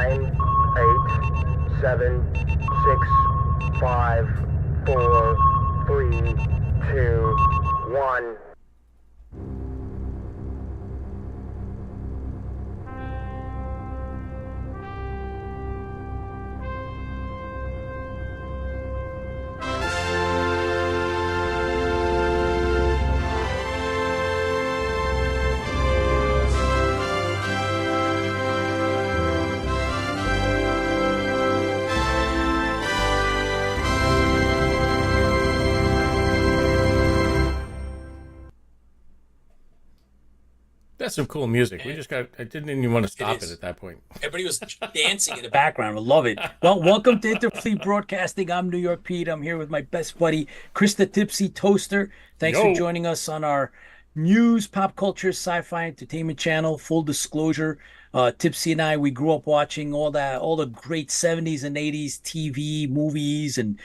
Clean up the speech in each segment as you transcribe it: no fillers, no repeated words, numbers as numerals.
9, 8, 7, 6, 5, 4, 3, 2, 1. That's some cool music. I didn't even want to stop it at that point. Everybody was dancing in the background. I love it. Well, welcome to Interfleet Broadcasting. I'm New York Pete. I'm here with my best buddy, Chris the Tipsy Toaster. Thanks for joining us on our news, pop culture, sci-fi entertainment channel. Full disclosure, Tipsy and I, we grew up watching all the great 70s and 80s TV, movies, and,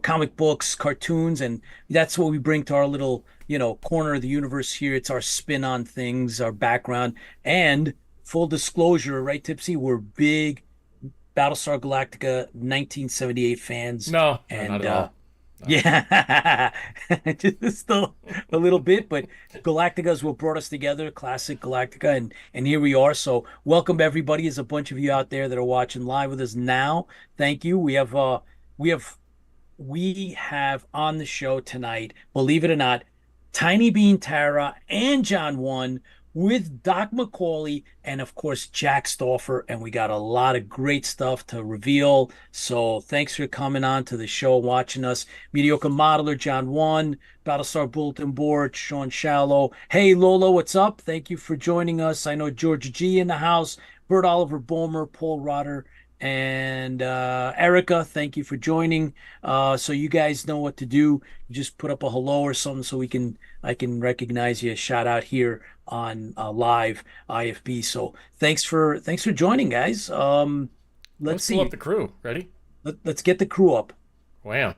comic books, cartoons. And that's what we bring to our little corner of the universe here. It's our spin on things, our background, and full disclosure, right, Tipsy? We're big Battlestar Galactica 1978 fans. No, not at all. No. Yeah, just still a little bit, but Galactica is what brought us together, classic Galactica, and here we are. So welcome everybody. There's a bunch of you out there that are watching live with us now. Thank you. We have on the show tonight, believe it or not, Tiny Bean Tara and John One with Doc McAuley and, of course, Jack Stauffer. And we got a lot of great stuff to reveal. So thanks for coming on to the show, watching us. Mediocre Modeler, John One, Battlestar Bulletin Board, Sean Shallow. Hey, Lola, what's up? Thank you for joining us. I know Georgia G in the house, Bert Oliver Bomer, Paul Rotter, and Erica, thank you for joining. So you guys know what to do. Just put up a hello or something so I can recognize you. Shout out here on live IFB. So thanks for joining, guys. Let's see. Pull up the crew. Ready? Let's get the crew up. Wow.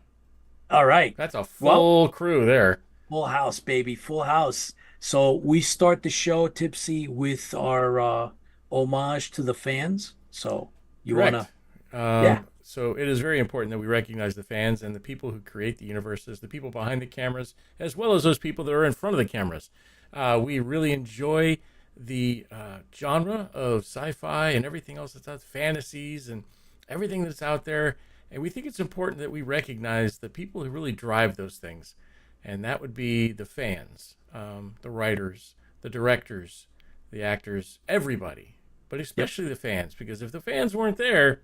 All right. That's a full crew there. Full house, baby. Full house. So we start the show, Tipsy, with our homage to the fans. So you want to? So it is very important that we recognize the fans and the people who create the universes, the people behind the cameras, as well as those people that are in front of the cameras. We really enjoy the genre of sci-fi and everything else that's out, fantasies and everything that's out there. And we think it's important that we recognize the people who really drive those things. And that would be the fans, the writers, the directors, the actors, everybody. But especially the fans, because if the fans weren't there,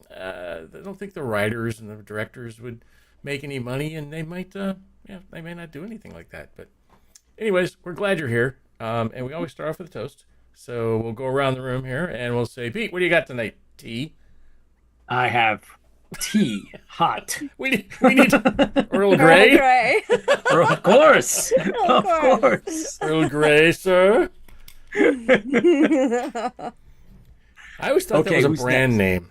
I don't think the writers and the directors would make any money, and they might not do anything like that. But anyways, we're glad you're here, and we always start off with a toast. So we'll go around the room here, and we'll say, Pete, what do you got tonight? Tea? I have tea, hot. we need Earl Grey. Of course, of course. Earl Grey, sir. I always thought that was a brand name.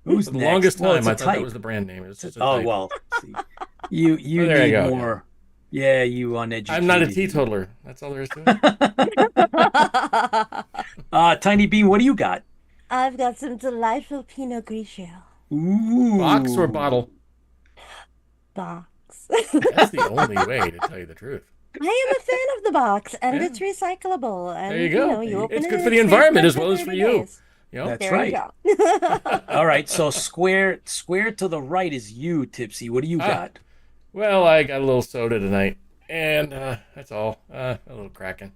Who's the longest time? I thought that was the brand name. Well, see, you need more. Yeah, you uneducated. I'm not a teetotaler. That's all there is to it. Tiny Bean, what do you got? I've got some delightful Pinot Grigio. Ooh. Box or bottle? Box. That's the only way to tell you the truth. I am a fan of the box, and it's recyclable. And, there you go. You open it's good for the environment as well as for you. Days. That's there right. You go. All right, so square to the right is you, Tipsy. What do you got? Well, I got a little soda tonight, and that's all. A little Kraken.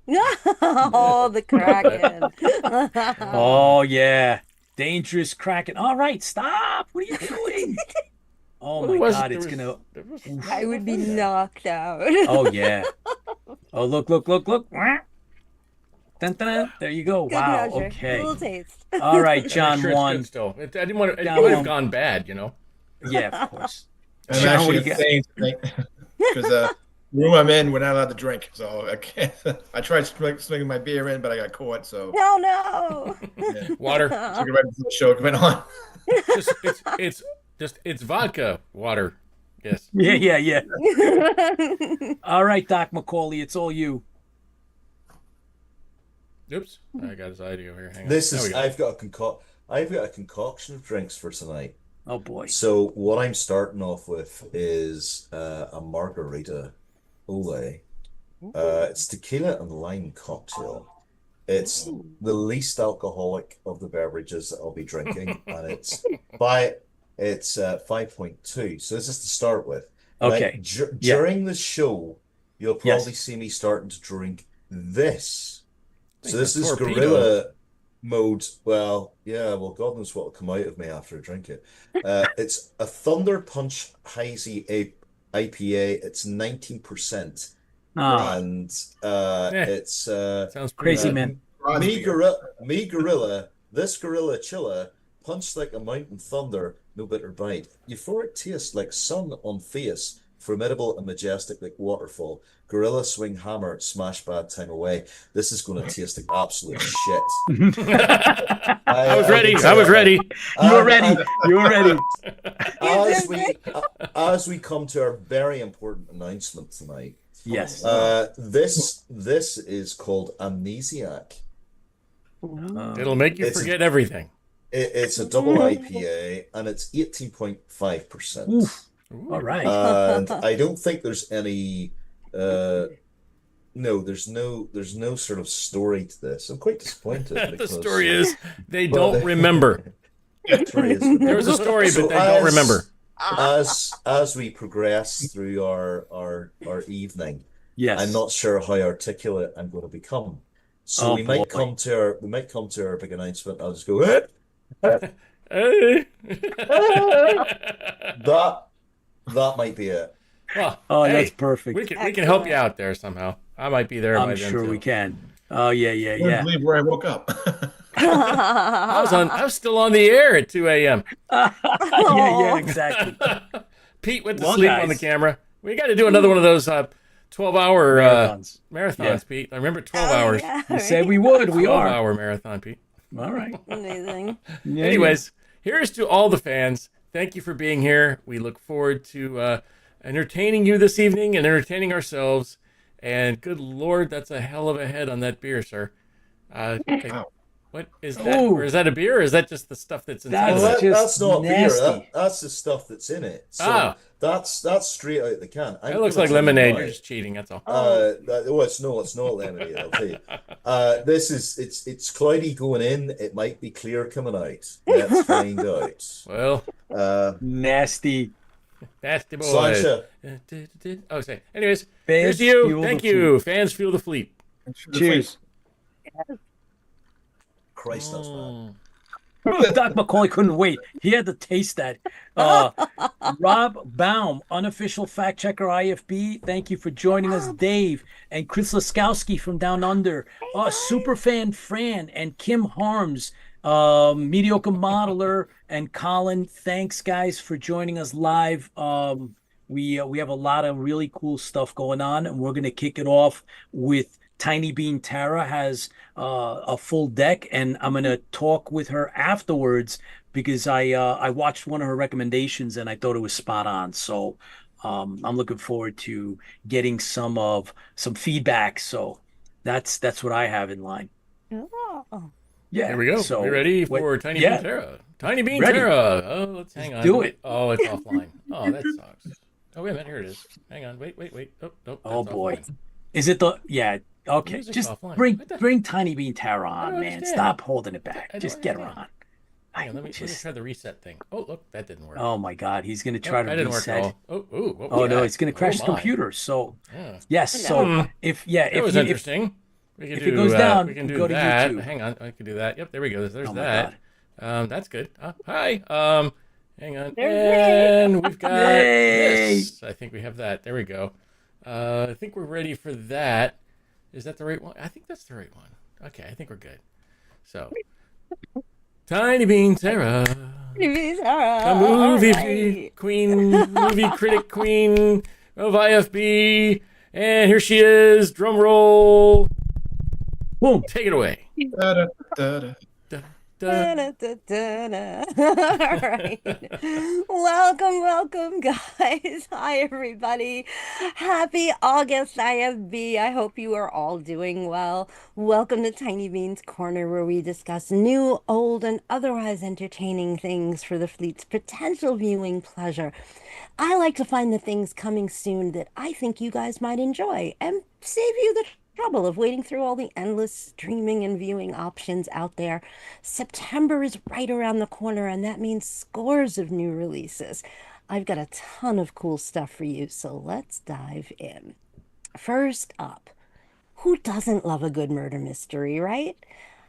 Oh, the Kraken. Oh, yeah. Dangerous Kraken. All right, stop. What are you doing? Oh, my God, it's going to... I would be knocked out. Oh, yeah. Oh, look. Dun, dun, dun. There you go. Good wow, measure. Okay. A little taste. All right, John sure One. It's good still. I didn't want it would have gone bad, Yeah, of course. I'm John, actually what do you insane because the room I'm in, we're not allowed to drink, so I can't. I tried swinging my beer in, but I got caught. So No. yeah. Water. Took it right before the show went on. It's vodka water. Yes. Yeah. All right, Doc McAuley, it's all you. Oops, I got his audio here. Hang on. This There we is go. I've got a concoction of drinks for tonight. Oh boy. So what I'm starting off with is a margarita ole. It's tequila and lime cocktail. It's the least alcoholic of the beverages that I'll be drinking, and it's 5.2. So this is to start with. Okay. Now, during the show, you'll probably Yes. see me starting to drink this. Think So this it's a is torpedo. gorilla mode. Well, yeah, well, God knows what will come out of me after I drink it. It's a Thunder Punch Hazy IPA. It's 19%. Ah, And it's Sounds pretty crazy good. man. me gorilla, this gorilla chilla, punched like a mountain thunder, no bitter bite. Euphoric taste like sun on face, formidable and majestic like waterfall. Gorilla swing hammer, smash bad time away. This is going to taste like absolute shit. I was ready. I was ready. You were ready. You were ready. As we come to our very important announcement tonight, Yes. this is called Amnesiac. It'll make you It's- forget everything. It's a double IPA and it's 18.5%. Oof. All right. And I don't think there's any no, there's no sort of story to this. I'm quite disappointed The because story is they Well, don't remember. the story is- There was a story, So but they don't remember. As we progress through our evening, Yes. I'm not sure how articulate I'm going to become. So Oh, we might boy. come to our big announcement. I'll just go, "Eh." Hey. That might be it. Well, Oh, hey, that's perfect. we can help you out there somehow. I might be there by I'm then sure too. we can. Oh yeah, yeah, I couldn't yeah. believe where I woke up. I was still on the air at 2 a.m. Yeah, exactly. Pete went to Well, sleep guys. on the camera. We got to do another one of those 12-hour Marathons. marathons, Yeah. Pete. I remember 12 hours. Yeah, We said we would. We are. 12-hour marathon, Pete. All right. Amazing. Yeah, Anyways, here's to all the fans. Thank you for being here. We look forward to entertaining you this evening and entertaining ourselves. And good Lord, that's a hell of a head on that beer, sir. Okay, Wow. what is that? Ooh. Or is that a beer, or is that just the stuff that's inside That's of it? just That's not nasty. beer. That's the stuff that's in it. So Ah. that's straight out the can. It looks like lemonade. You're just cheating. That's all. It's not lemonade. I'll tell you. This is it's cloudy going in. It might be clear coming out. Let's find out. Well, Nasty. nasty boys. Sancha, Oh, say. Anyways, Fans here's to you. fuel Thank the you. Fans fuel the fleet. Cheers. Christ, that's bad. Doc McAuley couldn't wait. He had to taste that. Rob Baum, unofficial fact checker IFB. Thank you for joining us, Dave and Chris Laskowski from Down Under. Superfan Fran and Kim Harms, mediocre modeler, and Colin. Thanks, guys, for joining us live. We have a lot of really cool stuff going on, and we're gonna kick it off with Tiny Bean Tara has a full deck, and I'm gonna talk with her afterwards because I watched one of her recommendations and I thought it was spot on. So I'm looking forward to getting some feedback. So that's what I have in line. Oh. Yeah. Here we go. So we ready what- for Tiny yeah. Bean Tara? Tiny Bean Ready. Tara. Oh, let's hang on. do Wait. it. Oh, it's offline. Oh, that sucks. Oh, wait a minute. Here it is. Hang on. Wait. Oh, nope. Oh that's boy. offline. Is it the yeah? Okay, Music's just offline. bring What the- bring Tiny Bean Tara I on, don't man. understand. Stop holding it back. I don't Just get her understand. on. Hang on. Let me try the reset thing. Oh, look, that didn't work. Oh my God, he's gonna try Oh, to that didn't work at reset. all. Oh, what Oh was no, that? it's gonna crash the my. computer. So Yeah. yes, so if That was you, interesting. We can if do, it goes down, we can do go to that. YouTube. Hang on, I can do that. Yep, there we go. There's Oh my that. That's good. Hi. Hang on. There's And we've got Yay. this. I think we have that. There we go. I think we're ready for that. Is that the right one? I think that's the right one. Okay, I think we're good. So, Tiny Bean Sarah, the movie queen, movie critic queen of IFB, and here she is. Drum roll. boom. Take it away. Da, da, da, da. All right. Welcome, welcome, guys. Hi, everybody. Happy August, IFB. I hope you are all doing well. Welcome to Tiny Beans Corner, where we discuss new, old, and otherwise entertaining things for the fleet's potential viewing pleasure. I like to find the things coming soon that I think you guys might enjoy and save you the trouble of wading through all the endless streaming and viewing options out there. September is right around the corner, and that means scores of new releases. I've got a ton of cool stuff for you, so let's dive in. First up, who doesn't love a good murder mystery, right?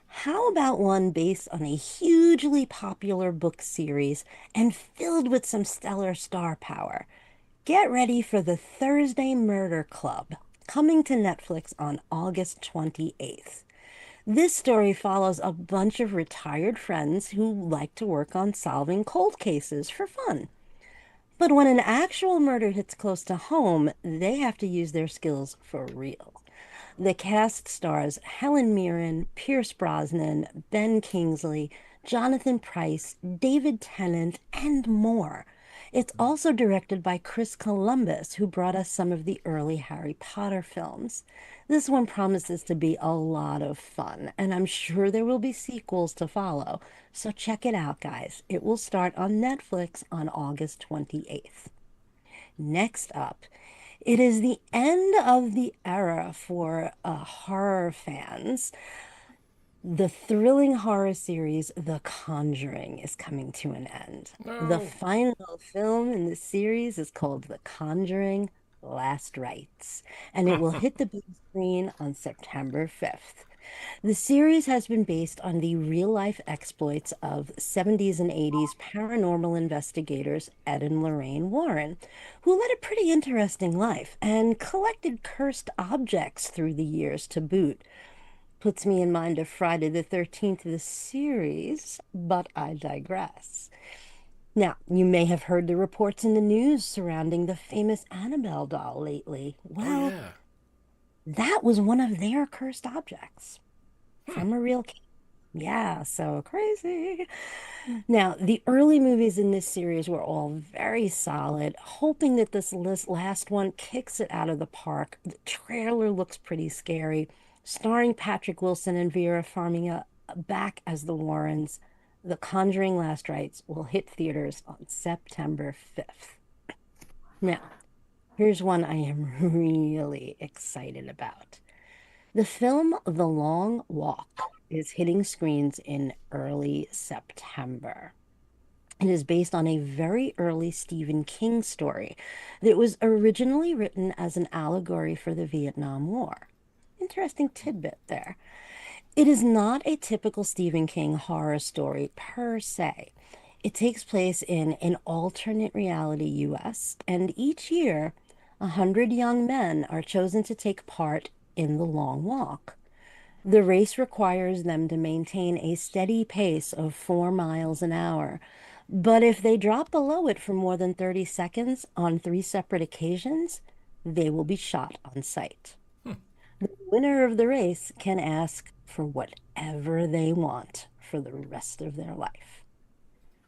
How about one based on a hugely popular book series and filled with some stellar star power? Get ready for the Thursday Murder Club, coming to Netflix on August 28th. This story follows a bunch of retired friends who like to work on solving cold cases for fun. But when an actual murder hits close to home, they have to use their skills for real. The cast stars Helen Mirren, Pierce Brosnan, Ben Kingsley, Jonathan Pryce, David Tennant, and more. It's also directed by Chris Columbus, who brought us some of the early Harry Potter films. This one promises to be a lot of fun, and I'm sure there will be sequels to follow. So check it out, guys. It will start on Netflix on August 28th. Next up, it is the end of the era for horror fans. The thrilling horror series The Conjuring is coming to an end. The No. final film in the series is called The Conjuring Last Rites, and it will hit the big screen on September 5th. The series has been based on the real-life exploits of 70s and 80s paranormal investigators Ed and Lorraine Warren, who led a pretty interesting life and collected cursed objects through the years to boot. Puts me in mind of Friday the 13th, the series, but I digress. Now, you may have heard the reports in the news surrounding the famous Annabelle doll lately. Oh, Well, yeah. that was one of their cursed objects from a real case. Yeah, so crazy. Now, the early movies in this series were all very solid, hoping that this last one kicks it out of the park. The trailer looks pretty scary, starring Patrick Wilson and Vera Farmiga back as the Warrens. The Conjuring Last Rites will hit theaters on September 5th. Now, here's one I am really excited about. The film The Long Walk is hitting screens in early September. It is based on a very early Stephen King story that was originally written as an allegory for the Vietnam War. Interesting tidbit there. It is not a typical Stephen King horror story per se. It takes place in an alternate reality US, and each year, 100 young men are chosen to take part in the long walk. The race requires them to maintain a steady pace of 4 miles an hour, but if they drop below it for more than 30 seconds on 3 separate occasions, they will be shot on sight. The winner of the race can ask for whatever they want for the rest of their life.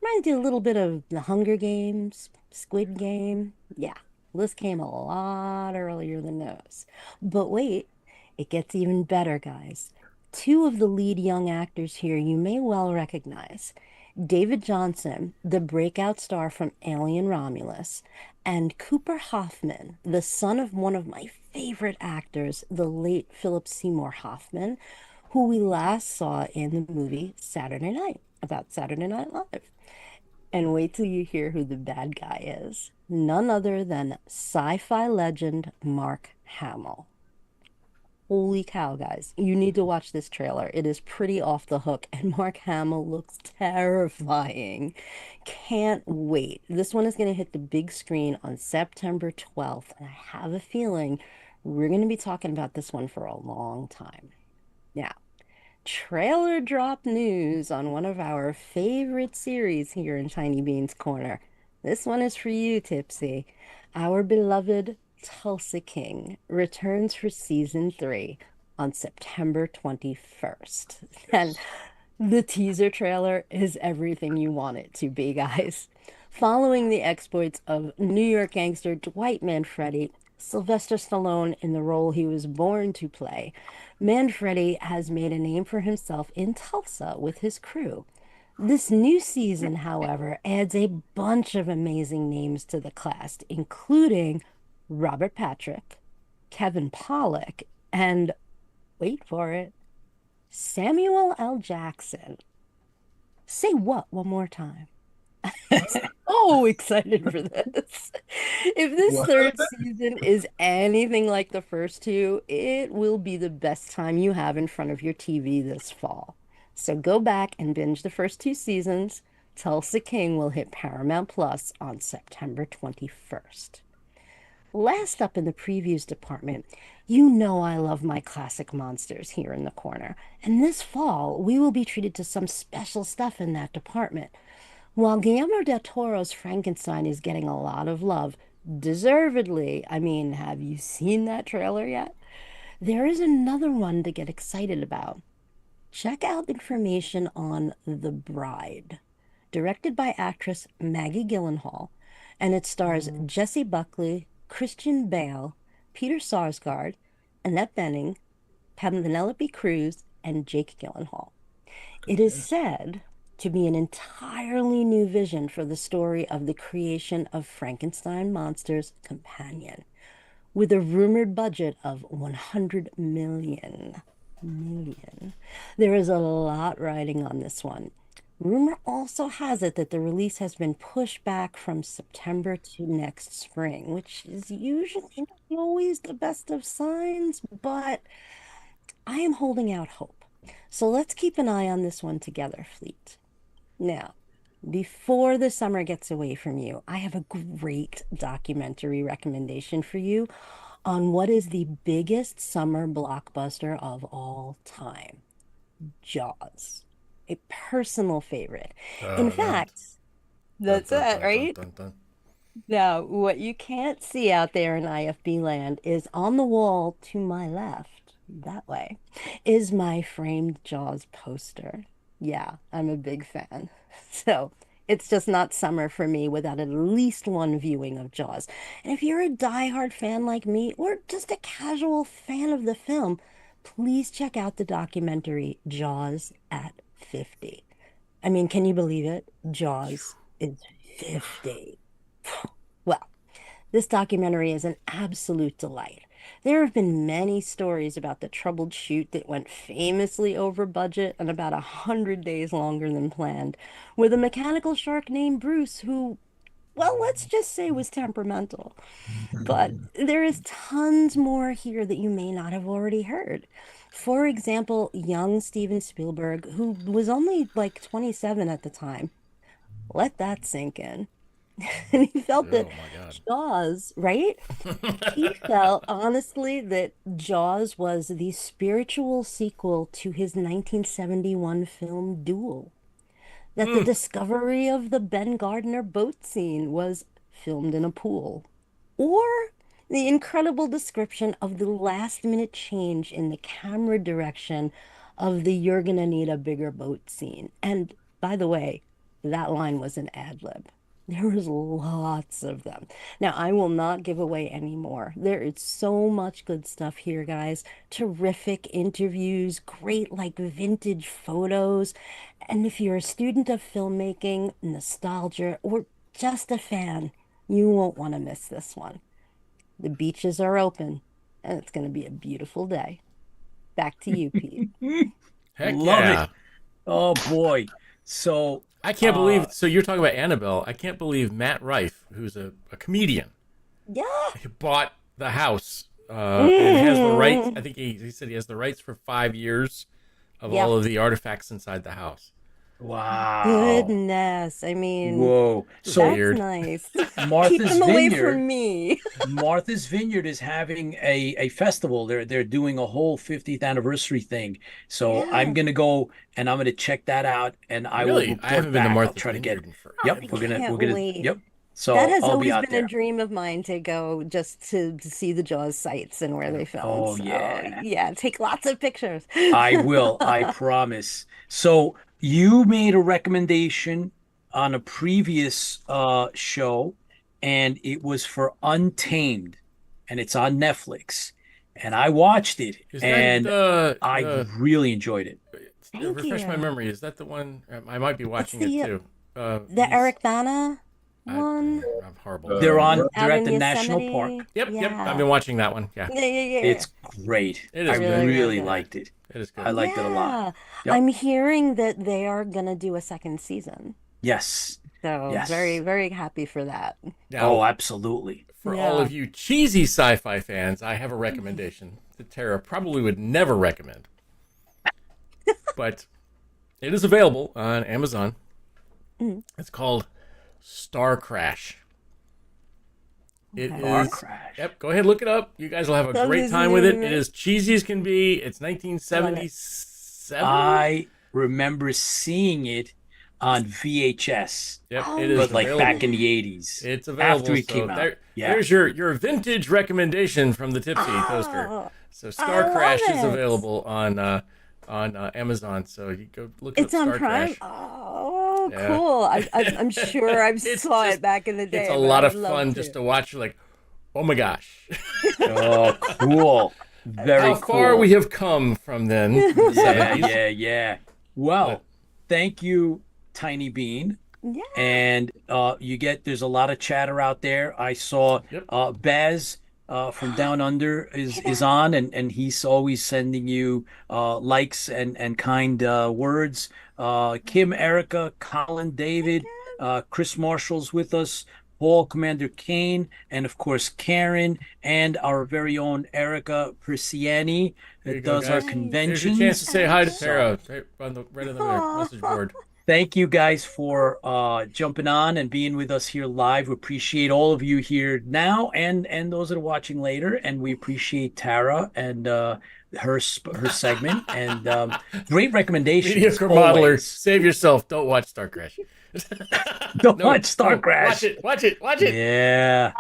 Reminds you a little bit of the Hunger Games, Squid Game. Yeah, this came a lot earlier than those. But wait, it gets even better, guys. 2 of the lead young actors here you may well recognize. David Johnson, the breakout star from Alien Romulus, and Cooper Hoffman, the son of one of my favorite actors, the late Philip Seymour Hoffman, who we last saw in the movie Saturday Night, about Saturday Night Live. And wait till you hear who the bad guy is. None other than sci-fi legend Mark Hamill. Holy cow, guys. You need to watch this trailer. It is pretty off the hook, and Mark Hamill looks terrifying. Can't wait. This one is going to hit the big screen on September 12th, and I have a feeling we're going to be talking about this one for a long time. Now, trailer drop news on one of our favorite series here in Tiny Beans Corner. This one is for you, Tipsy. Our beloved Tulsa King returns for season 3 on September 21st. And The teaser trailer is everything you want it to be, guys. Following the exploits of New York gangster Dwight Manfredi, Sylvester Stallone in the role he was born to play, Manfredi has made a name for himself in Tulsa with his crew. This new season, however, adds a bunch of amazing names to the cast, including Robert Patrick, Kevin Pollak, and wait for it, Samuel L. Jackson. Say what one more time? So excited for this. If this What? third season is anything like the first two, it will be the best time you have in front of your TV this fall. So go back and binge the first two seasons. Tulsa King will hit Paramount Plus on September 21st. Last up in the previews department, you know I love my classic monsters here in the corner. And this fall, we will be treated to some special stuff in that department. While Guillermo del Toro's Frankenstein is getting a lot of love, deservedly, I mean, have you seen that trailer yet? There is another one to get excited about. Check out information on The Bride, directed by actress Maggie Gyllenhaal, and it stars Jessie Buckley, Christian Bale, Peter Sarsgaard, Annette Bening, Penelope Cruz, and Jake Gyllenhaal. It is said to be an entirely new vision for the story of the creation of Frankenstein monster's companion, with a rumored budget of 100 million. There is a lot riding on this one. Rumor also has it that the release has been pushed back from September to next spring, which is usually not always the best of signs, but I am holding out hope. So let's keep an eye on this one together, Fleet. Now, before the summer gets away from you, I have a great documentary recommendation for you on what is the biggest summer blockbuster of all time, Jaws. A personal favorite. In Oh, no. fact, Dun, that's dun, it, dun, dun, right? dun, dun. Now, what you can't see out there in IFB land is on the wall to my left, that way, is my framed Jaws poster. Yeah, I'm a big fan. So it's just not summer for me without at least one viewing of Jaws. And if you're a diehard fan like me, or just a casual fan of the film, please check out the documentary Jaws at 50. I mean, can you believe it? Jaws is 50. Well, this documentary is an absolute delight. There have been many stories about the troubled shoot that went famously over budget and about 100 days longer than planned, with a mechanical shark named Bruce who, well, let's just say was temperamental. But there is tons more here that you may not have already heard. For example, young Steven Spielberg, who was only like 27 at the time, let that sink in. And he felt that Oh, my God. Jaws, right? He felt honestly that Jaws was the spiritual sequel to his 1971 film Duel, that the discovery of the Ben Gardner boat scene was filmed in a pool, or the incredible description of the last minute change in the camera direction of the You're Gonna Need a Bigger Boat scene. And by the way, that line was an ad lib. There was lots of them. Now, I will not give away any more. There is so much good stuff here, guys. Terrific interviews, great like vintage photos. And if you're a student of filmmaking, nostalgia, or just a fan, you won't want to miss this one. The beaches are open, and it's going to be a beautiful day. Back to you, Pete. Heck Love yeah. it. Oh boy. So I can't believe. So you're talking about Annabelle. I can't believe Matt Rife, who's a comedian, Yeah. he bought the house and has the rights. I think he said he has the rights for 5 years of Yeah. all of the artifacts inside the house. wow. Goodness. I mean, Whoa. It's So that's weird. nice. Keep Martha's them away Vineyard. from me. Martha's Vineyard is having a festival. They're doing a whole 50th anniversary thing. So I'm Yeah. gonna go and I'm gonna check that out and I will Really, I report haven't been to back. I'll Martha's try to get. Vineyard in forever. Yep, I we're can't gonna wait. yep. That So has I'll be always out been a there. dream of mine to go just to see the Jaws sites and where they filmed. Oh So yeah. yeah, take lots of pictures. I will, I promise. So You made a recommendation on a previous show, and it was for Untamed, and it's on Netflix. And I watched it, Is and that I really enjoyed it. Thank refresh my you. memory? Is that the one? I might be watching the, it too. The he's- Eric Bana one I'm horrible. They're out at in the national park. Yosemite. Yep, yep. Yeah. I've been watching that one. Yeah, Yeah, yeah, yeah. It's great. It is I good. really good. liked it. it is good. I liked it a lot. Yeah. Yep. I'm hearing that they are gonna do a second season. Yes. So Yes. very, very happy for that. Now, Oh, absolutely. for all Yeah. of you cheesy sci-fi fans, I have a recommendation that Tara probably would never recommend, but it is available on Amazon. It's called Star Crash. It is. Car crash. Yep, go ahead, look it up. You guys will have a That great is time with it. amazing. It is cheesy as can be. It's 1977. I remember seeing it on VHS, Yep, Oh, it is but like available. back in the 80s. It's available. after it so came out. Yeah. There's your vintage recommendation from the Tipsy Toaster. Oh, So Star love Crash is it. available on Amazon. So you go look it's up on Star Prime. Crash. Oh, Yeah. cool. I'm sure I It's saw just- it back in the day. It's a but lot I'd of love fun to. just to watch. Like, oh my gosh, Oh, cool. Very how far cool. we have come from then. The Yeah, 70s. yeah. Well, But- thank you, Tiny Bean. Yeah. And there's a lot of chatter out there. I saw Yep. Baz from Down Under is on, and he's always sending you likes and kind words. Kim, Erica, Colin, David, Chris Marshall's with us, Paul, Commander Kane, and of course Karen, and our very own Erica Persiani There you that go, does our guys. conventions. There's a chance to say hi to So- Tara right on the message board. Thank you guys for jumping on and being with us here live. We appreciate all of you here now and those that are watching later. And we appreciate Tara and her segment and great recommendations. Mediocre modeler, always. save yourself. Don't watch Star Crash. Don't No, watch Star no, Crash. Watch it. Yeah.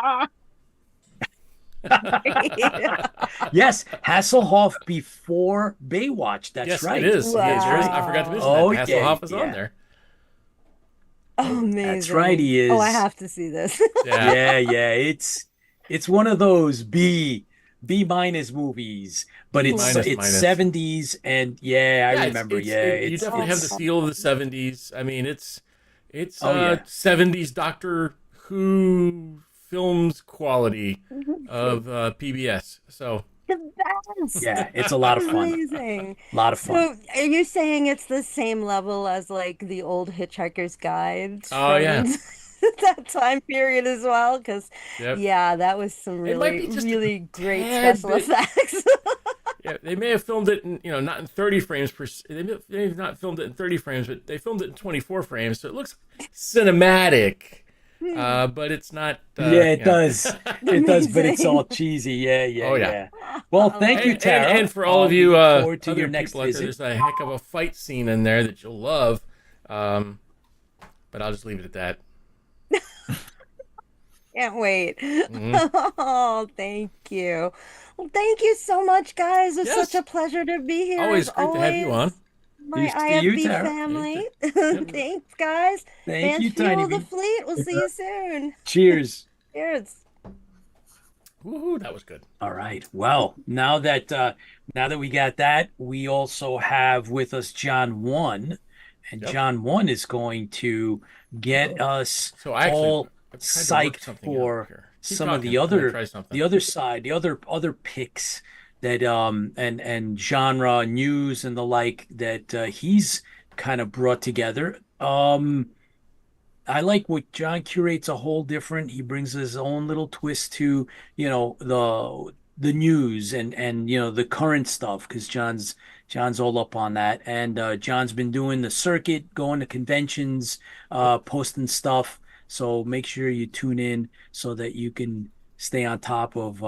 Yes, Hasselhoff before Baywatch. That's Yes, right. it is. Wow. I forgot to mention Oh, that. yeah, Hasselhoff is yeah. on there. Oh, amazing. That's right, he is. Oh, I have to see this. Yeah. Yeah. It's one of those B minus movies, but it's Minus. 70s and yeah, I Yeah, remember. you It's definitely have the feel of the 70s. I mean, it's Oh, yeah. 70s Doctor Who films quality of PBS. So The best. yeah, it's a lot of fun. Amazing. A lot of fun. So, are you saying it's the same level as like the old Hitchhiker's Guide Oh, yeah. from that time period as well? Because Yep. yeah, that was some It might really, be just really great tad special bit- effects. yeah, they may have filmed it in, not in 30 frames per. They may have not filmed it in 30 frames, but they filmed it in 24 frames, so it looks cinematic. But it's not. Yeah, it does. It does, but it's all cheesy. Yeah. Oh, yeah. Well, thank you, And, Tara. and for all of We you look forward to other your next people out there, visit. there's a heck of a fight scene in there that you'll love. But I'll just leave it at that. Can't wait. Mm-hmm. Oh, thank you. Well, thank you so much, guys. It's Yes. such a pleasure to be here. Always as great to have you on. My Nice to see you, IFB Tara. family. Yep. Thanks, guys. Thank you, Fuel Tiny the Bee. fleet. We'll see you soon. Cheers. Cheers. Woohoo, that was good. All right. Well, now that we got that, we also have with us John One, and Yep. John One is going to get us So I actually all I've tried to work psyched something out for here. Keep some of talking. the I'm gonna other try something. the other side, the other picks that and genre news and the like that he's kind of brought together. I like what John curates a whole different. He brings his own little twist to the news and the current stuff because John's all up on that. And John's been doing the circuit, going to conventions, posting stuff. So make sure you tune in so that you can stay on top of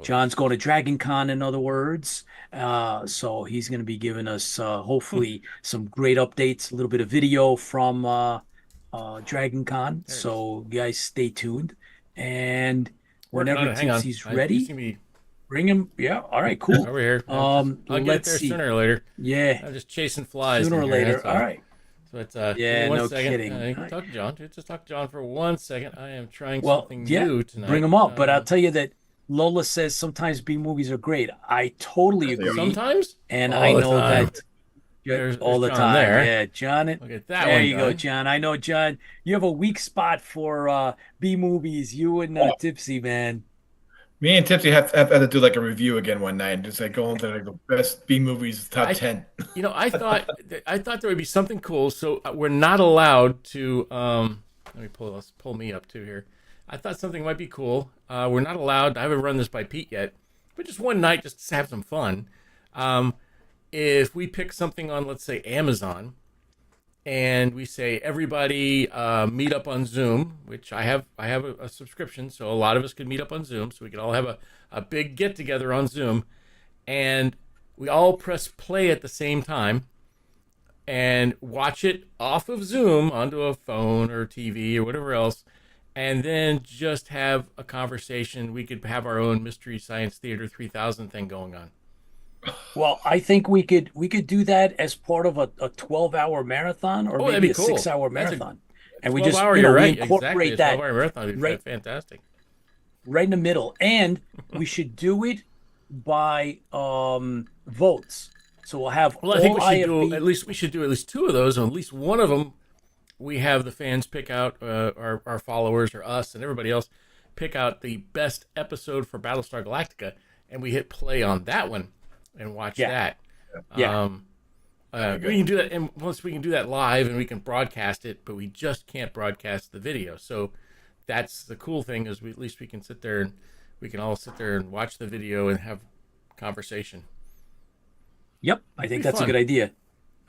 John's going to Dragon Con, in other words. So he's going to be giving us hopefully some great updates, a little bit of video from Dragon Con. There it So you guys stay tuned. And Working on whenever it. Hang on. Tipsy's You ready, see me bring him. Yeah. All right. Cool. over here. I'll I'll get it let's there see. sooner or later. Yeah. I'm just chasing flies. Sooner or in here, later. that's all. All right. So it's Yeah, give me no 1 second. kidding. You can talk to John. Just talk to John for 1 second. I am trying Well, something yeah, new tonight. bring them up. But I'll tell you that Lola says sometimes B movies are great. I totally agree. Sometimes, and all I the know time. that There's all the John time. there. Yeah, John. Look at that There one you go, done. John. I know, John. You have a weak spot for B movies. You and Tipsy, man. Me and Tipsy have to do like a review again one night and just like go into like the best B movies top 10. You know, I thought there would be something cool. So we're not allowed to. Let me pull me up too here. I thought something might be cool. We're not allowed. I haven't run this by Pete yet, but just one night, just to have some fun. If we pick something on, let's say, Amazon, and we say everybody meet up on Zoom, which I have a subscription, so a lot of us could meet up on Zoom, so we could all have a big get together on Zoom, and we all press play at the same time and watch it off of Zoom onto a phone or TV or whatever else, and then just have a conversation. We could have our own Mystery Science Theater 3000 thing going on. Well, I think we could do that as part of a 12-hour marathon or maybe that'd be a cool. 6-hour That's and we just you're right. we incorporate exactly. that 12-hour marathon would be right- fantastic. right in the middle. And we should do it by votes. So we'll have Well, I think all we should IFB do at least 2 of those, and at least one of them we have the fans pick out, our followers or us and everybody else pick out the best episode for Battlestar Galactica, and we hit play on that one and watch that. Yeah. We can do that, and once we can do that live, and we can broadcast it, but we just can't broadcast the video. So that's the cool thing, is at least we can sit there and we can all sit there and watch the video and have conversation. Yep, I think that's fun. a good idea.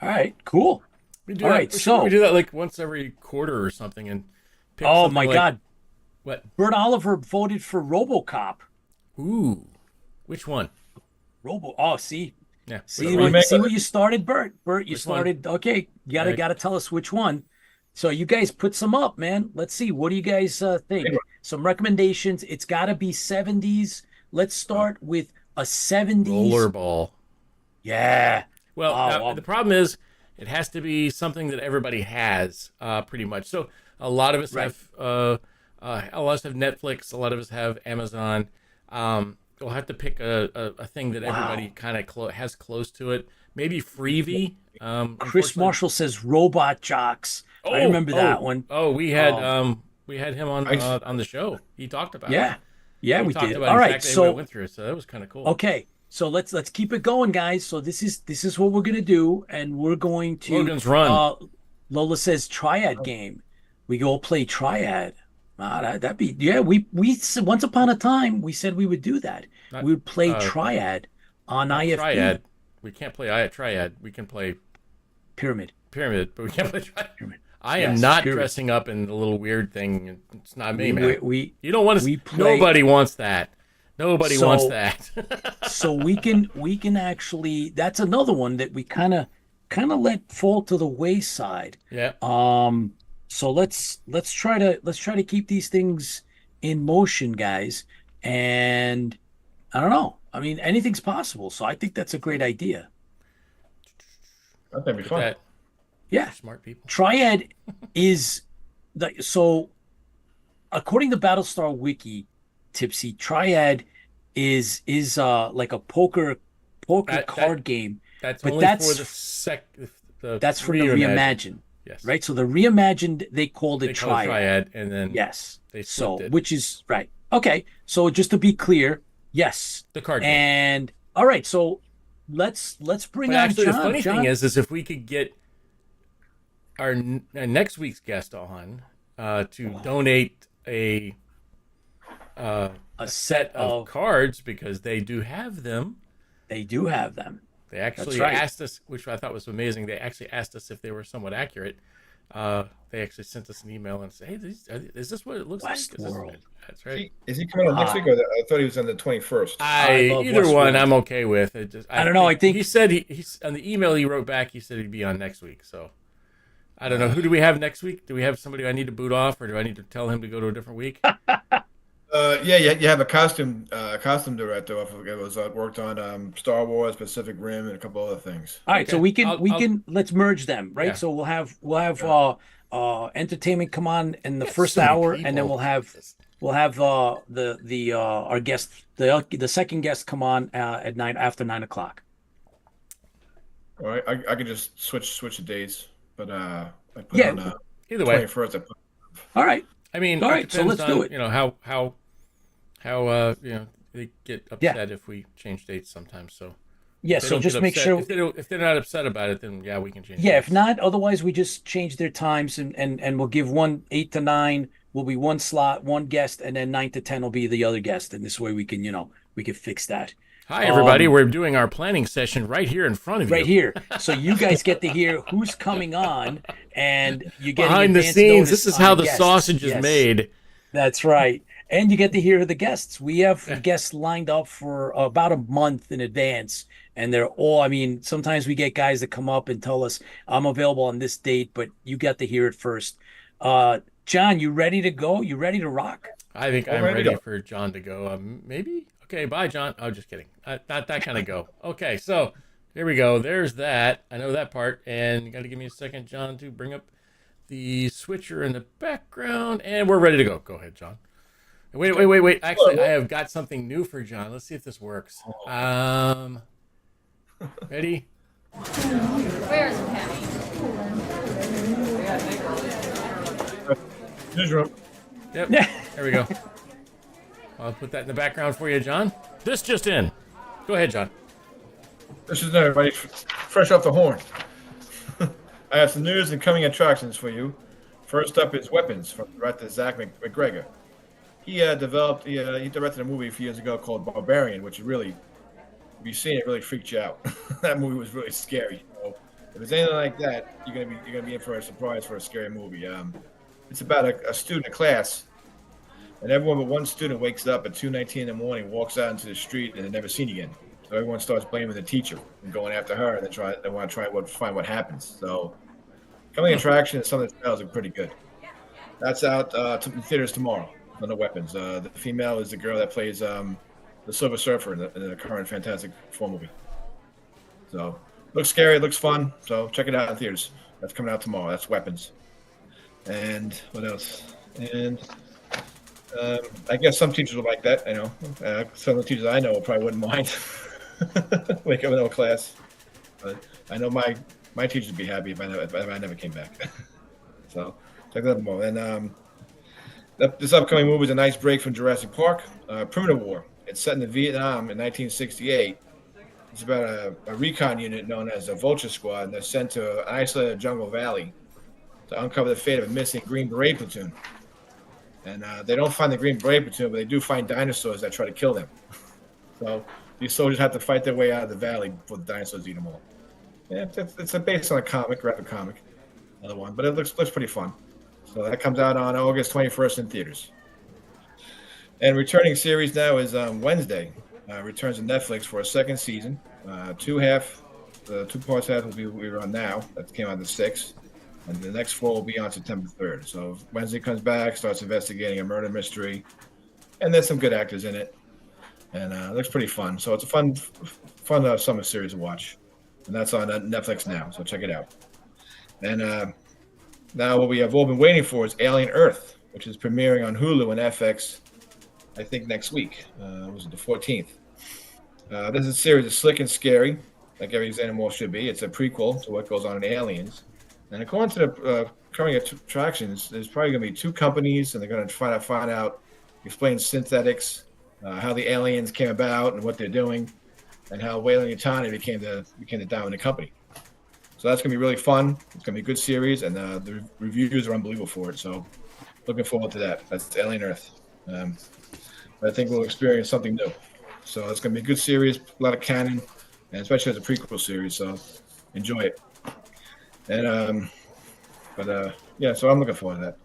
All right, cool. We do All that, right, so we do that like once every quarter or something, and pick oh something my like, God, what? Bert Oliver voted for RoboCop. Ooh, which one? Oh, see, Yeah, see remake what you started, Bert. Bert, you Which one? started. Okay, you gotta Right. gotta tell us which one. So you guys put some up, man. Let's see. What do you guys think? Some recommendations. It's got to be 70s. Let's start with a 70s. Rollerball. Yeah. Well, Oh, now, well. the problem is it has to be something that everybody has, pretty much. So a lot of us Right. have, a lot of us have Netflix. A lot of us have Amazon. We'll have to pick a thing that everybody kind of has close to it. Maybe Freebie. Chris Unfortunately- Marshall says Robot Jocks. I remember that one. Oh, we had him on the show. He talked about it. Yeah, we talked did. about All right, exactly what so it went through. So that was kind of cool. okay, so let's keep it going, guys. So this is what we're gonna do, and we're going to Logan's Run. Lola says Triad game. We go play Triad. That'd be We once upon a time we said we would do that. We would play Triad on IFB. Triad. We can't play Triad. We can play Pyramid, Pyramid, but we can't play Triad. Pyramid. I am Yes, not Pyramid. dressing up in the little weird thing. It's not me, man. We You don't want to. play- Nobody wants that. Nobody So- wants that. so we can actually. That's another one that we kind of let fall to the wayside. Yeah. So let's try to keep these things in motion, guys. And I don't know. I mean, anything's possible. So I think that's a great idea. That'd be fun. That Yeah. smart people. Triad is so according to Battlestar Wiki, Tipsy, Triad is like a poker card game. That's But only that's- for the That's from the reimagined. reimagined. Yes. Right? So the reimagined, they called it They call it Triad. Triad, and then Yes. they So, flipped it. which is right. Okay. So just to be clear, yes. the card game. And all right. So let's bring But on actually, John. the funny John, thing is if we could get our next week's guest on to donate a set of cards, because they do have them. they do have them. They actually right. asked us, which I thought was amazing. They actually asked us if they were somewhat accurate. They actually sent us an email and said, "Hey, is this what it looks like?" Westworld. That's right. Is he coming on next week? Or I thought he was on the 21st. I love Either one, Westworld. I'm okay with. It just, I don't know, I think- he said he's on the email he wrote back. He said he'd be on next week. So I don't know. Who do we have next week? Do we have somebody I need to boot off, or do I need to tell him to go to a different week? yeah, you have a costume director. It was worked on Star Wars, Pacific Rim, and a couple other things. All right, so Okay. we can let's merge them, right? Yeah. So we'll have Yeah. entertainment come on in the Got first so many hour, and then people. we'll have the our guest the second guest come on at nine after 9 o'clock. All right, I could just switch the dates, but I put Yeah. on Either way, 21st. All right. I mean, All it right, so depends let's do on, it. you know, how they get upset if we change dates sometimes. So Yeah. if they So don't just get make upset, sure. if they're not upset about it, then yeah, we can change Yeah. If dates. not, otherwise we just change their times and we'll give one 8 to 9 will be one slot, one guest, and then 9 to 10 will be the other guest. And this way we can fix that. Hi, everybody. Um, We're doing our planning session right here in front of right you. here. So you guys get to hear who's coming on, and you're getting Behind the advance scenes, notice this is on how the the guests. sausage is Yes, made. that's right. And you get to hear the guests. We have guests lined up for about a month in advance, and they're all, I mean, sometimes we get guys that come up and tell us, I'm available on this date, but you got to hear it first. John, you ready to go? You ready to rock? I think I'm I'm ready to ready go. for John to go. Maybe? Okay, bye, John. Oh, just kidding. Not that kind of go. Okay, so here we go. There's that. I know that part. And you got to give me a second, John, to bring up the switcher in the background. And we're ready to go. Go ahead, John. Wait. Actually, I have got something new for John. Let's see if this works. Ready? Where's Penny? Newsroom. Yep. There we go. I'll put that in the background for you, John. This just in. Go ahead, John. This is everybody fresh off the horn. I have some news and coming attractions for you. First up is Weapons from director Zach McGregor. He directed a movie a few years ago called Barbarian, which really, if you've seen it, really freaked you out. That movie was really scary. So if it's anything like that, you're gonna be in for a surprise for a scary movie. It's about a student class, and everyone but one student wakes up at 2:19 in the morning, walks out into the street, and they're never seen again. So everyone starts blaming the teacher and going after her, and they want to find what happens. So coming attraction and some of the trailers are pretty good. That's out to the theaters tomorrow on the Weapons. The female is the girl that plays the Silver Surfer in the current Fantastic Four movie. So looks scary, looks fun. So check it out in theaters. That's coming out tomorrow. That's Weapons. And what else? And I guess some teachers will like that. Some of the teachers I know probably wouldn't mind wake up in a class. But I know my teachers would be happy if I never came back. So check that out tomorrow. And this upcoming movie is a nice break from Jurassic Park. Primitive War. It's set in Vietnam in 1968. It's about a recon unit known as the Vulture Squad, and they're sent to an isolated jungle valley to uncover the fate of a missing Green Beret platoon. And they don't find the Green Beret platoon, but they do find dinosaurs that try to kill them. So these soldiers have to fight their way out of the valley before the dinosaurs eat them all. Yeah, it's based on a graphic comic, another one, but it looks pretty fun. So that comes out on August 21st in theaters. And returning series now is Wednesday. Returns to Netflix for a second season. The two parts half will be on now. That came out the 6th. And the next 4 will be on September 3rd. So Wednesday comes back, starts investigating a murder mystery. And there's some good actors in it. And it looks pretty fun. So it's a fun summer series to watch. And that's on Netflix now. So check it out. And now what we have all been waiting for is Alien Earth, which is premiering on Hulu and FX, I think, next week. Was it the 14th? This is a series of slick and scary, like every Xenomorph should be. It's a prequel to what goes on in Aliens. And according to the coming attractions, there's probably going to be 2 companies, and they're going to find out, explain synthetics, how the aliens came about and what they're doing, and how Weyland-Yutani became the dominant company. So that's going to be really fun. It's going to be a good series, and the reviews are unbelievable for it. So looking forward to that. That's Alien Earth. I think we'll experience something new. So it's going to be a good series, a lot of canon, and especially as a prequel series. So enjoy it. And so I'm looking forward to that.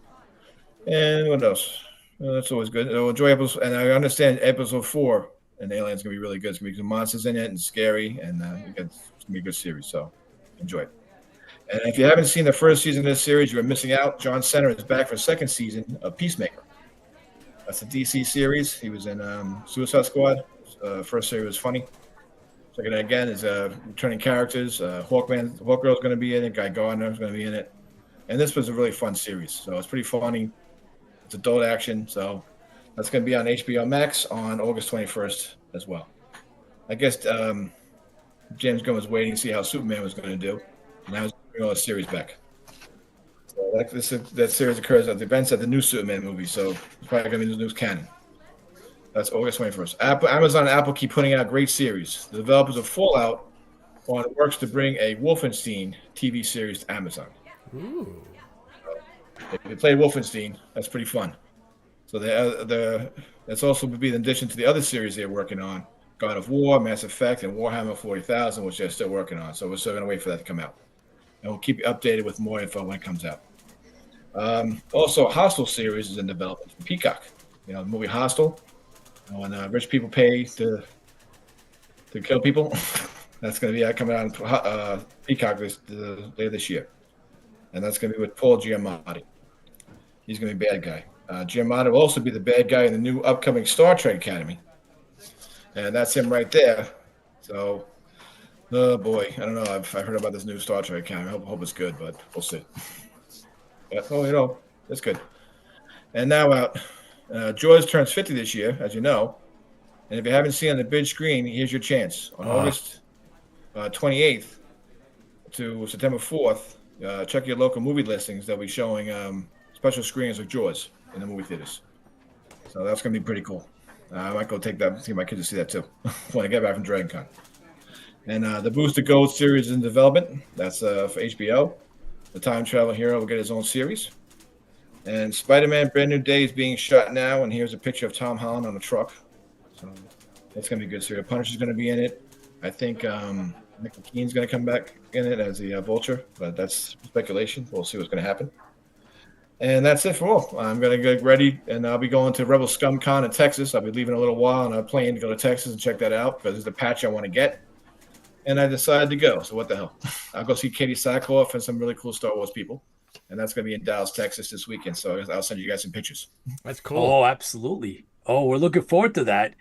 And what else? That's always good. I'll enjoy episode, and I understand episode 4 and Alien's going to be really good. It's going to be some monsters in it and scary, and it's going to be a good series. So enjoy it. And if you haven't seen the first season of this series, you are missing out. John Cena is back for the second season of Peacemaker. That's a DC series. He was in Suicide Squad. First series was funny. Second again is returning characters. Hawkgirl's going to be in it. Guy Gardner's going to be in it. And this was a really fun series. So it's pretty funny. It's adult action. So that's going to be on HBO Max on August 21st as well. I guess James Gunn was waiting to see how Superman was going to do. And now he's bringing all the series back. So that series occurs at the events at the new Superman movie. So it's probably going to be the news canon. That's August 21st. Amazon and Apple keep putting out great series. The developers of Fallout works to bring a Wolfenstein TV series to Amazon. Ooh. If you play Wolfenstein, that's pretty fun. So that's also would be in addition to the other series they're working on, God of War, Mass Effect, and Warhammer 40,000, which they're still working on. So we're still going to wait for that to come out. And we'll keep you updated with more info when it comes out. Also, Hostel series is in development from Peacock. You know, the movie Hostel. When rich people pay to kill people, that's going to be coming out on Peacock later this year, and that's going to be with Paul Giamatti. He's going to be a bad guy. Giamatti will also be the bad guy in the new upcoming Star Trek Academy, and that's him right there. So, oh boy, I don't know. I've heard about this new Star Trek Academy. I hope it's good, but we'll see. Yeah, it's good. And now out. Jaws turns 50 this year, as you know. And if you haven't seen it on the big screen, here's your chance. On August 28th to September 4th, check your local movie listings. They'll be showing special screenings of Jaws in the movie theaters. So that's going to be pretty cool. I might go take my kids to see that too when I get back from Dragon Con. And the Booster Gold series is in development. That's for HBO. The time travel hero will get his own series. And Spider-Man Brand New Day is being shot now, and here's a picture of Tom Holland on a truck. So that's going to be good. So Punisher's going to be in it. I think Nick McKean's going to come back in it as the Vulture, but that's speculation. We'll see what's going to happen. And that's it for all. I'm going to get ready, and I'll be going to Rebel Scum Con in Texas. I'll be leaving in a little while on a plane to go to Texas and check that out because it's the patch I want to get. And I decided to go, so what the hell. I'll go see Katie Sackhoff and some really cool Star Wars people. And that's going to be in Dallas, Texas this weekend. So I'll send you guys some pictures. That's cool. Oh, absolutely. Oh, we're looking forward to that.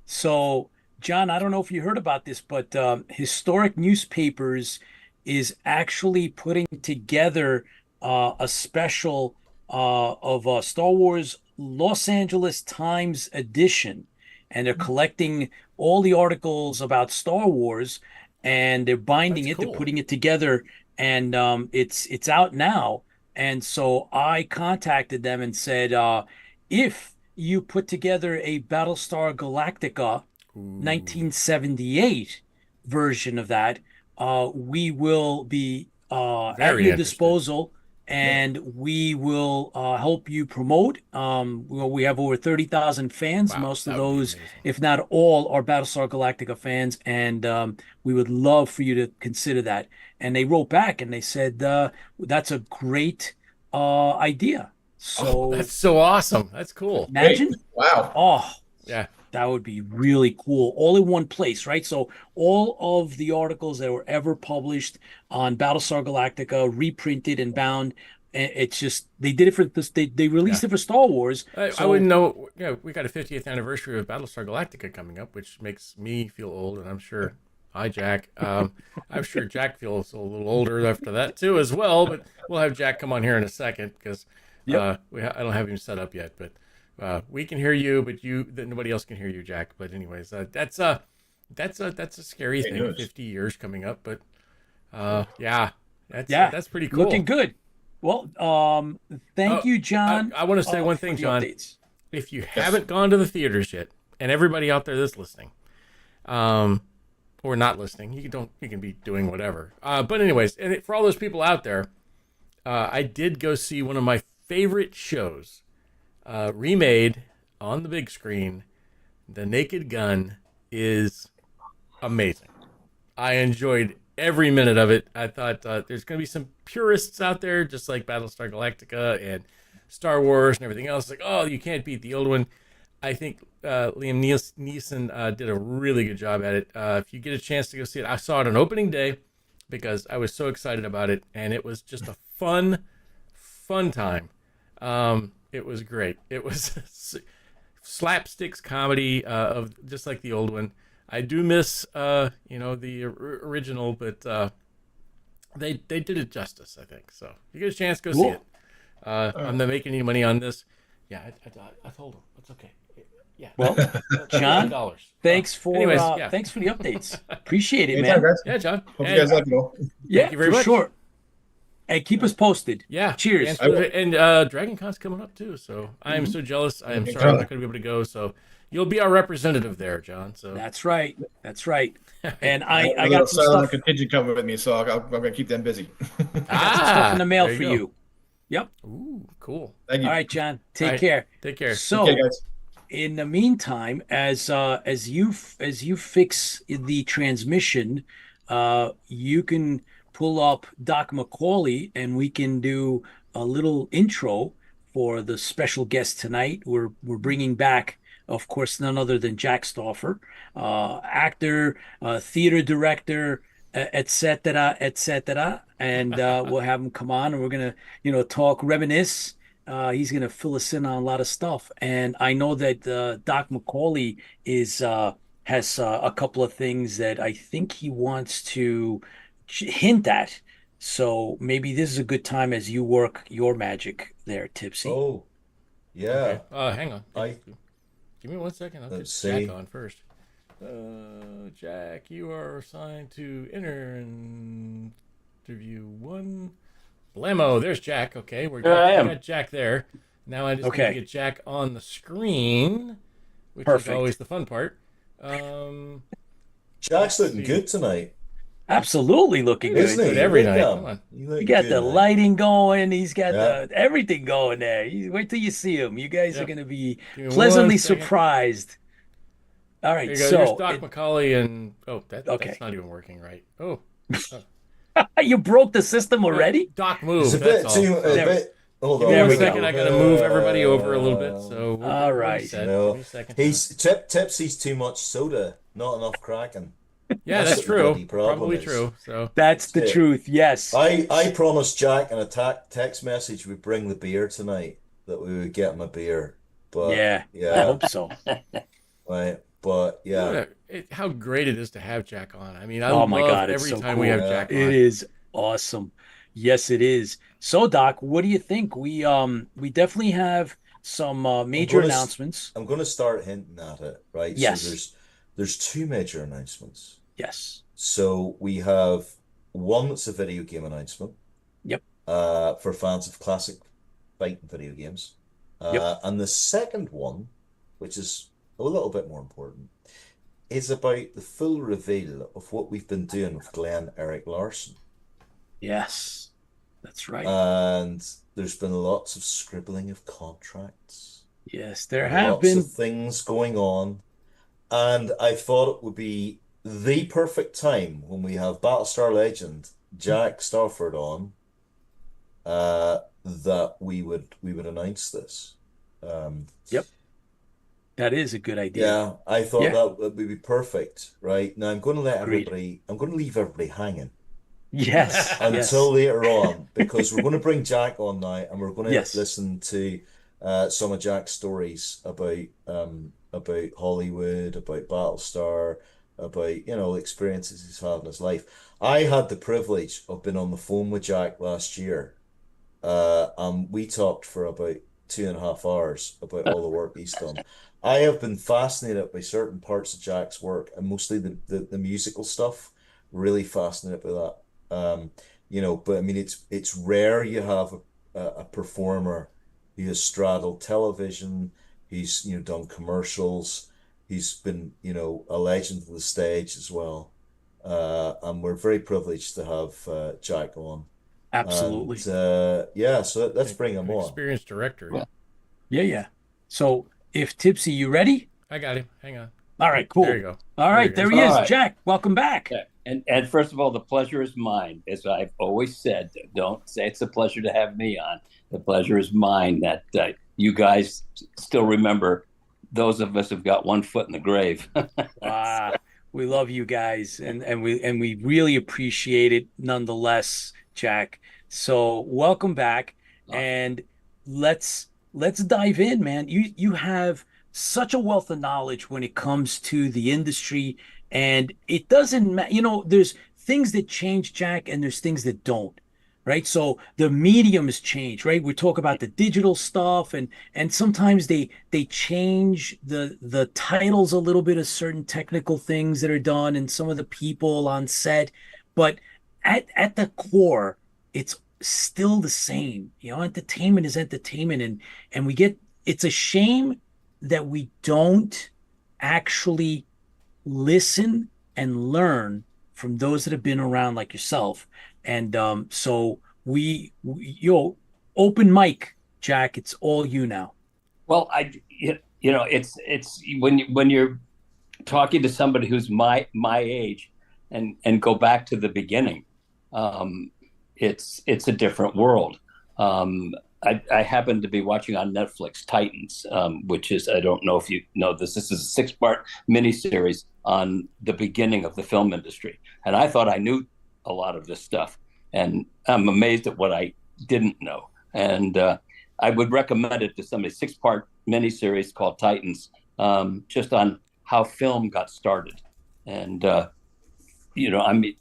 So, John, I don't know if you heard about this, but Historic Newspapers is actually putting together a special of Star Wars Los Angeles Times edition. And they're collecting all the articles about Star Wars, and they're binding it. Cool. They're putting it together. And it's out now. And so I contacted them and said, if you put together a Battlestar Galactica 1978 version of that, we will be at your disposal, and we will help you promote. We have over 30,000 fans. Wow, most of those, if not all, are Battlestar Galactica fans, and we would love for you to consider that. And they wrote back and they said, that's a great idea. So that's so awesome. That's cool. Imagine. Great. Wow. Oh, yeah. That would be really cool. All in one place, right? So all of the articles that were ever published on Battlestar Galactica, reprinted and bound. It's just, they did it for this. They released it for Star Wars. I wouldn't know. We got a 50th anniversary of Battlestar Galactica coming up, which makes me feel old, and I'm sure. Hi, Jack. I'm sure Jack feels a little older after that too, as well. But we'll have Jack come on here in a second because I don't have him set up yet. But we can hear you, but nobody else can hear you, Jack. But anyways, that's a scary thing. 50 years coming up, but that's pretty cool. Looking good. Well, thank you, John. I want to say one thing, John. Updates. If you haven't gone to the theaters yet, and everybody out there that's listening, or not listening, you can be doing whatever. But anyways, and for all those people out there, I did go see one of my favorite shows, remade on the big screen. The Naked Gun is amazing. I enjoyed every minute of it. I thought there's going to be some purists out there, just like Battlestar Galactica and Star Wars and everything else. Like, oh, you can't beat the old one. I think Liam Neeson did a really good job at it. If you get a chance to go see it, I saw it on opening day because I was so excited about it, and it was just a fun time. It was great. It was slapsticks comedy of just like the old one. I do miss the original, but they did it justice, I think. So if you get a chance, go see it. I'm not making any money on this. Yeah, I told him it's okay. Yeah. Well, John, $20. thanks for anyways, thanks for the updates. Appreciate it, Anytime, man. guys. Yeah, John. Hope And, you guys like it all. Yeah, Thank you very for much. sure. And keep us posted. Yeah. Cheers. And Dragon Con's coming up too, so I am so jealous. I am sorry I'm not going to be able to go. So you'll be our representative there, John. So That's right. That's right. And I I got got some stuff, contingent coming with me, so I'm going to keep them busy. stuff in the mail there for go. you. Yep. Ooh, cool. Thank you. All right, John. Take All right. care. Take care. So, Okay, guys. in the meantime, as you fix the transmission, you can pull up Doc McAuley, and we can do a little intro for the special guest tonight. We're bringing back, of course, none other than Jack Stauffer, actor, theater director, etc., etc. And we'll have him come on, and we're gonna, talk, reminisce. He's gonna fill us in on a lot of stuff. And I know that Doc McAuley has a couple of things that I think he wants to hint at. So maybe this is a good time as you work your magic there, Tipsy. Oh, yeah. Okay. Hang on. I- Give me 1 second. I'll get Let's Jack see. on first. Jack, you are assigned to interview one. Blammo, there's Jack. Okay, we got Jack there. Now I just need to get Jack on the screen, which is always the fun part. Jack's looking good tonight. Absolutely looking good. Isn't he? Every Look night. at him. Come on. You got the lighting going. He's got Yeah. everything going there. Wait till you see him. You guys are going to be Give me pleasantly 1 second. surprised. All right, There you go. so There's Doc McAuley and that's not even working right. Oh, you broke the system already? Doc moved. It's a bit too. Hold on. Give me There 1 we second. go. I got to move everybody over a little bit. So All right. Give No, me a second. he's Tipsy's too much soda, not enough cracking. Yeah, That's that's what the true. bloody problem Probably is. true. So That's the it. truth. Yes. I promised Jack in a text message we'd bring the beer tonight, that we would get him a beer. But I yeah, hope so. right. But yeah, how great it is to have Jack on. I mean, I Oh my love God, it's every so time cool. we have Jack on. It is awesome. Yes, it is. So, Doc, what do you think? We definitely have some major announcements. I'm going to start hinting at it, right? Yes. So there's two major announcements. Yes. So we have one that's a video game announcement. Yep. For fans of classic fighting video games. Yep. And the second one, which is a little bit more important, is about the full reveal of what we've been doing with Glen Eric Larson. Yes, that's right. And there's been lots of scribbling of contracts. Yes, there have Lots been. of things going on. And I thought it would be the perfect time when we have Battlestar legend Jack Stauffer on, that we would announce this. Yep. That is a good idea. Yeah, I thought Yeah. that would be perfect, right? Now I'm going to Agreed. I'm going to leave everybody hanging Yes. until later on, because we're going to bring Jack on now, and we're going to Yes. listen to some of Jack's stories about Hollywood, about Battlestar, about experiences he's had in his life. I had the privilege of being on the phone with Jack last year, and we talked for about 2.5 hours about all the work he's done. I have been fascinated by certain parts of Jack's work, and mostly the musical stuff. Really fascinated by that. But I mean, it's rare you have a performer who has straddled television. He's done commercials. He's been a legend of the stage as well. And we're very privileged to have Jack on. Absolutely. And, yeah, so let's bring him on. Experienced director. Yeah. So, if Tipsy, you ready? I got him. Hang on. All right, cool. There you go. All right, there he is. All right. Jack, welcome back. Yeah. And first of all, the pleasure is mine. As I've always said, don't say it's a pleasure to have me on. The pleasure is mine that you guys still remember those of us who've got one foot in the grave. We love you guys, and we really appreciate it nonetheless, Jack. So welcome back, and let's let's dive in, man. You have such a wealth of knowledge when it comes to the industry, and it doesn't matter. There's things that change, Jack, and there's things that don't. Right. So the medium has changed, right? We talk about the digital stuff and sometimes they change the titles a little bit of certain technical things that are done and some of the people on set. But at the core, it's still the same. Entertainment is entertainment, and it's a shame that we don't actually listen and learn from those that have been around like yourself. And so open mic, Jack, it's all you now. Well, it's when you're talking to somebody who's my age and go back to the beginning, it's a different world. I happen to be watching on Netflix Titans, which is, I don't know if you know this. This is a 6-part miniseries on the beginning of the film industry, and I thought I knew a lot of this stuff, and I'm amazed at what I didn't know. And I would recommend it to somebody. 6-part miniseries called Titans, just on how film got started. And I mean,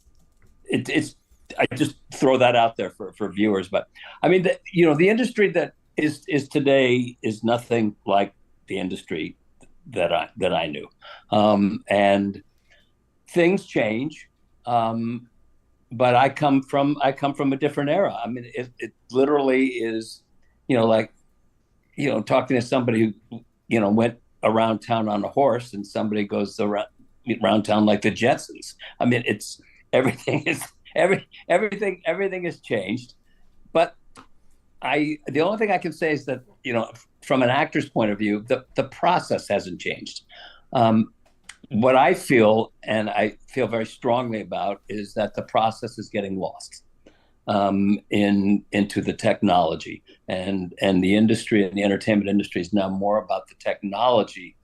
it's I just throw that out there for viewers. But I mean, the industry that is today is nothing like the industry that I knew, and things change. But I come from a different era. I mean, it literally is, talking to somebody who, went around town on a horse, and somebody goes around town like the Jetsons. I mean, everything has changed. But the only thing I can say is that, from an actor's point of view, the process hasn't changed. What I feel, and I feel very strongly about, is that the process is getting lost into the technology, and the industry and the entertainment industry is now more about the technology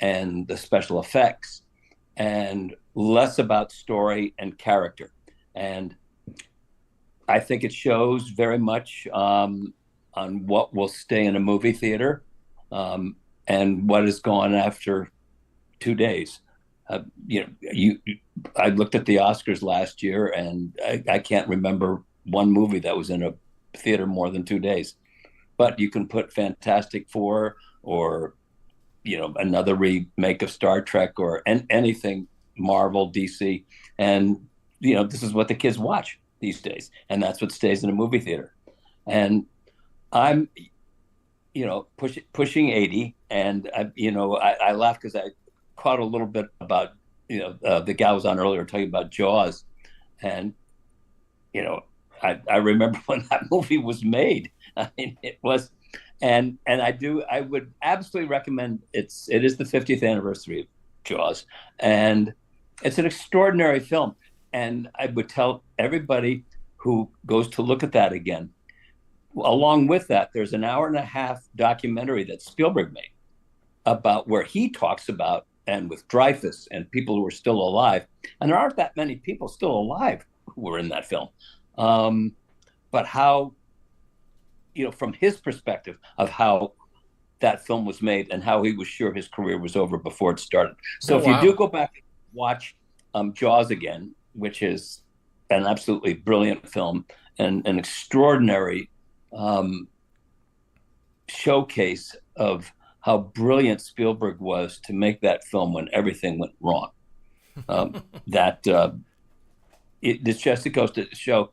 and the special effects, and less about story and character. And I think it shows very much on what will stay in a movie theater, and what is gone after 2 days. I looked at the Oscars last year, and I can't remember one movie that was in a theater more than 2 days. But you can put Fantastic Four or another remake of Star Trek or anything Marvel, DC, and this is what the kids watch these days, and that's what stays in a movie theater. And I'm pushing 80, and I laugh because I caught a little bit about the gal was on earlier talking about Jaws, and I remember when that movie was made. I mean, it was, and I would absolutely recommend it is the 50th anniversary of Jaws, and it's an extraordinary film. And I would tell everybody who goes to look at that again, along with that, there's an 1.5-hour documentary that Spielberg made about where he talks about, and with Dreyfus and people who are still alive, and there aren't that many people still alive who were in that film, but how, from his perspective of how that film was made and how he was sure his career was over before it started. So if you do go back and watch Jaws again, which is an absolutely brilliant film and an extraordinary showcase of how brilliant Spielberg was to make that film when everything went wrong. It just goes to show,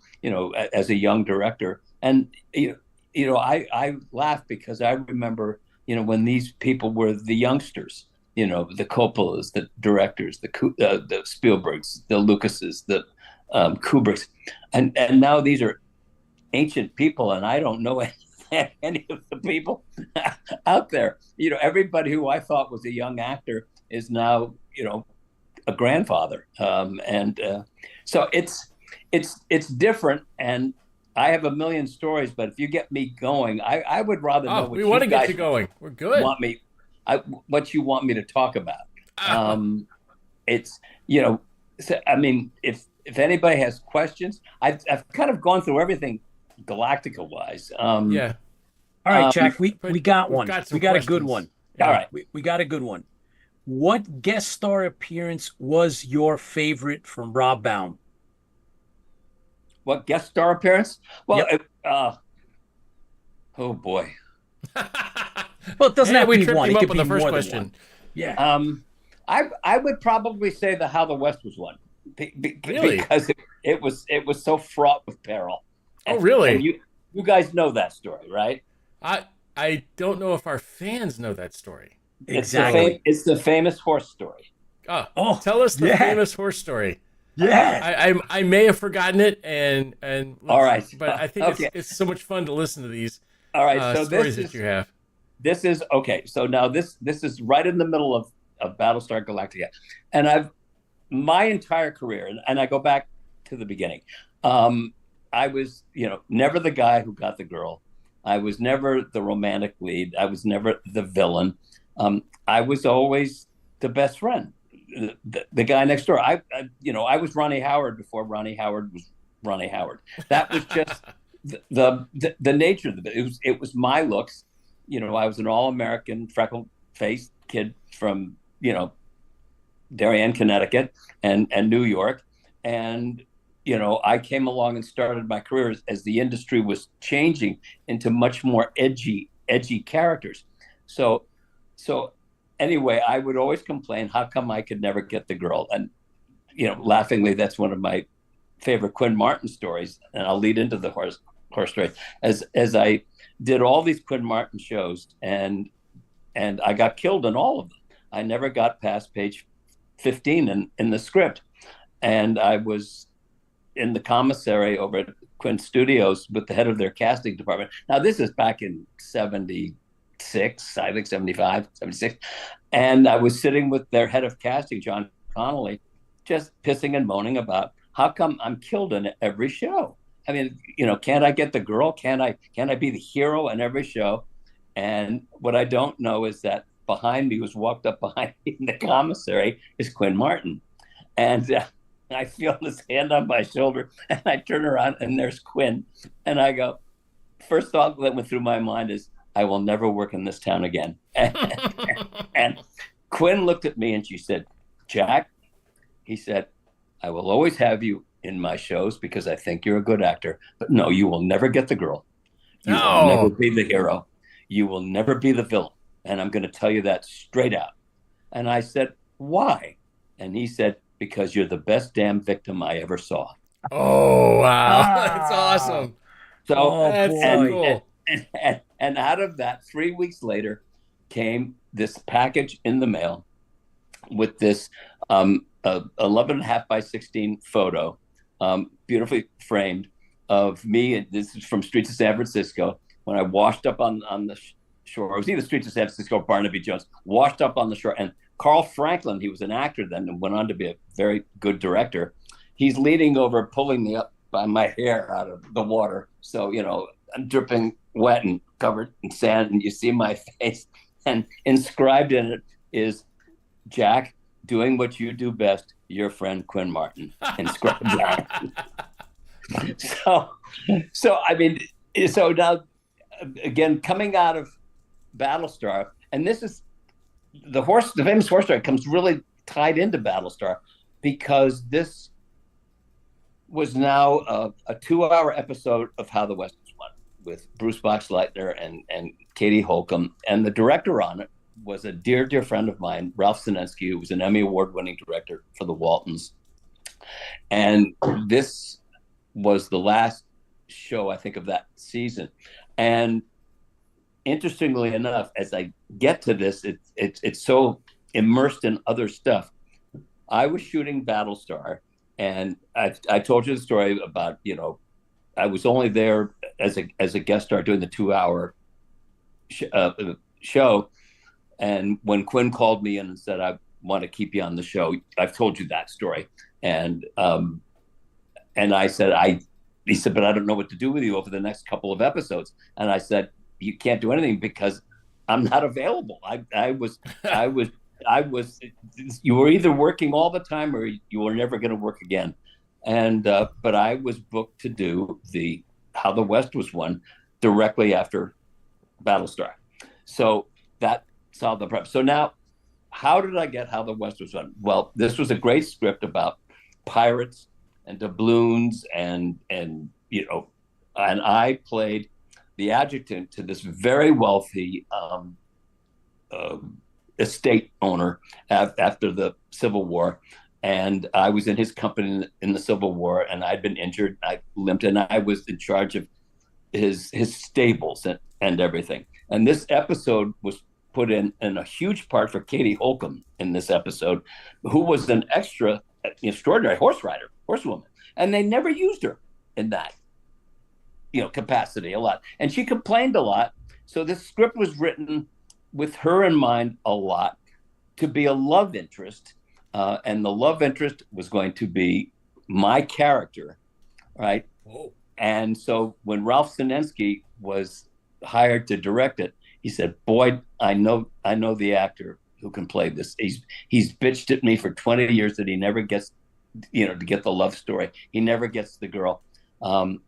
as a young director. And, I laugh because I remember, when these people were the youngsters, the Coppolas, the directors, the Spielbergs, the Lucases, the Kubricks. And now these are ancient people, and I don't know any of the people out there. Everybody who I thought was a young actor is now, a grandfather. So it's different, and I have a million stories, but if you get me going, I would rather know what we want to get you going. We're good. What you want me to talk about. It's, I mean, if anybody has questions, I've kind of gone through everything Galactica wise. Yeah. All right, Jack, we but got we've one. got some We got a good questions. one. All right. We got a good one. What guest star appearance was your favorite from Rob Baum? What guest star appearance? Well, Yep. oh boy. Well, it doesn't have to we be tripped one. him It up could on be the first more than question. one. Yeah. I would probably say the How the West Was Won. Really? Because it was so fraught with peril. Oh, really? And you guys know that story, right? I don't know if our fans know that story. Exactly. It's the famous horse story. Oh, tell us the famous horse story. Yeah. I may have forgotten it, and all right, but I think it's so much fun to listen to these. All right, so stories that you have. This is okay. So now this is right in the middle of Battlestar Galactica, and my entire career, and I go back to the beginning. I was, never the guy who got the girl. I was never the romantic lead. I was never the villain. I was always the best friend, the guy next door. I was Ronnie Howard before Ronnie Howard was Ronnie Howard. That was just the nature of it. It was my looks. I was an all-American freckle-faced kid from, Darien, Connecticut and New York. And, I came along and started my career as the industry was changing into much more edgy characters. So anyway, I would always complain, how come I could never get the girl? And, laughingly, that's one of my favorite Quinn Martin stories. And I'll lead into the horse story. As I did all these Quinn Martin shows, and I got killed in all of them. I never got past page 15 in the script. And I was in the commissary over at Quinn Studios with the head of their casting department. Now, this is back in 76, I think 75, 76. And I was sitting with their head of casting, John Connolly, just pissing and moaning about how come I'm killed in every show. I mean, can't I get the girl? Can't I be the hero in every show? And what I don't know is that behind me, walked up behind me in the commissary, is Quinn Martin. And I feel his hand on my shoulder, and I turn around, and there's Quinn. And I go, first thought that went through my mind is, I will never work in this town again. And Quinn looked at me, and she said, Jack, he said, I will always have you in my shows because I think you're a good actor, but no, you will never get the girl. You will never be the hero. You will never be the villain. And I'm going to tell you that straight out. And I said, why? And he said, because you're the best damn victim I ever saw. Oh, wow. That's awesome. So that's so cool. And out of that, 3 weeks later, came this package in the mail with this 11.5 by 16 photo, beautifully framed, of me. And this is from Streets of San Francisco when I washed up on the shore. It was either Streets of San Francisco or Barnaby Jones, washed up on the shore. And Carl Franklin, he was an actor then and went on to be a very good director. He's leaning over, pulling me up by my hair out of the water. So, I'm dripping wet and covered in sand, and you see my face. And inscribed in it is, Jack, doing what you do best, your friend Quinn Martin. Inscribed down. So I mean, so now, again, coming out of Battlestar, and this is the famous horse story comes really tied into Battlestar, because this was now a 2-hour episode of How the West Was Won with Bruce Boxleitner and Katie Holcomb. And the director on it was a dear, dear friend of mine, Ralph Sinensky, who was an Emmy Award-winning director for the Waltons. And this was the last show, I think, of that season. And interestingly enough, as I get to this, it's so immersed in other stuff. I was shooting Battlestar, and I told you the story about, I was only there as a guest star doing the 2-hour show. And when Quinn called me in and said, I want to keep you on the show, I've told you that story. And I said, he said, but I don't know what to do with you over the next couple of episodes. And I said, you can't do anything because I'm not available. I was, you were either working all the time or you were never going to work again. And, but I was booked to do How the West Was Won directly after Battlestar. So that solved the problem. So now, how did I get How the West Was Won? Well, this was a great script about pirates and doubloons and I played the adjutant to this very wealthy estate owner after the Civil War. And I was in his company in the Civil War, and I'd been injured. I limped, and I was in charge of his stables and everything. And this episode was put in a huge part for Katie Holcomb in this episode, who was an extraordinary horsewoman. And they never used her in that, capacity a lot. And she complained a lot. So this script was written with her in mind a lot, to be a love interest. And the love interest was going to be my character, right? Whoa. And so when Ralph Sinensky was hired to direct it, he said, "Boyd, I know the actor who can play this. He's bitched at me for 20 years that he never gets, to get the love story. He never gets the girl. Do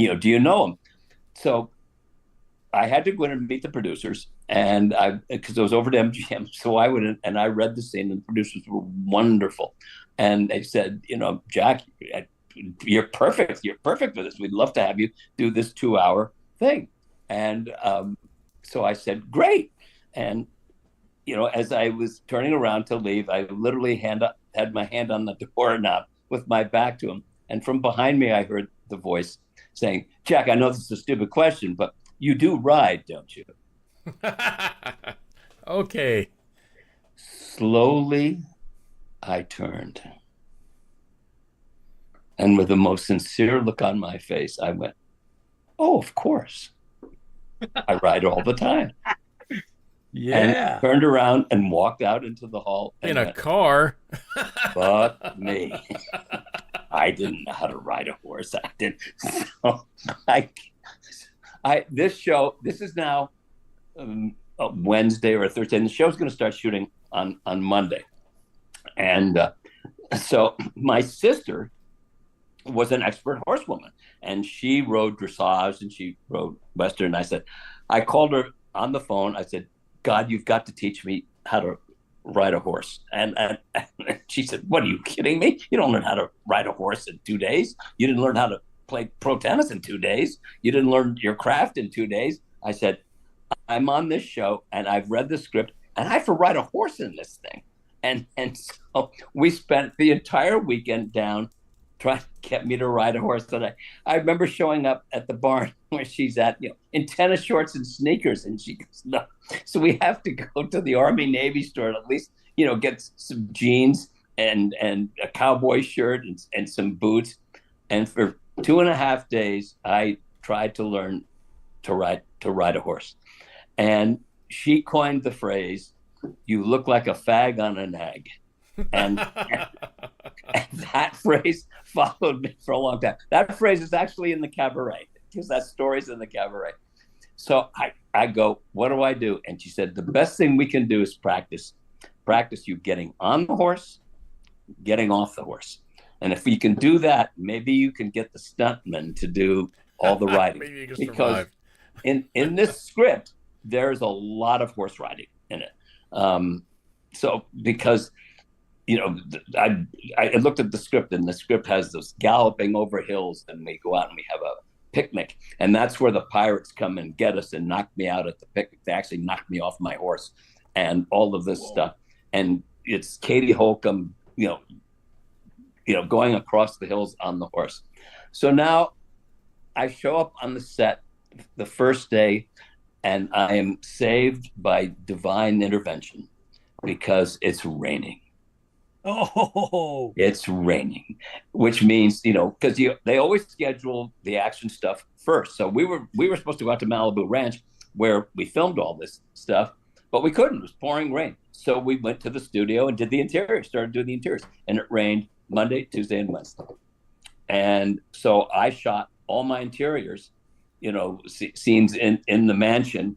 you know him?" So I had to go in and meet the producers, and because I was over to MGM, so I went and I read the scene, and the producers were wonderful, and they said, "Jack, you're perfect. You're perfect for this. We'd love to have you do this 2-hour thing." And so I said, "Great." And as I was turning around to leave, I literally had my hand on the doorknob with my back to him, and from behind me, I heard the voice saying, "Jack, I know this is a stupid question, but you do ride, don't you?" Okay. Slowly, I turned. And with the most sincere look on my face, I went, "Oh, of course. I ride all the time." Yeah. And turned around and walked out into the hall. In a car. But me. I didn't know how to ride a horse. I didn't. So this is now a Wednesday or a Thursday, and the show's going to start shooting on Monday. And so my sister was an expert horsewoman, and she rode dressage and she rode Western. I called her on the phone. I said, "God, you've got to teach me how to ride a horse." And she said, "What, are you kidding me? You don't learn how to ride a horse in 2 days. You didn't learn how to play pro tennis in 2 days. You didn't learn your craft in 2 days." I said, "I'm on this show and I've read the script and I have to ride a horse in this thing." And so we spent the entire weekend down trying to get me to ride a horse. And I remember showing up at the barn where she's at, in tennis shorts and sneakers. And she goes, "No." So we have to go to the Army Navy store and at least, get some jeans and a cowboy shirt and some boots. And for 2.5 days, I tried to learn to ride a horse. And she coined the phrase, "You look like a fag on a nag." And that phrase followed me for a long time. That phrase is actually in the cabaret, because that story's in the cabaret. So I go, "What do I do?" And she said, "The best thing we can do is practice you getting on the horse, getting off the horse. And if you can do that, maybe you can get the stuntman to do all the riding." Maybe you can because survive. in this script, there's a lot of horse riding in it. So because I looked at the script, and the script has those galloping over hills, and we go out and we have a picnic, and that's where the pirates come and get us and knock me out at the picnic. They actually knocked me off my horse and all of this stuff. And it's Katie Holcomb, going across the hills on the horse. So now I show up on the set the first day, and I am saved by divine intervention because it's raining. Oh, It's raining, which means, because they always schedule the action stuff first. So we were supposed to go out to Malibu Ranch where we filmed all this stuff, but we couldn't. It was pouring rain. So we went to the studio and did the interior, started doing the interiors, and it rained Monday, Tuesday, and Wednesday. And so I shot all my interiors, scenes in the mansion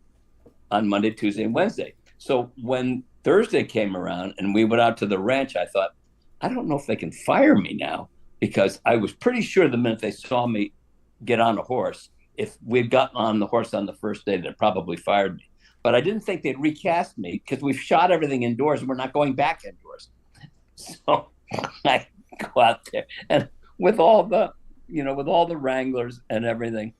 on Monday, Tuesday, and Wednesday. So when Thursday came around and we went out to the ranch, I thought, I don't know if they can fire me now, because I was pretty sure the minute they saw me get on a horse if we'd gotten on the horse on the first day, they'd probably fired me. But I didn't think they'd recast me because we've shot everything indoors and we're not going back indoors. So I go out there and with all the wranglers and everything.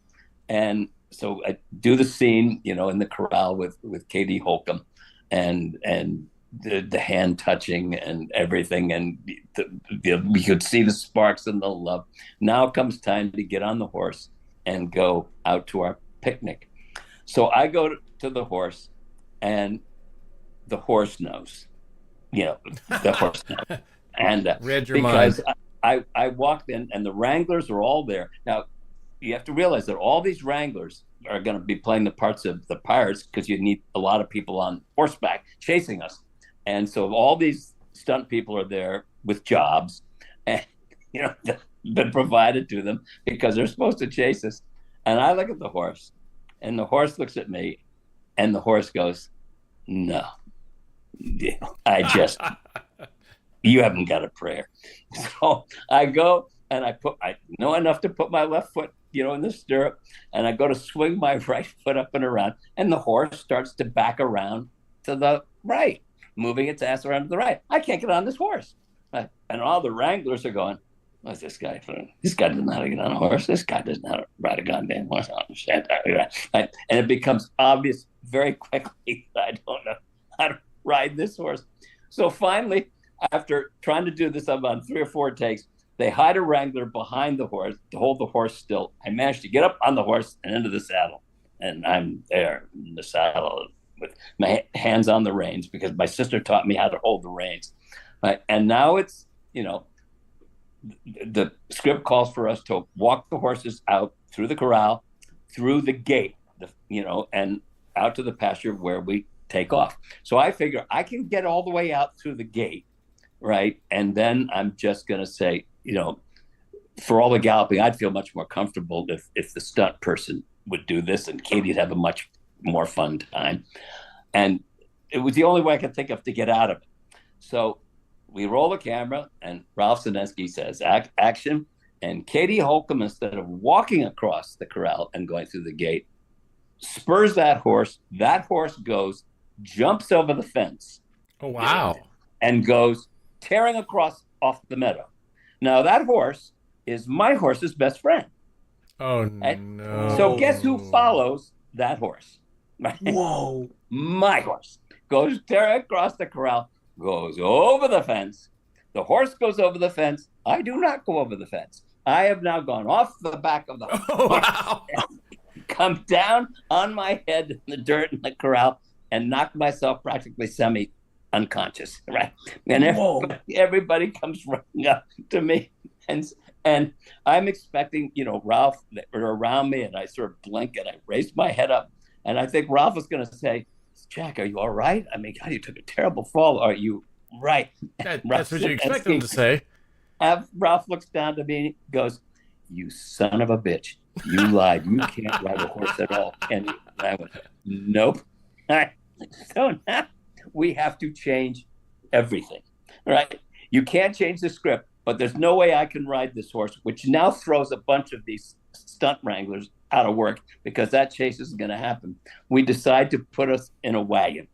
And so I do the scene, in the corral with Katie Holcomb and the hand touching and everything. And we could see the sparks and the love. Now it comes time to get on the horse and go out to our picnic. So I go to the horse and the horse knows, the horse knows. And read your because mind. I walked in and the wranglers are all there. Now, you have to realize that all these wranglers are going to be playing the parts of the pirates because you need a lot of people on horseback chasing us. And so all these stunt people are there with jobs and, been provided to them because they're supposed to chase us. And I look at the horse and the horse looks at me and the horse goes, no, you haven't got a prayer. So I go and I know enough to put my left foot, in the stirrup, and I go to swing my right foot up and around, and the horse starts to back around to the right, moving its ass around to the right. I can't get on this horse. And all the wranglers are going, what's this guy for? This guy doesn't know how to get on a horse. This guy doesn't know how to ride a goddamn horse. I don't understand that. And it becomes obvious very quickly that I don't know how to ride this horse. So finally, after trying to do this on 3 or 4 takes, they hide a wrangler behind the horse to hold the horse still. I managed to get up on the horse and into the saddle. And I'm there in the saddle with my hands on the reins because my sister taught me how to hold the reins. Right? And now it's, the script calls for us to walk the horses out through the corral, through the gate, and out to the pasture where we take off. So I figure I can get all the way out through the gate, right? And then I'm just going to say, for all the galloping, I'd feel much more comfortable if the stunt person would do this and Katie'd have a much more fun time. And it was the only way I could think of to get out of it. So we roll the camera and Ralph Sinensky says, action. And Katie Holcomb, instead of walking across the corral and going through the gate, spurs that horse. That horse goes, jumps over the fence. Oh, wow. And goes tearing across off the meadow. Now, that horse is my horse's best friend. Oh, right? no. So guess who follows that horse? Right? Whoa. My horse goes tearing across the corral, goes over the fence. The horse goes over the fence. I do not go over the fence. I have now gone off the back of the horse. Oh, wow. Come down on my head in the dirt in the corral and knock myself practically unconscious, right? And everybody comes running up to me, and I'm expecting, Ralph around me, and I sort of blink and I raise my head up, and I think Ralph is going to say, "Jack, are you all right? I mean, God, you took a terrible fall. Are you right?" That's what you expect him to say. Ralph looks down to me, goes, "You son of a bitch! You lied. You can't ride a horse at all." And I went, "Nope." So now we have to change everything, right? You can't change the script, but there's no way I can ride this horse, which now throws a bunch of these stunt wranglers out of work because that chase isn't going to happen. We decide to put us in a wagon,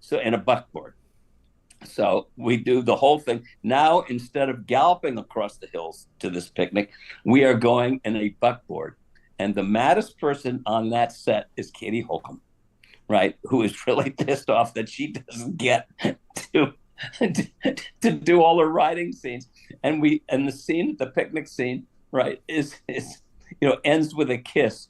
so in a buckboard. So we do the whole thing. Now, instead of galloping across the hills to this picnic, we are going in a buckboard. And the maddest person on that set is Katie Holcomb, right? Who is really pissed off that she doesn't get to do all the riding scenes. And the picnic scene, right, is ends with a kiss.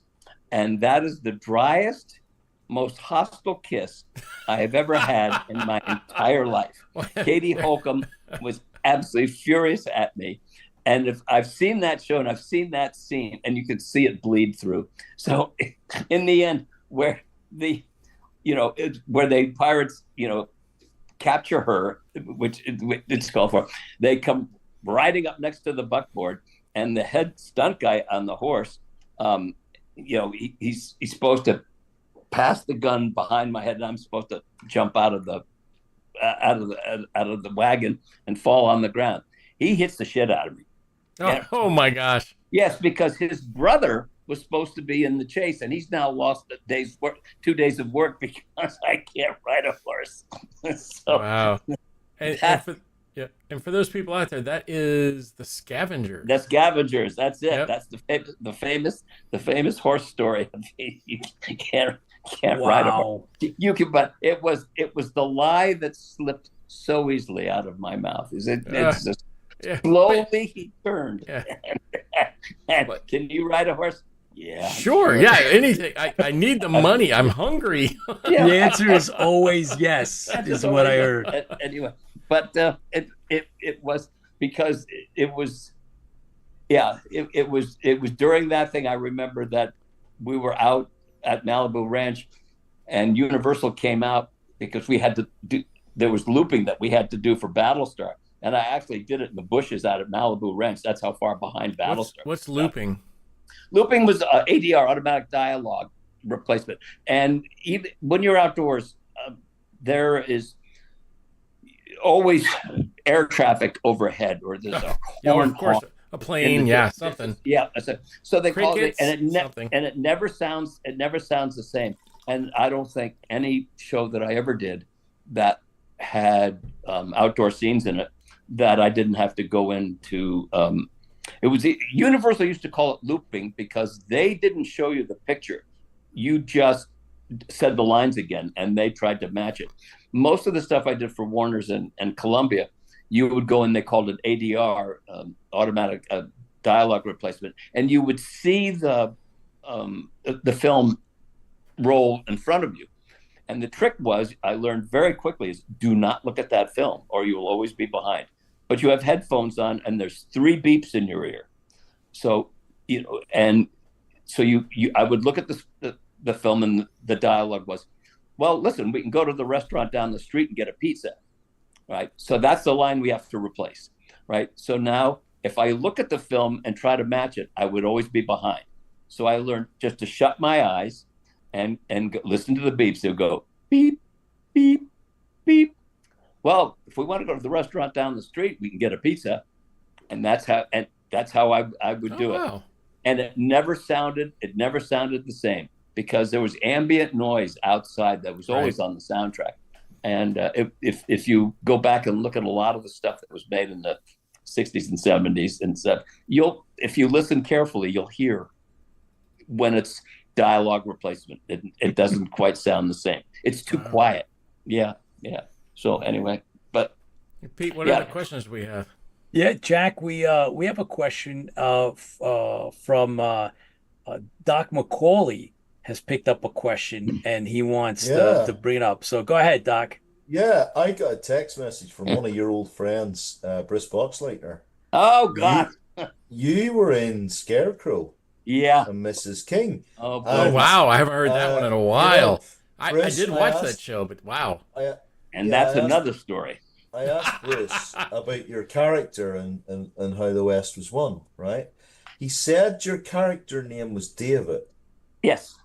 And that is the driest, most hostile kiss I have ever had in my entire life. Katie Holcomb was absolutely furious at me. And if I've seen that show and I've seen that scene, and you could see it bleed through. So in the end, where the pirates, capture her, which it's called for, they come riding up next to the buckboard, and the head stunt guy on the horse, he's supposed to pass the gun behind my head, and I'm supposed to jump out of the wagon and fall on the ground. He hits the shit out of me. Oh my gosh. Yes, because his brother was supposed to be in the chase, and he's now lost a day's work, 2 days of work because I can't ride a horse. So Wow. And for those people out there, that is the Scavengers. The Scavengers. That's it. Yep. That's the famous horse story. You can't ride a horse. You can, but it was the lie that slipped so easily out of my mouth. It's just slowly he turned. Yeah. And can you ride a horse? Yeah. Sure. Yeah. Anything. I need the money. I'm hungry. Yeah. The answer is always yes. Is what I heard. Anyway, but it was because it was during that thing. I remember that we were out at Malibu Ranch, and Universal came out because we had to do. There was looping that we had to do for Battlestar, and I actually did it in the bushes out at Malibu Ranch. That's how far behind Battlestar. What's looping? Looping was ADR, automatic dialogue replacement. And even when you're outdoors, there is always air traffic overhead, or there's a horn, of course, a plane, something. Yeah, so they call it, Crickets, and it never sounds the same. And I don't think any show that I ever did that had outdoor scenes in it that I didn't have to go into. It was Universal used to call it looping because they didn't show you the picture. You just said the lines again, and they tried to match it. Most of the stuff I did for Warner's and Columbia, you would go in, they called it ADR, automatic dialogue replacement, and you would see the film roll in front of you. And the trick was, I learned very quickly, is do not look at that film or you will always be behind. But you have headphones on and there's 3 beeps in your ear. So, I would look at the film, and the dialogue was, well, listen, we can go to the restaurant down the street and get a pizza, right? So that's the line we have to replace, right? So now if I look at the film and try to match it, I would always be behind. So I learned just to shut my eyes and listen to the beeps. They'll go beep, beep, beep. Well, if we want to go to the restaurant down the street, we can get a pizza. And that's how I would do it. And it never sounded the same because there was ambient noise outside that was always on the soundtrack. And if you go back and look at a lot of the stuff that was made in the 60s and 70s and stuff, if you listen carefully, you'll hear when it's dialogue replacement. It doesn't quite sound the same. It's too quiet. Yeah. So anyway, but Pete, what other questions we have? Yeah, Jack, we have a question from Doc McAuley has picked up a question and he wants to bring it up. So go ahead, Doc. Yeah, I got a text message from one of your old friends, Bruce Boxleitner. Oh God, you were in Scarecrow. Yeah, and Mrs. King. Oh wow, I haven't heard that one in a while. I did watch that show, but wow. That's another story. I asked Bruce about your character and how the West was won, right? He said your character name was David. Yes.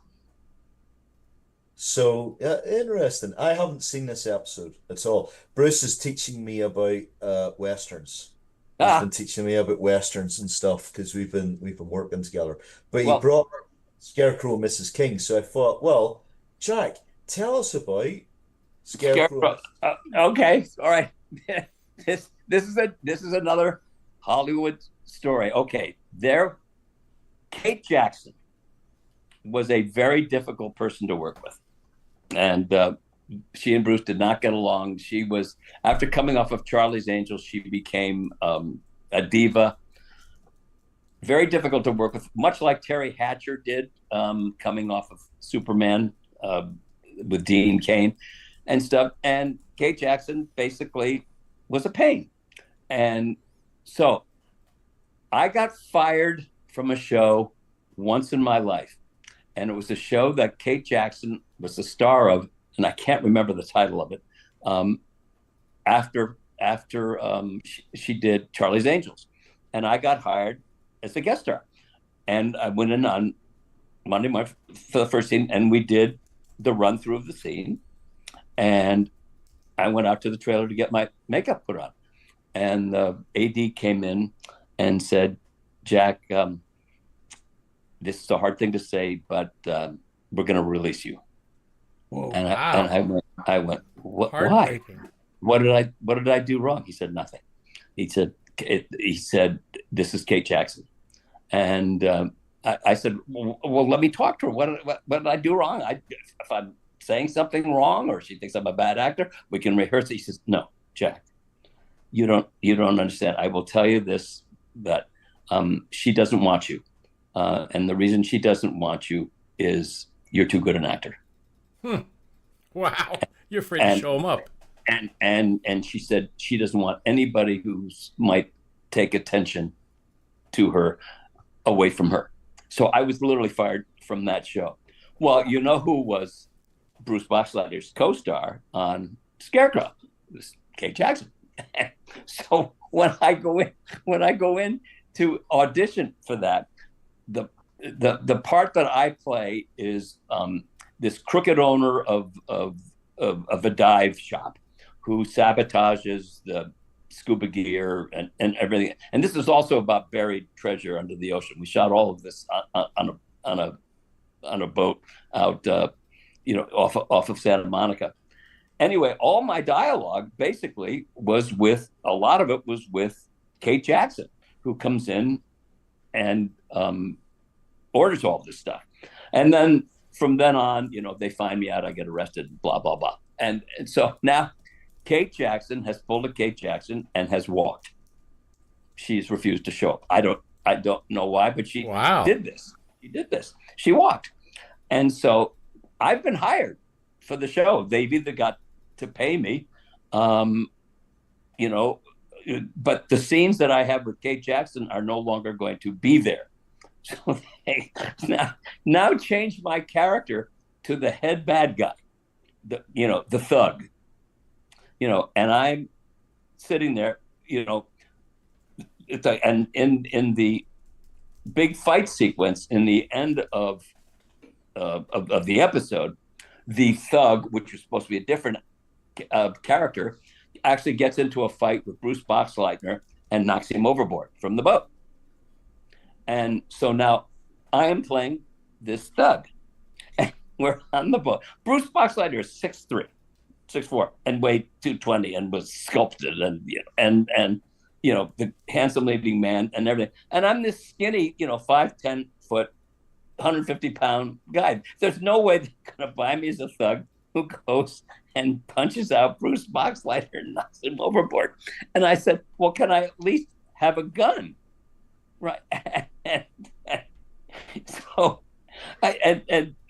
So, interesting. I haven't seen this episode at all. Bruce is teaching me about Westerns. He's been teaching me about Westerns and stuff because we've been working together. But he brought Scarecrow and Mrs. King. So I thought, well, Jack, tell us about Scarecrow. Okay, all right. This is another Hollywood story. Okay, Kate Jackson was a very difficult person to work with, and she and Bruce did not get along. She was, after coming off of Charlie's Angels, she became a diva. Very difficult to work with, much like Terry Hatcher did, coming off of Superman with Dean Cain and stuff. And Kate Jackson basically was a pain. And so I got fired from a show once in my life. And it was a show that Kate Jackson was the star of, and I can't remember the title of it, after she did Charlie's Angels. And I got hired as a guest star. And I went in on Monday morning for the first scene, and we did the run through of the scene. And I went out to the trailer to get my makeup put on. And the AD came in and said, Jack, this is a hard thing to say, but we're going to release you. Whoa. And Wow. I went, what? Why? Heartbreaking. What did I do wrong? He said nothing. He said, this is Kate Jackson. And I said, well, let me talk to her. What did I do wrong? If I'm saying something wrong, or she thinks I'm a bad actor, we can rehearse it. He says, no, Jack, you don't understand. I will tell you this, that she doesn't want you. And the reason she doesn't want you is you're too good an actor. Wow. You're afraid to show them up. And she said she doesn't want anybody who might take attention to her away from her. So I was literally fired from that show. Well, you know who was Bruce Boxleiter's co-star on Scarecrow? It was Kate Jackson. So when I go in to audition for that, the part that I play is this crooked owner of a dive shop who sabotages the scuba gear and everything. And this is also about buried treasure under the ocean. We shot all of this on a boat out, off of Santa Monica. Anyway, all my dialogue basically was a lot of it was with Kate Jackson, who comes in and orders all this stuff. And then from then on, they find me out, I get arrested, blah, blah, blah. And so now Kate Jackson has pulled a Kate Jackson and has walked. She's refused to show up. I don't know why, but she did this. She did this. She walked. And so I've been hired for the show. They've either got to pay me, but the scenes that I have with Kate Jackson are no longer going to be there. So they now change my character to the head bad guy, the thug, and I'm sitting there, and in the big fight sequence in the end of the episode, the thug, which was supposed to be a different character, actually gets into a fight with Bruce Boxleitner and knocks him overboard from the boat. And so now I am playing this thug. And we're on the boat. Bruce Boxleitner is 6'3", 6'4", and weighed 220 and was sculpted and the handsome leading man and everything. And I'm this skinny, 5'10" foot, 150-pound guy. There's no way they're going to buy me as a thug who goes and punches out Bruce Boxleitner and knocks him overboard. And I said, well, can I at least have a gun? Right. So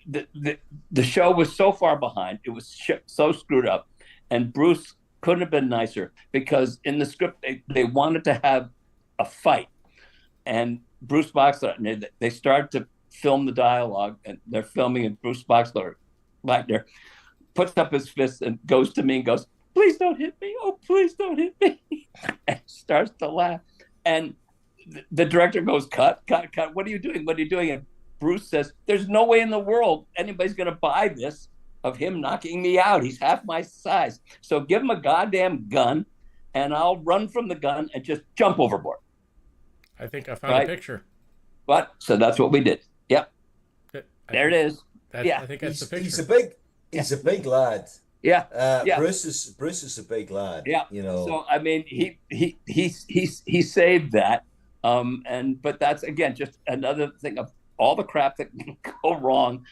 the show was so far behind. It was so screwed up. And Bruce couldn't have been nicer, because in the script, they wanted to have a fight. And Bruce Boxleitner, they started to film the dialogue, and they're filming, and Bruce Boxleitner puts up his fist and goes to me and goes, please don't hit me. Oh, please don't hit me. And starts to laugh. And the director goes, cut. What are you doing? What are you doing? And Bruce says, there's no way in the world anybody's going to buy this of him knocking me out. He's half my size. So give him a goddamn gun, and I'll run from the gun and just jump overboard. I think I found a picture. So that's what we did. Yep. There it is. I think that's the picture. He's a big lad. Yeah. Bruce is a big lad. Yeah. So I mean, he saved that. But that's, again, just another thing of all the crap that can go wrong.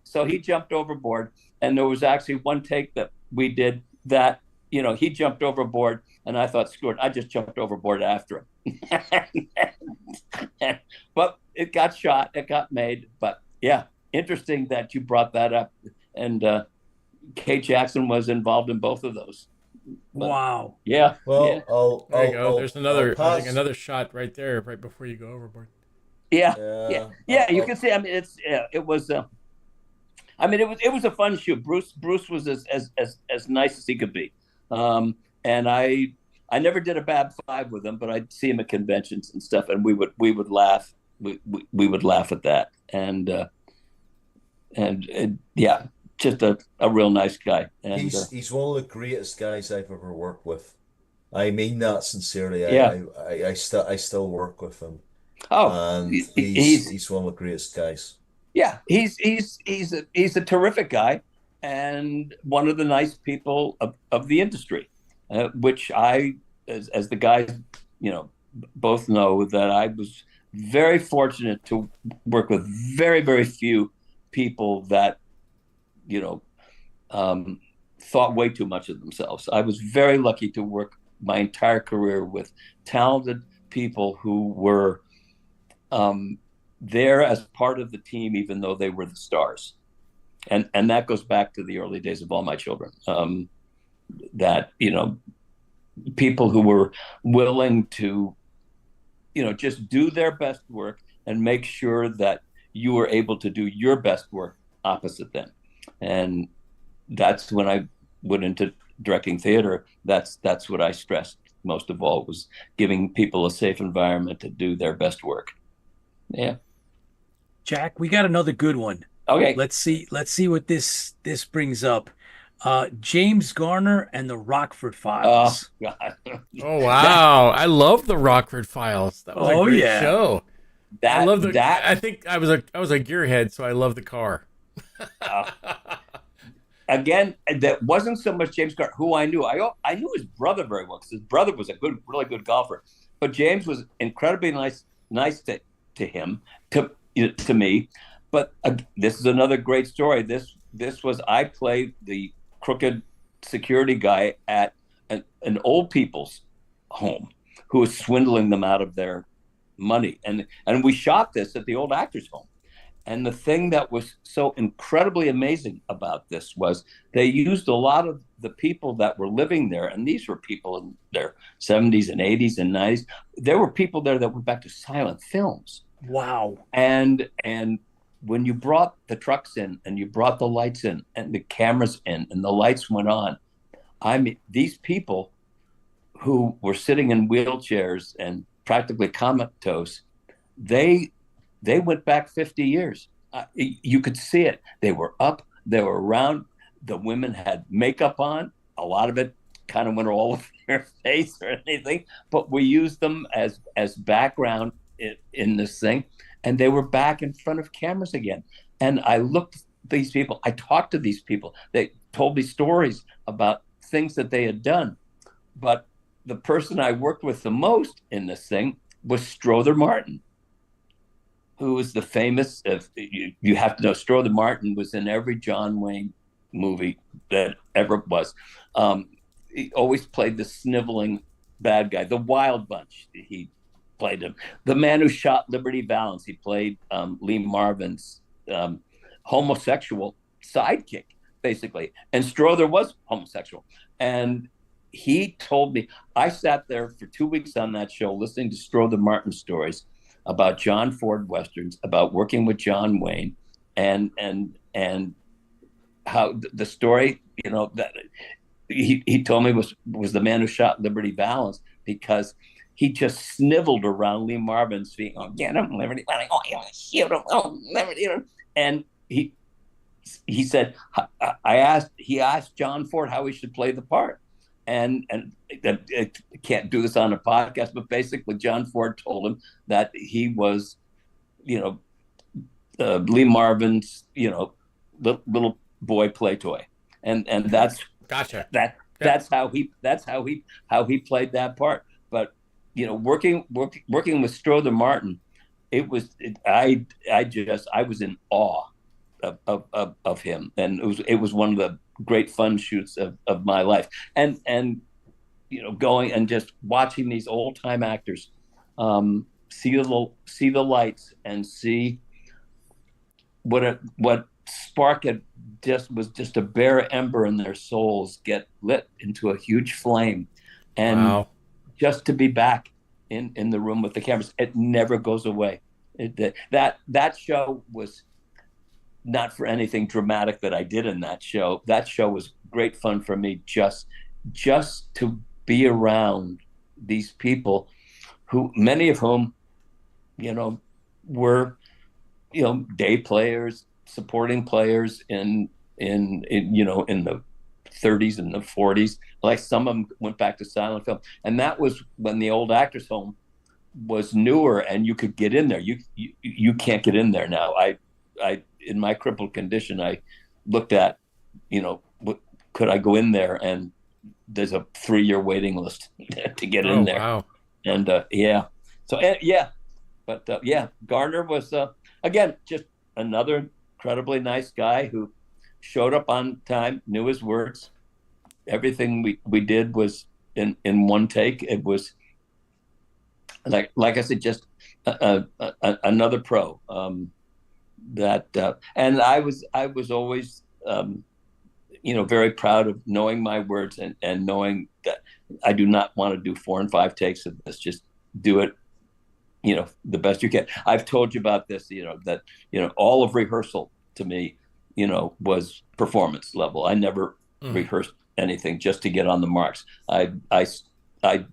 So he jumped overboard, and there was actually one take that we did that, he jumped overboard, and I thought, screw it, I just jumped overboard after him. But it got shot, it got made. But yeah, interesting that you brought that up. And Kate Jackson was involved in both of those. But, wow. Yeah. Well, yeah. There you go. There's another shot right there, right before you go overboard. Yeah. You can see. I mean, it was. It was a fun shoot. Bruce was as nice as he could be, and I never did a bad five with him, but I'd see him at conventions and stuff, and we would laugh. We would laugh at that, and yeah. Just a real nice guy. And he's one of the greatest guys I've ever worked with. I mean that sincerely. Yeah. I still work with him. Oh, and he's he's one of the greatest guys. yeah, he's a terrific guy and one of the nice people of the industry, which as the guys, you know, both know that I was very fortunate to work with very, very few people that, you know, thought way too much of themselves. I was very lucky to work my entire career with talented people who were there as part of the team, even though they were the stars. And that goes back to the early days of All My Children. That, you know, people who were willing to, you know, just do their best work and make sure that you were able to do your best work opposite them. And that's when I went into directing theater. That's what I stressed most of all, was giving people a safe environment to do their best work. Yeah. Jack, we got another good one. Okay. Let's see what this brings up. James Garner and the Rockford Oh Files. God. Oh wow, I love the Rockford Files. That was a great yeah. show. That I love the. that I think I was a gearhead, so I love the car. Again, that wasn't so much James Garner, who I knew. I knew his brother very well because his brother was a really good golfer. But James was incredibly nice to him, to me. But this is another great story. This was, I played the crooked security guy at an old people's home who was swindling them out of their money, and we shot this at the old actors' home. And the thing that was so incredibly amazing about this was they used a lot of the people that were living there, and these were people in their 70s and 80s and 90s. There were people there that went back to silent films. Wow. And when you brought the trucks in and you brought the lights in and the cameras in and the lights went on, I mean, these people who were sitting in wheelchairs and practically comatose, they went back 50 years. You could see it. They were up, they were around. The women had makeup on. A lot of it kind of went all over their face or anything, but we used them as background in this thing. And they were back in front of cameras again. And I looked at these people. I talked to these people. They told me stories about things that they had done. But the person I worked with the most in this thing was Strother Martin, who was the famous, you have to know, Strother Martin was in every John Wayne movie that ever was. He always played the sniveling bad guy, the Wild Bunch. He played him. The Man Who Shot Liberty Valance. He played Lee Marvin's homosexual sidekick, basically. And Strother was homosexual. And he told me, I sat there for 2 weeks on that show listening to Strother Martin stories about John Ford Westerns, about working with John Wayne, and how the story, you know, that he told me was The Man Who Shot Liberty Valance, because he just sniveled around Lee Marvin's feet. Oh, get him, Liberty! Oh, you want to shoot him? Oh, Liberty! And he said, he asked John Ford how he should play the part, and I can't do this on a podcast, but basically John Ford told him that he was, you know, Lee Marvin's, you know, little boy play toy, and that's Gotcha. That's how he played that part. But you know, working with Strother Martin, I was in awe of him, and it was one of the great fun shoots of my life. And you know, going and just watching these old time actors see the lights and see what spark had was just a bare ember in their souls get lit into a huge flame. And wow. Just to be back in the room with the cameras, it never goes away. That show was not for anything dramatic that I did in that show. That show was great fun for me, just to be around these people, who many of whom, you know, were, you know, day players, supporting players in you know, in the 30s and the 40s. Like some of them went back to silent film, and that was when the old actors home was newer and you could get in there. You can't get in there now. I in my crippled condition, I looked at, could I go in there? And there's a 3-year waiting list to get in there. Wow. And Gardner was again just another incredibly nice guy who showed up on time, knew his words. Everything we did was in one take. It was like I said, just another pro. And I was always very proud of knowing my words and knowing that I do not want to do 4 and 5 takes of this. Just do it, the best you can. I've told you about this, that all of rehearsal to me, was performance level. I never rehearsed anything just to get on the marks. I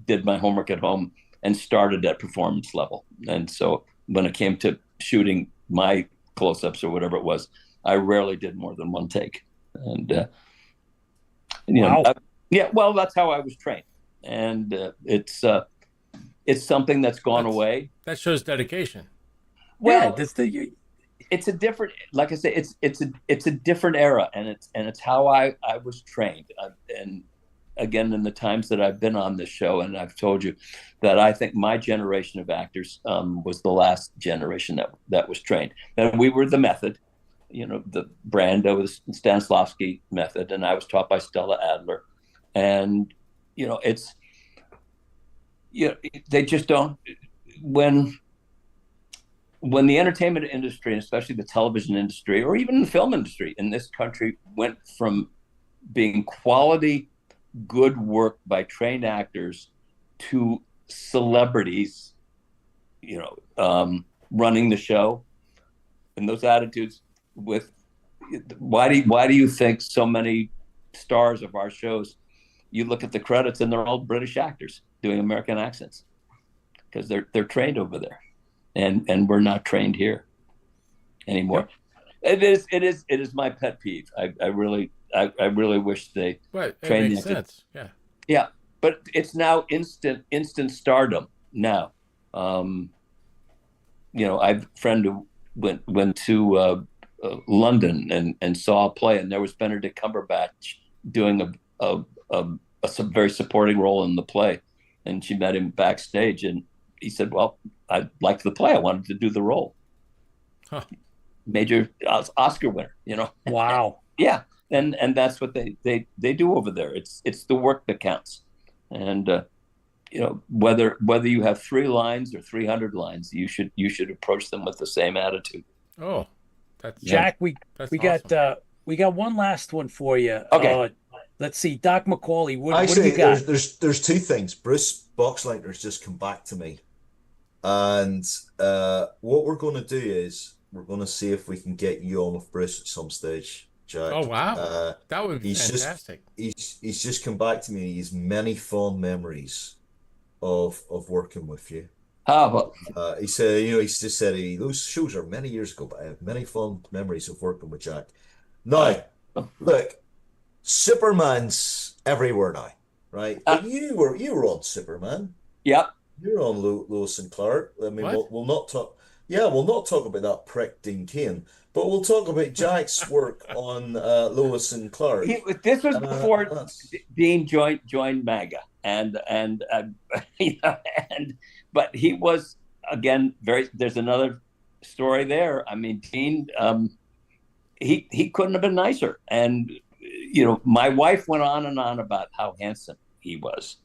did my homework at home and started at performance level. And so when it came to shooting my close-ups or whatever it was, I rarely did more than 1 take. And Wow. Well, that's how I was trained, and it's something that's gone away. That shows dedication. Well, Yeah, it's a different, like I say, it's a different era, and it's how I was trained. And again, in the times that I've been on this show, and I've told you that I think my generation of actors was the last generation that was trained, and we were the method. The Brando, the Stanislavski method, and I was taught by Stella Adler. And, they just don't, when the entertainment industry, and especially the television industry, or even the film industry in this country, went from being quality, good work by trained actors to celebrities, running the show, and those attitudes with why do you think so many stars of our shows, you look at the credits and they're all British actors doing American accents because they're trained over there, and we're not trained here anymore. Yep. It is my pet peeve. I really wish they trained. It makes sense. Yeah, but it's now instant stardom now. I have a friend who went to London and saw a play, and there was Benedict Cumberbatch doing a very supporting role in the play, and she met him backstage, and he said, "Well, I liked the play. I wanted to do the role." Huh. Major Oscar winner, Wow. Yeah, and that's what they do over there. It's the work that counts, and whether you have 3 lines or 300 lines, you should approach them with the same attitude. Oh. Jack, we awesome. we got one last one for you. Okay. Let's see, Doc McAuley. What do you got? There's 2 things. Bruce Boxleitner's just come back to me, and what we're going to do is we're going to see if we can get you on with Bruce at some stage, Jack. Oh wow, that would be fantastic. He's just come back to me. He has many fond memories of working with you. Oh, well. He said, he's just said those shows are many years ago, but I have many fond memories of working with Jack. Now, look, Superman's everywhere now, right? But you were on Superman. Yep. You're on Lois and Clark. I mean, we'll not talk. Yeah, we'll not talk about that prick Dean Cain, but we'll talk about Jack's work on Lois and Clark. This was before Dean joined MAGA, but he was, again, there's another story there. I mean, Dean, he couldn't have been nicer. And, my wife went on and on about how handsome he was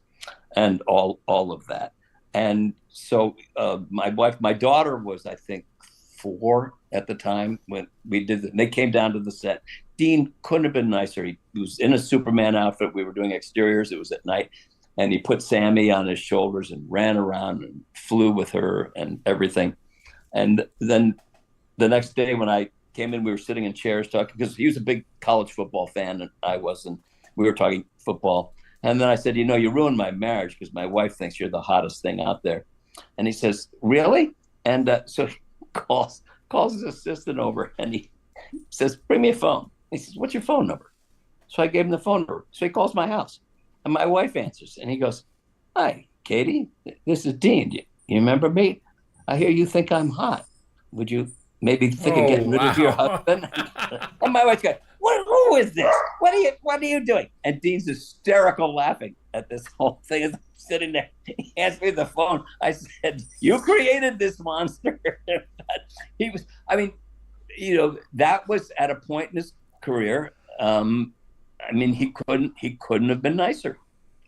and all of that. And so my daughter was, I think, 4 at the time when we did it. They came down to the set. Dean couldn't have been nicer. He was in a Superman outfit. We were doing exteriors. It was at night. And he put Sammy on his shoulders and ran around and flew with her and everything. And then the next day when I came in, we were sitting in chairs talking, because he was a big college football fan and I wasn't. We were talking football. And then I said, you ruined my marriage because my wife thinks you're the hottest thing out there. And he says, really? And so he calls his assistant over and he says, bring me a phone. He says, what's your phone number? So I gave him the phone number. So he calls my house and my wife answers and he goes, hi, Katie, this is Dean. You remember me? I hear you think I'm hot. Would you maybe think of Oh, getting rid of your wow. husband?" And my wife's going, who is this? What are you doing? And Dean's hysterical laughing at this whole thing as I'm sitting there. He hands me the phone. I said, "You created this monster." But he was, I mean, that was at a point in his career. I mean, he couldn't have been nicer.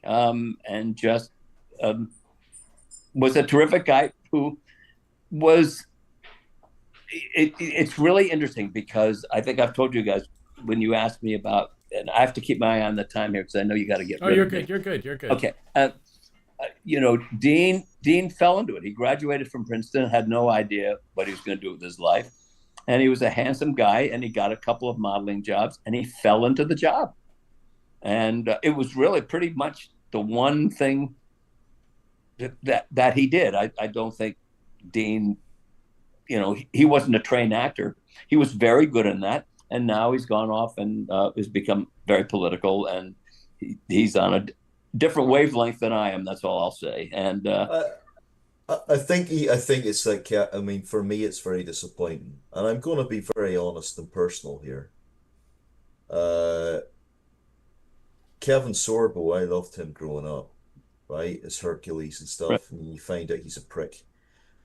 And just was a terrific guy who was. It's really interesting because I think I've told you guys when you asked me about, and I have to keep my eye on the time here because I know you got to get. Oh, you're good. You're good. You're good. Okay. Dean fell into it. He graduated from Princeton, had no idea what he was going to do with his life, and he was a handsome guy, and he got a couple of modeling jobs, and he fell into the job, and it was really pretty much the one thing that he did. I don't think Dean. He wasn't a trained actor. He was very good in that. And now he's gone off and has become very political. And he's on a different wavelength than I am. That's all I'll say. And I think it's like, I mean, for me, it's very disappointing. And I'm going to be very honest and personal here. Kevin Sorbo, I loved him growing up, right? As Hercules and stuff. right. And you find out he's a prick.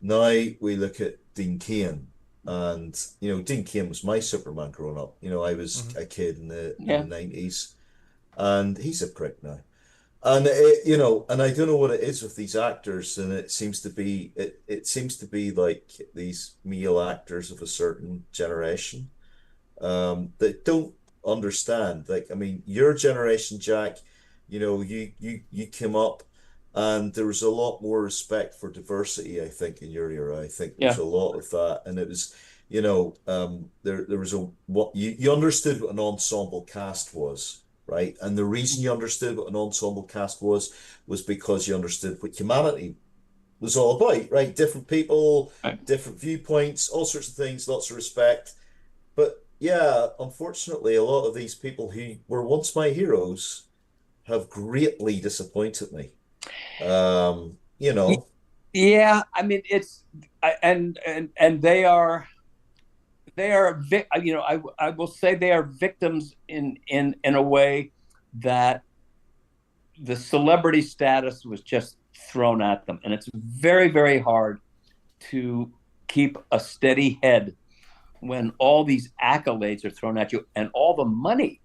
Now we look at Dean Cain, and Dean Cain was my Superman growing up. I was a kid in the 90s, and he's a prick now. And and I don't know what it is with these actors, and it seems to be like these male actors of a certain generation that don't understand. Like, I mean, your generation, Jack, you came up. And there was a lot more respect for diversity, I think, in your era. I think there's a lot of that, and it was, there was what you understood what an ensemble cast was, right? And the reason you understood what an ensemble cast was because you understood what humanity was all about, right? Different people, different viewpoints, all sorts of things, lots of respect. But yeah, unfortunately, a lot of these people who were once my heroes have greatly disappointed me. Yeah, I mean, and they are I will say they are victims in a way that the celebrity status was just thrown at them, and it's very, very hard to keep a steady head when all these accolades are thrown at you and all the money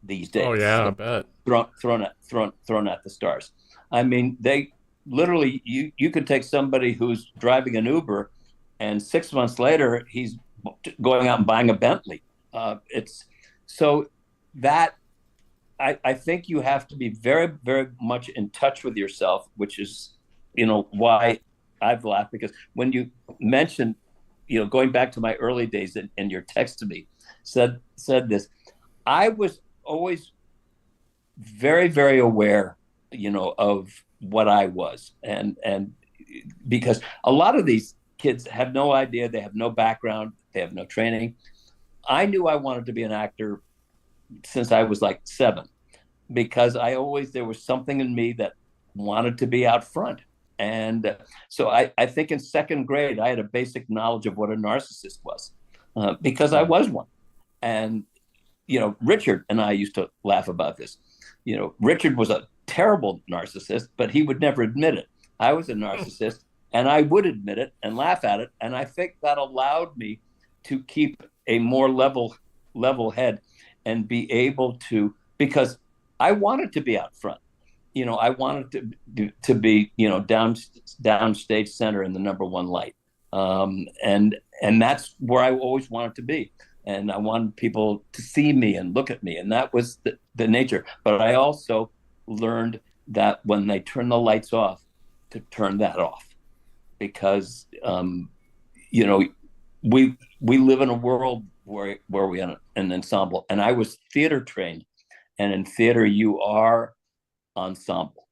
these days. Oh yeah, I bet. Thrown at the stars. I mean, they literally, you could take somebody who's driving an Uber, and 6 months later he's going out and buying a Bentley. It's so that I think you have to be very, very much in touch with yourself, which is why I've laughed, because when you mentioned going back to my early days, and your text to me said this, I was always very, very aware of what I was, and because a lot of these kids have no idea, they have no background, they have no training. I knew I wanted to be an actor since I was like 7, because there was something in me that wanted to be out front. And so I think in 2nd grade, I had a basic knowledge of what a narcissist was, because I was one. And, Richard and I used to laugh about this. Richard was a terrible narcissist, but he would never admit it. I was a narcissist, and I would admit it and laugh at it. And I think that allowed me to keep a more level head and be able to, because I wanted to be out front. I wanted to be, down stage center in the number one light. And that's where I always wanted to be. And I wanted people to see me and look at me. And that was the nature. But I also learned that when they turn the lights off, to turn that off, because, we live in a world where we are an ensemble. And I was theater trained. And in theater, you are ensemble,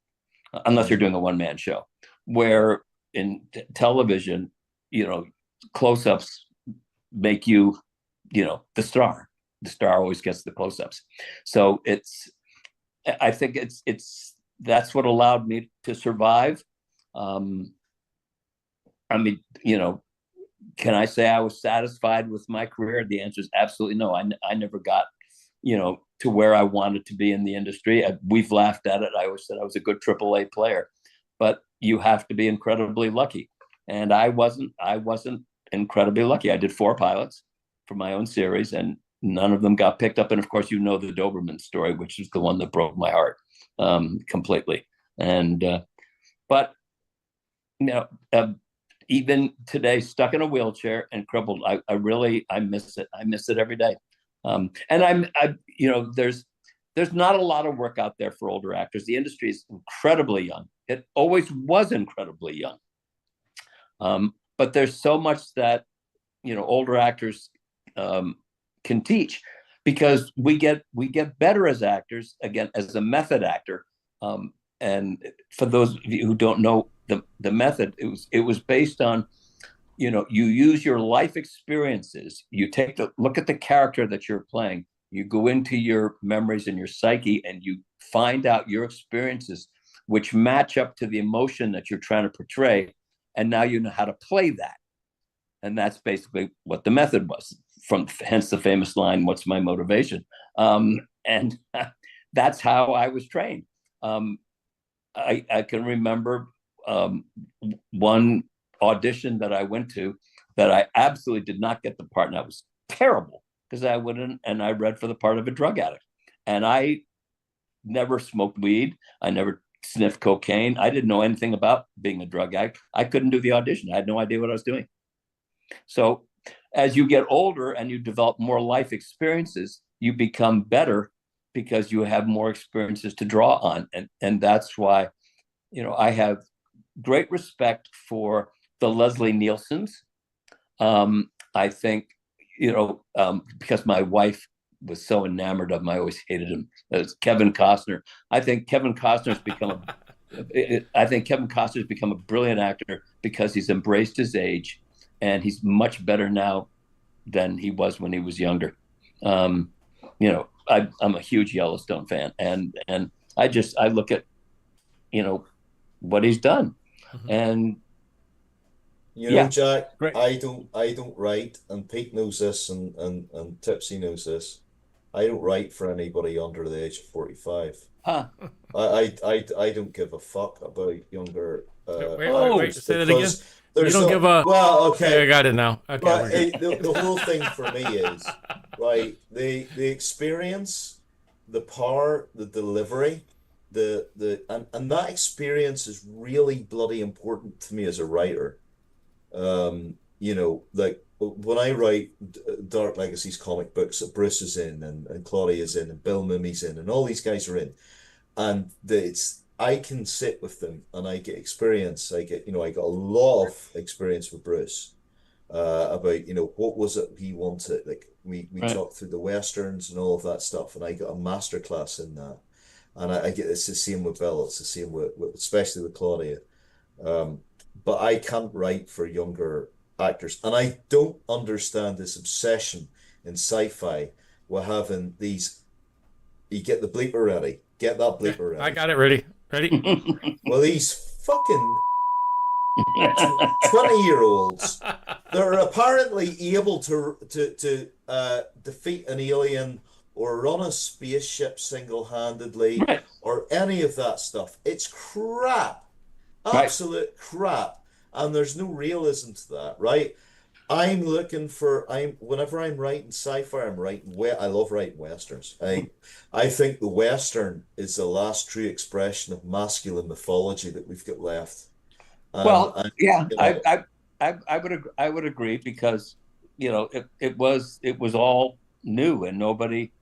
unless you're doing a one-man show, where in television, close-ups make you, the star always gets the close-ups. So I think that's what allowed me to survive. I mean, can I say I was satisfied with my career? The answer is absolutely no. I never got, to where I wanted to be in the industry. We've laughed at it. I always said I was a good AAA player, but you have to be incredibly lucky. And I wasn't incredibly lucky. I did 4 pilots for my own series, and none of them got picked up. And of course, the Doberman story, which is the one that broke my heart completely. And but even today, stuck in a wheelchair and crippled, I miss it. I miss it every day. And there's not a lot of work out there for older actors. The industry is incredibly young. It always was incredibly young. But there's so much that older actors can teach, because we get better as actors, again, as a method actor. And for those of you who don't know the method, it was based on, you use your life experiences. You take a look at the character that you're playing. You go into your memories and your psyche, and you find out your experiences, which match up to the emotion that you're trying to portray. And now you know how to play that. And that's basically what the method was. Hence the famous line, "What's my motivation?" And that's how I was trained. I can remember one audition that I went to that I absolutely did not get the part, and I was terrible because I wouldn't, and I read for the part of a drug addict. And I never smoked weed. I never sniffed cocaine. I didn't know anything about being a drug addict. I couldn't do the audition. I had no idea what I was doing. So as you get older and you develop more life experiences, you become better because you have more experiences to draw on. And that's why, I have great respect for the Leslie Nielsen's. I think, because my wife was so enamored of him, I always hated him. It's Kevin Costner. I think Kevin Costner's become a brilliant actor because he's embraced his age, and he's much better now than he was when he was younger. I'm a huge Yellowstone fan, and I look at what he's done, and Jack, Great. I don't write, and Pete knows this, and Tipsy knows this. I don't write for anybody under the age of 45. Huh. I don't give a fuck about younger wait, say that again. There's you don't give a well, okay, I got it now. Okay, but the whole thing for me is right. The experience, the power, the delivery, and that experience is really bloody important to me as a writer. Like when I write Dark Legacies comic books that Bruce is in, and Claudia's in, and Bill Mumy's in, and all these guys are in, and I can sit with them and I get experience. I got a lot of experience with Bruce about, what was it he wanted. Like we Right. talked through the Westerns and all of that stuff, and I got a masterclass in that. And I get it's the same with Bill, it's the same with especially with Claudia. But I can't write for younger actors. And I don't understand this obsession in sci-fi with having these, you get the bleeper ready. Get that bleeper ready. I got it ready. Well, these fucking 20-year-olds, they're apparently able to defeat an alien or run a spaceship single-handedly, Right. or any of that stuff. It's crap. Right. Absolute crap. And there's no realism to that, right? Whenever I'm writing sci-fi, I love writing westerns. I think the western is the last true expression of masculine mythology that we've got left. Well, yeah, I would agree, because it was all new, and nobody,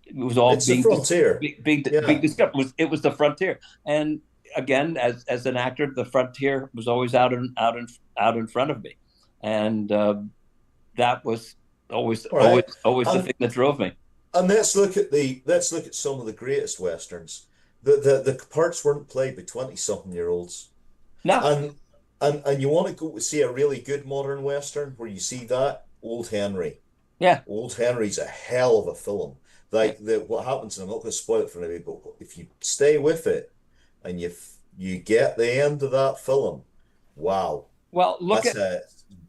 it was all it's the frontier. being discovered. It was the frontier, and again, as an actor, the frontier was always out in front of me, and that was always the thing that drove me. And let's look at some of the greatest westerns. The parts weren't played by 20-something-year-olds. No. And you want to go see a really good modern western where you see that? Old Henry. Yeah. Old Henry's a hell of a film. Like what happens, and I'm not going to spoil it for anybody, but if you stay with it and you get the end of that film, wow, Well, look That's at a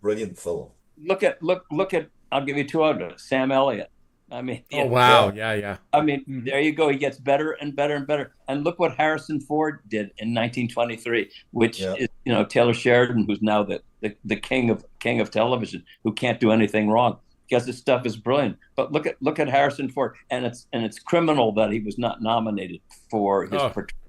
brilliant film. look at. I'll give you two others. Sam Elliott. I mean, Oh yeah. wow, Yeah. yeah. I mean, there you go. He gets better and better and better. And look what Harrison Ford did in 1923, which Yeah. is, Taylor Sheridan, who's now the king of television, who can't do anything wrong because his stuff is brilliant. But look at Harrison Ford, and it's criminal that he was not nominated for his Oh, portrayal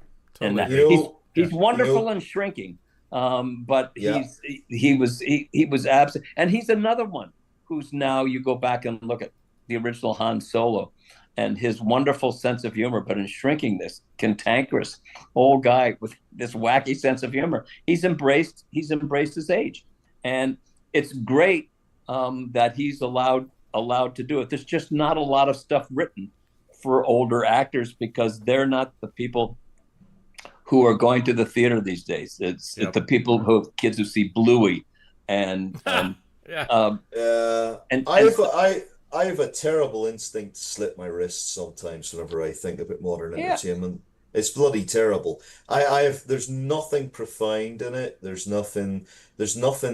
in totally that. agree. He's Yeah. wonderful and shrinking, but Yeah. he was absent, and he's another one who's now you go back and look at the original Han Solo and his wonderful sense of humor, but in shrinking, this cantankerous old guy with this wacky sense of humor, he's embraced his age, and it's great that he's allowed to do it. There's just not a lot of stuff written for older actors because they're not the people who are going to the theater these days. It's Yep. the people kids who see Bluey and Yeah. I have a terrible instinct to slit my wrists sometimes whenever I think about modern Yeah. entertainment. It's bloody terrible. There's nothing profound in it. There's nothing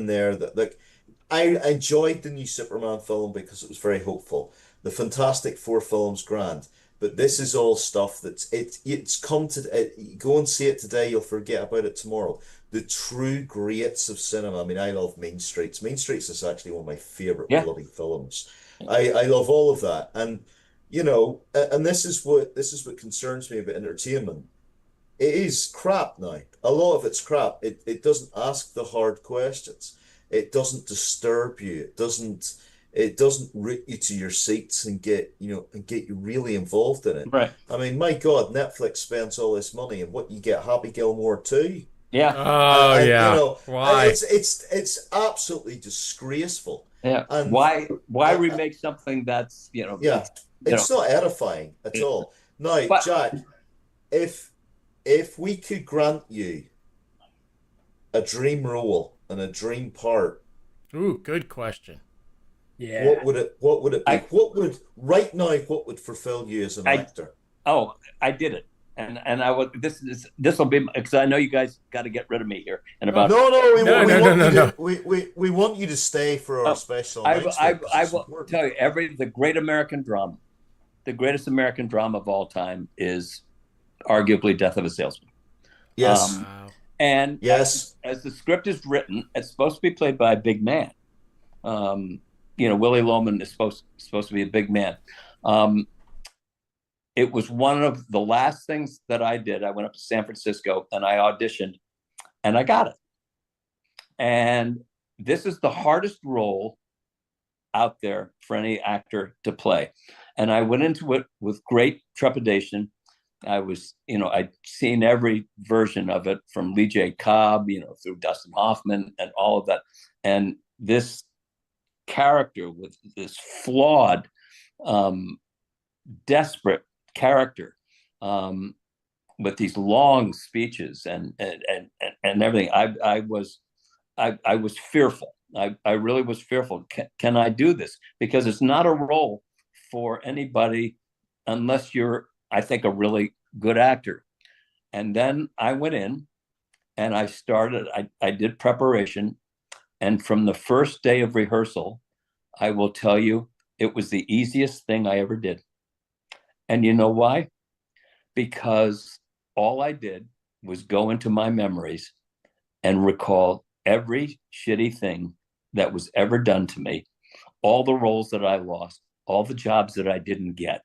there that, like, I enjoyed the new Superman film because it was very hopeful. The Fantastic Four film's grand, but this is all stuff it's come to go and see it today, you'll forget about it tomorrow. The true greats of cinema. I mean, I love Mean Streets. Mean Streets is actually one of my favorite Yeah. bloody films. I love all of that, and and this is what concerns me about entertainment. It is crap now. A lot of it's crap. It doesn't ask the hard questions. It doesn't disturb you. It doesn't root you to your seats and get you really involved in it. Right. I mean, my God, Netflix spends all this money, and what you get, Happy Gilmore too. Yeah. Oh And, yeah. Why? it's absolutely disgraceful. Yeah. And Why remake something that's yeah, it's not edifying at all. Now, But- Jack, if we could grant you a dream role and a dream part, Ooh, good question. Yeah. what would it be? What would fulfill you as an actor? Oh, I did it. And I would this will be because I know you guys got to get rid of me here in about We want you to stay for our special I announcement. will tell you the great American drama, the greatest American drama of all time is arguably Death of a Salesman. Yes. Wow. And Yes. as the script is written, it's supposed to be played by a big man. Willie Loman is supposed to be a big man. It was one of the last things that I did. I went up to San Francisco and I auditioned and I got it. And this is the hardest role out there for any actor to play. And I went into it with great trepidation. I was, I'd seen every version of it from Lee J. Cobb, through Dustin Hoffman and all of that. And this character with this flawed, desperate character, with these long speeches and everything. I was fearful. I really was fearful. Can I do this? Because it's not a role for anybody unless you're, I think, a really good actor. And then I went in and I did preparation. And from the first day of rehearsal, I will tell you, it was the easiest thing I ever did. And you know why? Because all I did was go into my memories and recall every shitty thing that was ever done to me, all the roles that I lost, all the jobs that I didn't get,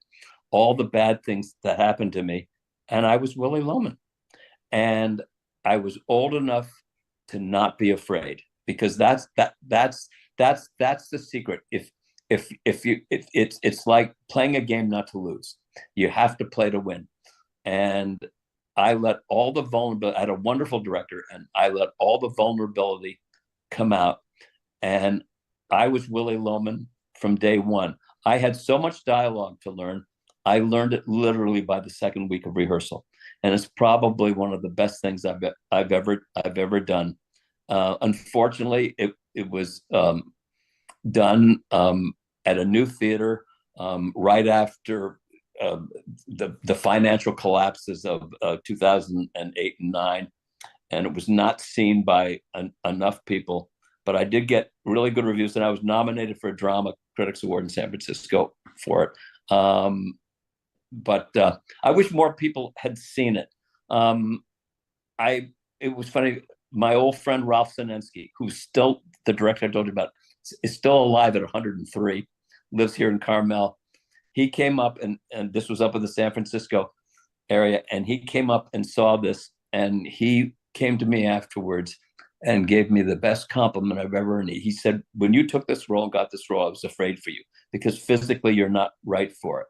all the bad things that happened to me. And I was Willie Loman. And I was old enough to not be afraid, because that's the secret. It's like playing a game not to lose. You have to play to win. And I let all the vulnerability, I had a wonderful director, and I let all the vulnerability come out. And I was Willie Loman from day one. I had so much dialogue to learn. I learned it literally by the second week of rehearsal. And it's probably one of the best things I've ever done. Unfortunately, it was done at a new theater right after the financial collapses of 2008 and 9, and it was not seen by enough people. But I did get really good reviews, and I was nominated for a Drama Critics Award in San Francisco for it. But I wish more people had seen it. It was funny. My old friend Ralph Sinensky, who's still the director I told you about, is still alive at 103, lives here in Carmel. He came up, and this was up in the San Francisco area, and he came up and saw this, and he came to me afterwards and gave me the best compliment I've ever heard. He said, when you took this role and got this role, I was afraid for you because physically you're not right for it.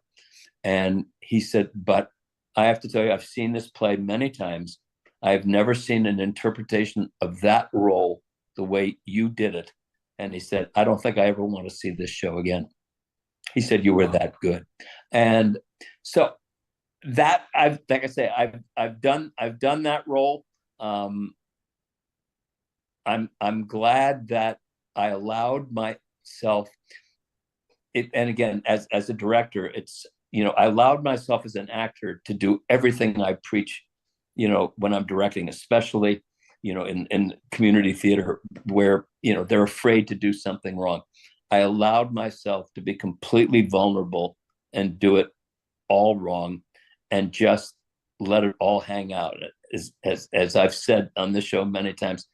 And he said, but I have to tell you, I've seen this play many times. I've never seen an interpretation of that role the way you did it. And he said, I don't think I ever want to see this show again. He said, you were that good. And so that like I say, I've done that role. I'm glad that I allowed myself it, and again, as a director, it's, I allowed myself as an actor to do everything I preach, when I'm directing, especially, in community theater where, they're afraid to do something wrong. I allowed myself to be completely vulnerable and do it all wrong and just let it all hang out. As I've said on this show many times,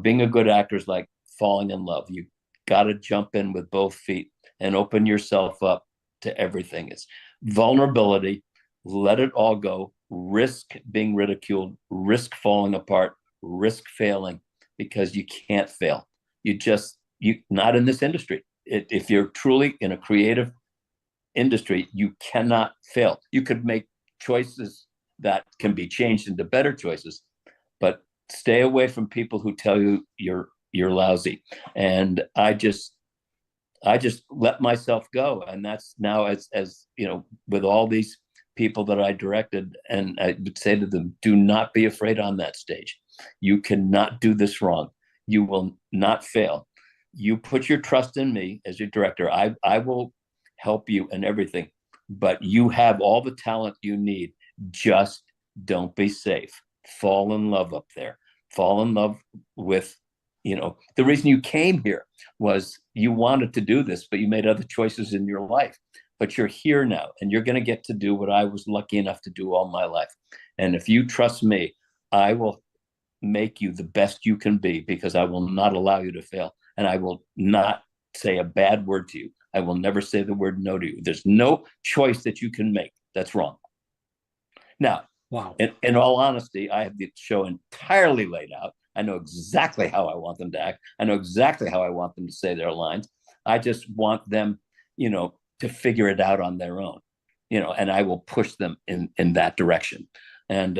being a good actor is like falling in love. You got to jump in with both feet and open yourself up to everything. It's vulnerability, let it all go, risk being ridiculed, risk falling apart, risk failing, because you can't fail. You not in this industry. If you're truly in a creative industry, you cannot fail. You could make choices that can be changed into better choices, but stay away from people who tell you you're lousy. And I just let myself go. And that's now as with all these people that I directed, and I would say to them, do not be afraid on that stage. You cannot do this wrong. You will not fail. You put your trust in me as your director. I will help you in everything, but you have all the talent you need. Just don't be safe. Fall in love up there. Fall in love with, the reason you came here was you wanted to do this, but you made other choices in your life. But you're here now, and you're going to get to do what I was lucky enough to do all my life. And if you trust me, I will make you the best you can be, because I will not allow you to fail. And I will not say a bad word to you. I will never say the word no to you. There's no choice that you can make that's wrong. Now, wow. In all honesty, I have the show entirely laid out. I know exactly how I want them to act. I know exactly how I want them to say their lines. I just want them, to figure it out on their own, and I will push them in that direction. And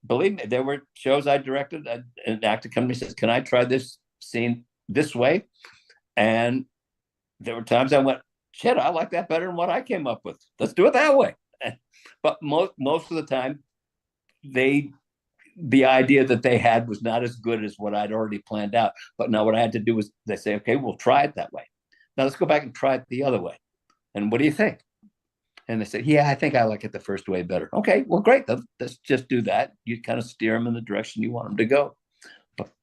believe me, there were shows I directed, an actor company says, can I try this scene this way? And there were times I went, shit, I like that better than what I came up with. Let's do it that way. But most of the time, the idea that they had was not as good as what I'd already planned out. But now what I had to do was they say, okay, we'll try it that way. Now let's go back and try it the other way. And what do you think? And they said, yeah, I think I like it the first way better. Okay, well, great. Let's just do that. You kind of steer them in the direction you want them to go.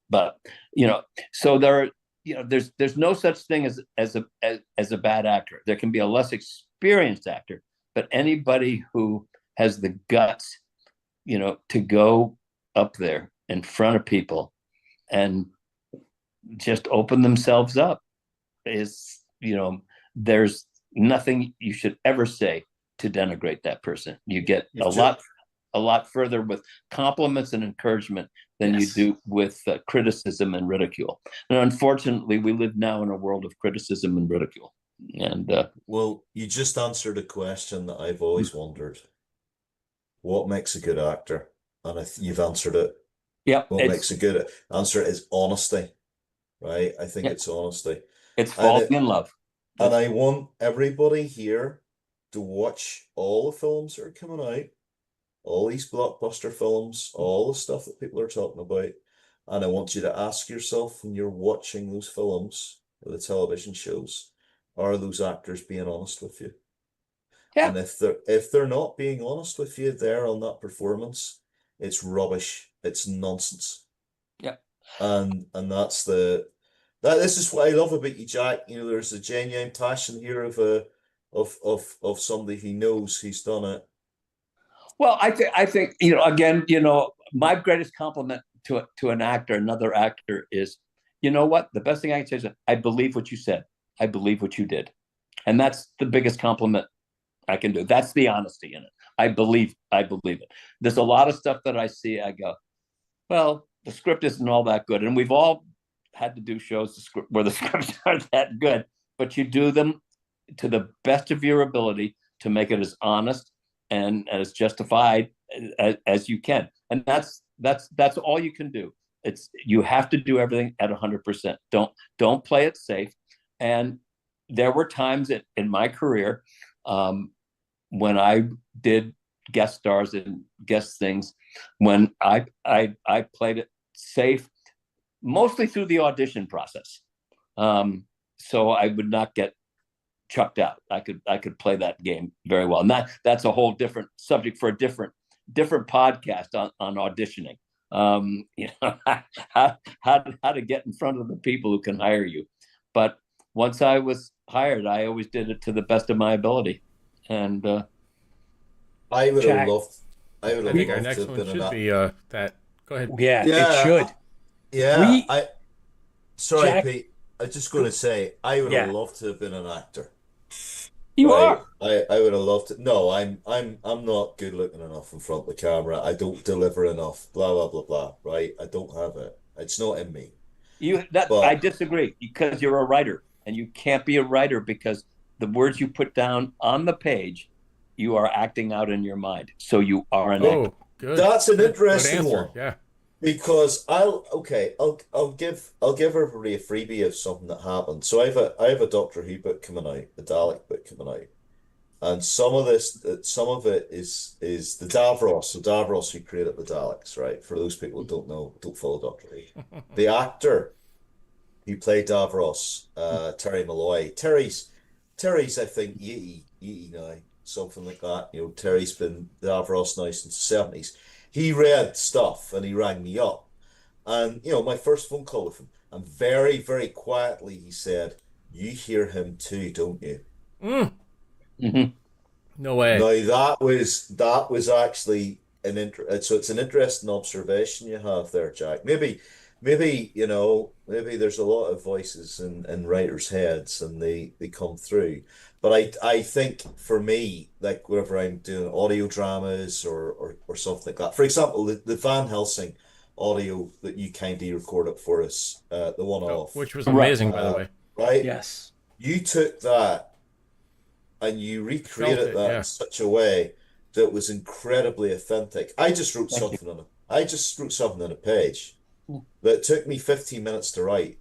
But so there's no such thing as a bad actor. There can be a less experienced actor, but anybody who has the guts, to go up there in front of people and just open themselves up is, there's nothing you should ever say to denigrate that person. You get a lot further with compliments and encouragement than you do with criticism and ridicule. And unfortunately, we live now in a world of criticism and ridicule. And well, you just answered a question that I've always wondered. What makes a good actor? And you've answered it. Yeah. What makes a good answer is honesty, right? I think it's honesty. It's falling in love. And I want everybody here to watch all the films that are coming out, all these blockbuster films, all the stuff that people are talking about. And I want you to ask yourself when you're watching those films or the television shows, are those actors being honest with you? Yeah. And if they're not being honest with you there on that performance, it's rubbish. it's nonsense. Yeah. And that's this is what I love about you, Jack. You know, there's a genuine passion here of somebody who knows he's done it. Well, I think again, my greatest compliment to an actor, another actor, is, you know what? The best thing I can say is, I believe what you said. I believe what you did, and that's the biggest compliment I can do. That's the honesty in it. I believe it. There's a lot of stuff that I see. I go, well, the script isn't all that good, and we've all had to do shows where the scripts aren't that good, but you do them to the best of your ability to make it as honest and as justified as you can, and that's all you can do. You have to do everything at 100%. Don't play it safe. And there were times in my career when I did guest stars and guest things, when I played it safe, mostly through the audition process. So I would not get chucked out. I could play that game very well. And that's a whole different subject for a different podcast on auditioning. How to get in front of the people who can hire you. But once I was hired, I always did it to the best of my ability. And I would have loved. I think our next one should be that. Go ahead. Yeah, it should. Yeah. Sorry, Jack, Pete. I was just going to say, I would have loved to have been an actor. You are. I would have loved it. No, I'm not good looking enough in front of the camera. I don't deliver enough. Blah blah blah blah. Right? I don't have it. It's not in me. I disagree, because you're a writer, and you can't be a writer because the words you put down on the page, you are acting out in your mind. So you are an actor. Good. That's an interesting good one. Yeah. Because I'll give everybody a freebie of something that happened. So I have a Doctor Who book coming out, a Dalek book coming out, and some of it is the Davros. So Davros, who created the Daleks, right? For those people who don't know, don't follow Doctor Who. The actor who played Davros, Terry Malloy. Terry's I think 80 now, something like that. You know, Terry's been Davros now since the 70s. He read stuff and he rang me up. And, my first phone call with him, and very, very quietly he said, "You hear him too, don't you?" Mm. No way. Now that was actually so it's an interesting observation you have there, Jack. Maybe there's a lot of voices in writers' heads and they come through. But I think for me, like whenever I'm doing audio dramas or something like that, for example, the Van Helsing audio that you kindly recorded for us, the one-off, which was amazing, by the way. Right? Yes. You took that and you recreated that in such a way that was incredibly authentic. I just wrote something on a page that took me 15 minutes to write.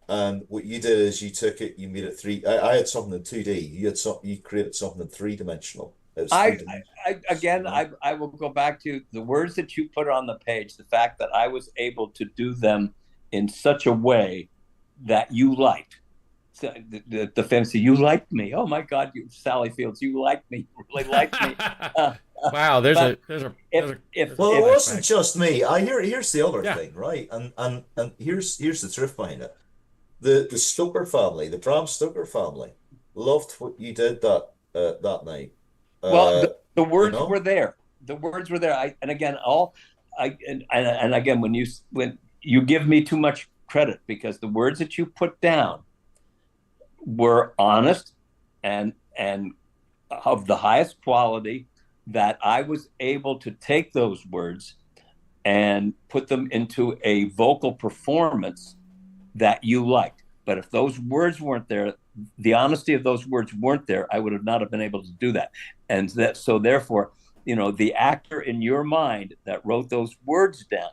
And what you did is you took it, you made it three. I had something in 2D. You created something in three-dimensional. I will go back to the words that you put on the page. The fact that I was able to do them in such a way that you liked. So the fantasy, you liked me. Oh my God, Sally Fields, you liked me. You really liked me. Wow, well, it wasn't just me. Here's the other thing, right? And here's the truth behind it. The Stoker family, the Bram Stoker family, loved what you did that night. Well, the words were there. The words were there. And again, when you give me too much credit, because the words that you put down were honest and of the highest quality, that I was able to take those words and put them into a vocal performance that you liked. But if those words weren't there, the honesty of those words weren't there, I would not have been able to do that. And so therefore, the actor in your mind that wrote those words down,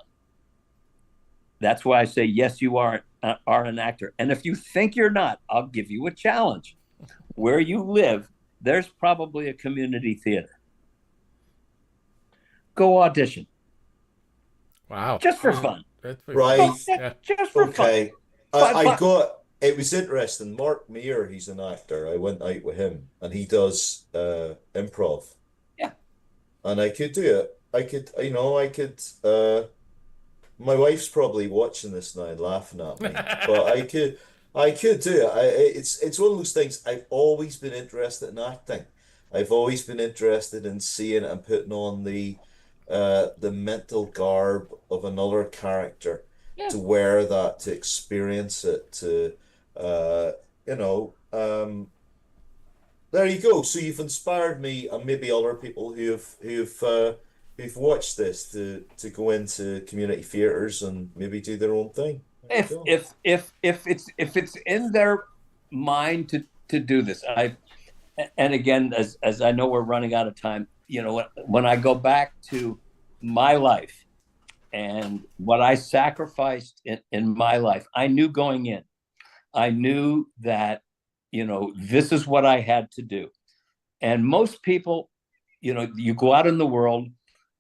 that's why I say, yes, you are an actor. And if you think you're not, I'll give you a challenge. Where you live, there's probably a community theater. Go audition. Wow. Just for fun. Right. Just for fun. It was interesting. Mark Meir, he's an actor. I went out with him and he does improv. Yeah. And I could do it. I could My wife's probably watching this now and laughing at me, but I could do it. It's one of those things. I've always been interested in acting. I've always been interested in seeing and putting on the mental garb of another character, Yeah. to wear that, to experience it, to uh, you know, there you go. So you've inspired me and maybe other people who've watched this to go into community theaters and maybe do their own thing. There you If go. if if if it's in their mind to do this, and again, as I know we're running out of time, when I go back to my life and what I sacrificed in my life, I knew going in, I knew that, this is what I had to do. And most people, you go out in the world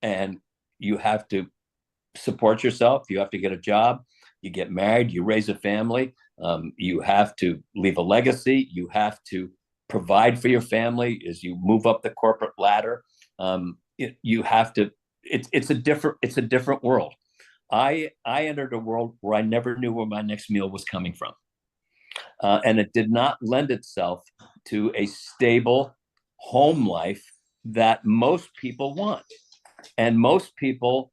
and you have to support yourself. You have to get a job, you get married, you raise a family, you have to leave a legacy, you have to provide for your family as you move up the corporate ladder. You have to. It's a different world. I entered a world where I never knew where my next meal was coming from, and it did not lend itself to a stable home life that most people want, and most people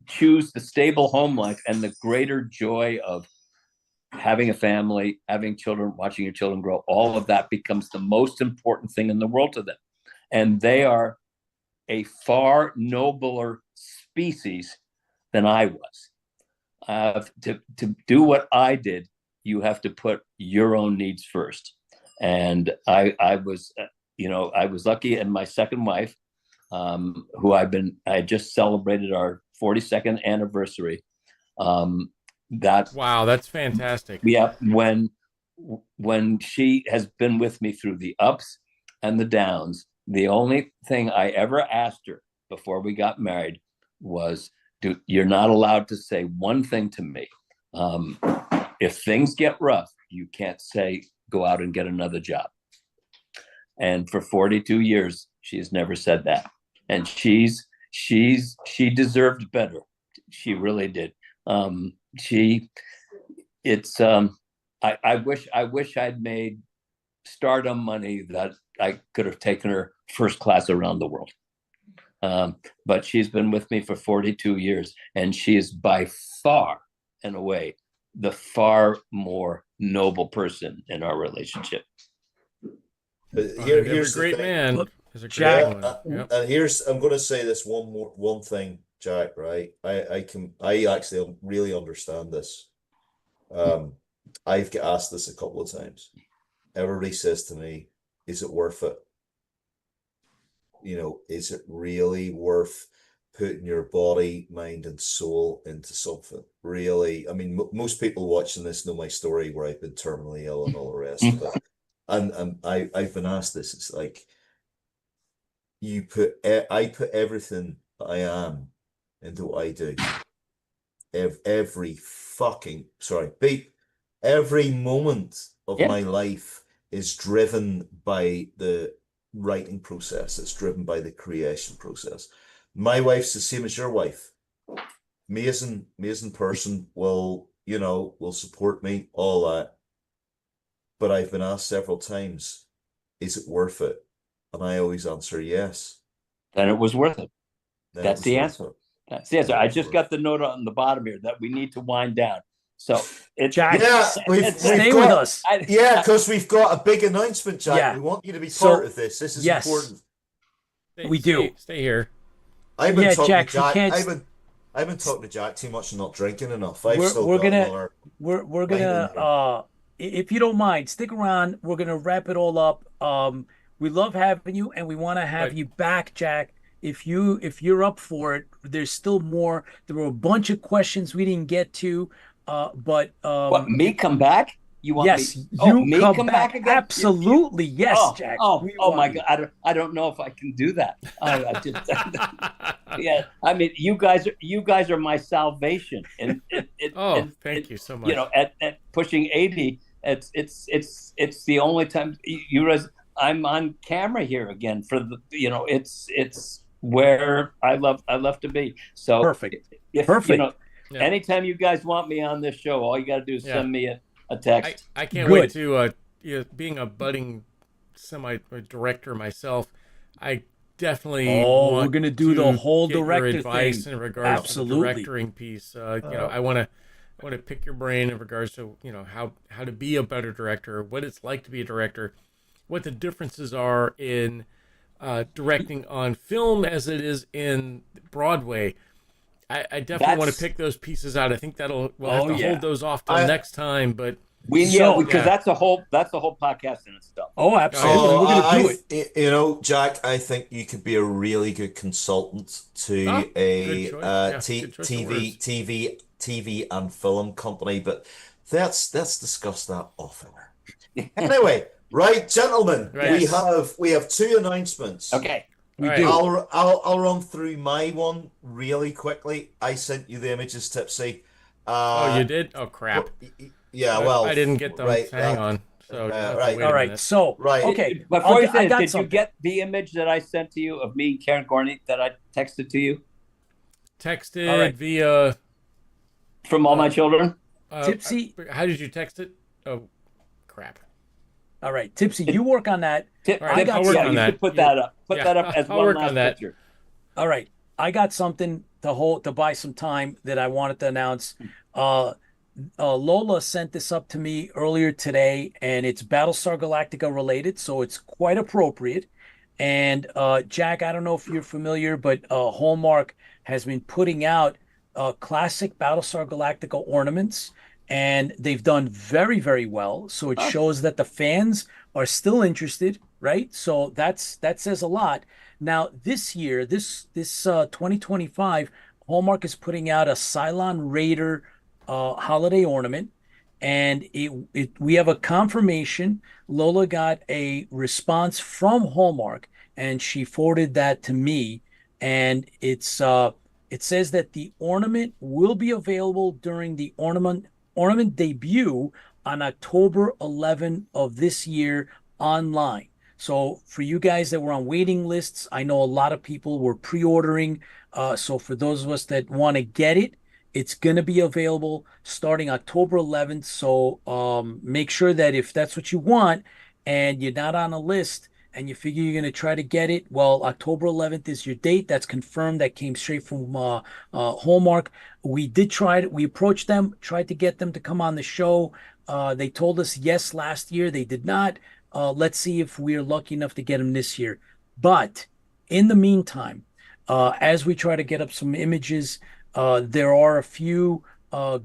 choose the stable home life and the greater joy of having a family, having children, watching your children grow. All of that becomes the most important thing in the world to them, and they are a far nobler species than I was. To do what I did, you have to put your own needs first. And I was lucky, and my second wife, who I just celebrated our 42nd anniversary. Wow, that's fantastic. Yeah, when she has been with me through the ups and the downs, the only thing I ever asked her before we got married was, you're not allowed to say one thing to me. If things get rough, you can't say, go out and get another job. And for 42 years, she has never said that. And she deserved better. She really did. I wish I'd made stardom money that I could have taken her first class around the world. But she's been with me for 42 years, and she is by far and away the far more noble person in our relationship. Here's a great man. Look, Is a great Jack, woman. Yep. And I'm going to say this one thing, Jack. Right? I actually really understand this. I've got asked this a couple of times. Everybody says to me, "Is it worth it? Is it really worth putting your body, mind, and soul into something? Really?" I mean, most people watching this know my story where I've been terminally ill and all the rest. But I've been asked this. It's like, I put everything I am into what I do. Every moment of my life is driven by the writing process. It's driven by the creation process. My wife's the same as your wife. Amazing person, will support me, all that. But I've been asked several times, is it worth it? And I always answer yes. Then it was worth it. That's the answer. It. That's the answer. I just got the note on the bottom here that we need to wind down. So it's Jack, stay with us. Because we've got a big announcement, Jack. Yeah. We want you to be part of this. This is important. We do. Stay here. I've been talking Jack, to Jack. I've been talking to Jack too much and not drinking enough. We're gonna if you don't mind, stick around. We're gonna wrap it all up. We love having you, and we want to have you back, Jack. If you're up for it, there's still more. There were a bunch of questions we didn't get to, but what, me come back? You want yes, me? You come back again? Absolutely, yes, Jack. Oh my God! I don't know if I can do that. I just, yeah. I mean, you guys are my salvation. And thank you so much. At pushing 80, it's the only time I'm on camera here again for the. where I love to be. So Perfect. if Perfect. Yeah. anytime you guys want me on this show, all you got to do is Yeah. send me a I, text. I can't Good. wait to being a budding semi director myself. I definitely Oh, want we're gonna do the to whole get your director advice thing. in regards to the Absolutely. directoring piece. I want to pick your brain in regards to how to be a better director, what it's like to be a director, what the differences are in directing on film as it is in Broadway. I definitely want to That's pick those pieces out. I think we'll have Oh, to yeah. hold those off till I- next time. But because Yeah. that's a whole podcast in itself. Oh, absolutely. Oh, We're gonna do it. Jack, I think you could be a really good consultant to Ah, a good choice. Yeah, good choice of TV, words. TV and film company, but let's discuss that off air. Anyway, right, gentlemen, Right. we have two announcements. Okay. We All do. right. I'll run through my one really quickly. I sent you the images, Tipsy. Oh, you did? Oh, crap. Yeah, well, I didn't get them. right, Hang on. So you'll have to right. wait All a right. minute. So, Right. okay. Before you I say it, got did something. you get the image that I sent to you of me and Karen Gorney that I texted to you Texted All right. via from all my children? Tipsy? How did you text it? Oh, crap. All right, Tipsy, you work on that. Tip, All right, tip- I'll work yeah, on you that. should put Yeah. that up. Put Yeah, that up as I'll one work last on that. picture. All right, I got something to buy some time that I wanted to announce. Lola sent this up to me earlier today, and it's Battlestar Galactica related, so it's quite appropriate. And Jack, I don't know if you're familiar, but Hallmark has been putting out classic Battlestar Galactica ornaments, and they've done very, very well. So it shows that the fans are still interested, right? So that says a lot. Now this year, this 2025, Hallmark is putting out a Cylon Raider holiday ornament, and we have a confirmation. Lola got a response from Hallmark, and she forwarded that to me, and it says that the ornament will be available during the ornament debut on October 11 of this year online. So for you guys that were on waiting lists, I know a lot of people were pre-ordering. So for those of us that want to get it, it's going to be available starting October 11th. So make sure that if that's what you want and you're not on a list and you figure you're going to try to get it, well, October 11th is your date. That's confirmed. That came straight from Hallmark. We did try it. We approached them, tried to get them to come on the show. They told us yes last year. They did not. Let's see if we're lucky enough to get them this year. But in the meantime, as we try to get up some images, there are a few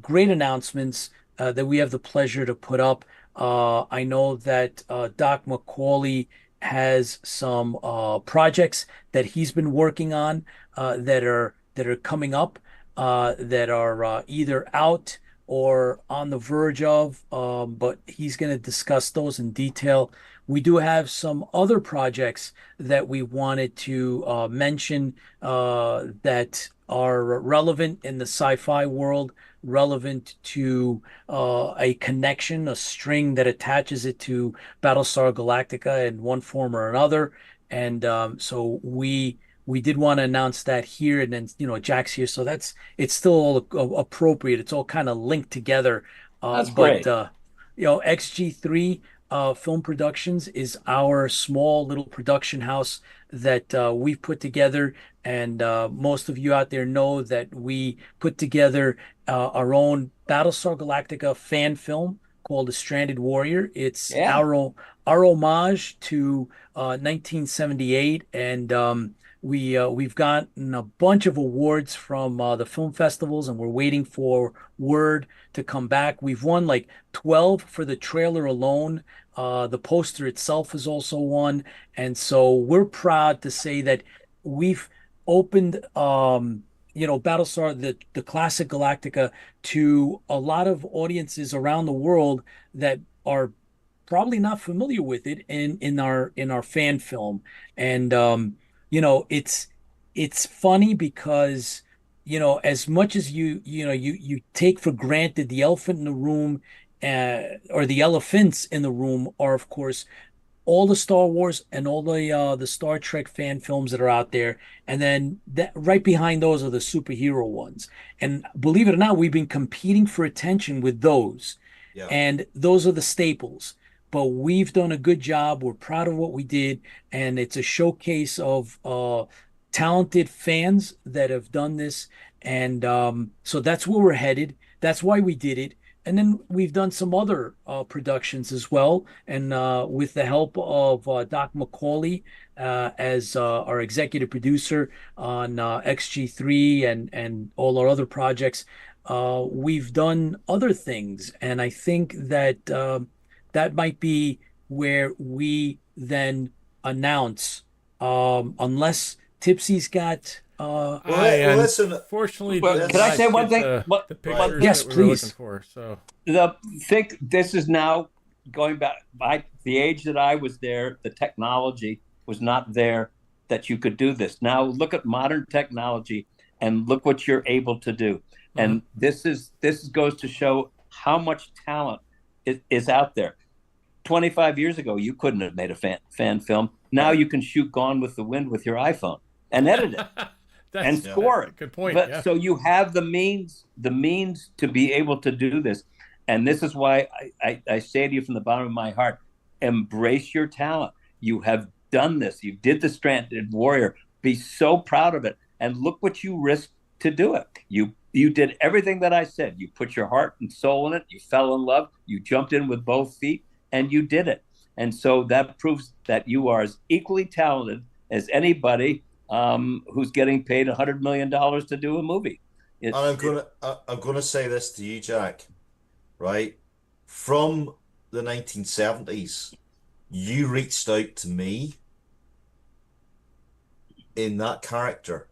great announcements that we have the pleasure to put up. I know that Doc McAuley has some projects that he's been working on that are coming up that are either out or on the verge of, but he's going to discuss those in detail. We do have some other projects that we wanted to mention that are relevant in the sci-fi world, relevant to a connection, a string that attaches it to Battlestar Galactica in one form or another. And so we did want to announce that here, and then Jack's here, so it's still all appropriate. It's all kind of linked together. That's great. But XG3 Film Productions is our small little production house that we've put together, and most of you out there know that we put together our own Battlestar Galactica fan film called The Stranded Warrior. It's Yeah. our homage to 1978, and we've gotten a bunch of awards from the film festivals, and we're waiting for word to come back. We've won like 12 for the trailer alone. The poster itself is also one, and so we're proud to say that we've opened Battlestar, the classic Galactica, to a lot of audiences around the world that are probably not familiar with it in our fan film. And it's funny because as much as you take for granted the elephant in the room, or the elephants in the room, are of course all the Star Wars and all the Star Trek fan films that are out there, and then that right behind those are the superhero ones. And believe it or not, we've been competing for attention with those, Yeah. and those are the staples. But we've done a good job. We're proud of what we did, and it's a showcase of talented fans that have done this. And so that's where we're headed. That's why we did it. And then we've done some other productions as well. And with the help of Doc McAuley as our executive producer on XG3 and all our other projects, we've done other things. And I think that that might be where we then announce, unless Tipsy's got. Well, listen. Fortunately, Well, did can I not say one get thing? the pictures Yes, that we were please. looking for. So Think this is now going back by the age that I was there, the technology was not there that you could do this. Now look at modern technology and look what you're able to do. And this goes to show how much talent is out there. 25 years ago, you couldn't have made a fan film. Now you can shoot Gone with the Wind with your iPhone and edit it and score it. Good point. But Yeah. so you have the means to be able to do this. And this is why I say to you from the bottom of my heart, embrace your talent. You have done this. You did the Stranded Warrior. Be so proud of it. And look what you risked to do it. You did everything that I said. You put your heart and soul in it. You fell in love. You jumped in with both feet and you did it. And so that proves that you are as equally talented as anybody who's getting paid $100 million to do a movie. And I'm gonna say this to you, Jack, right? From the 1970s, you reached out to me in that character.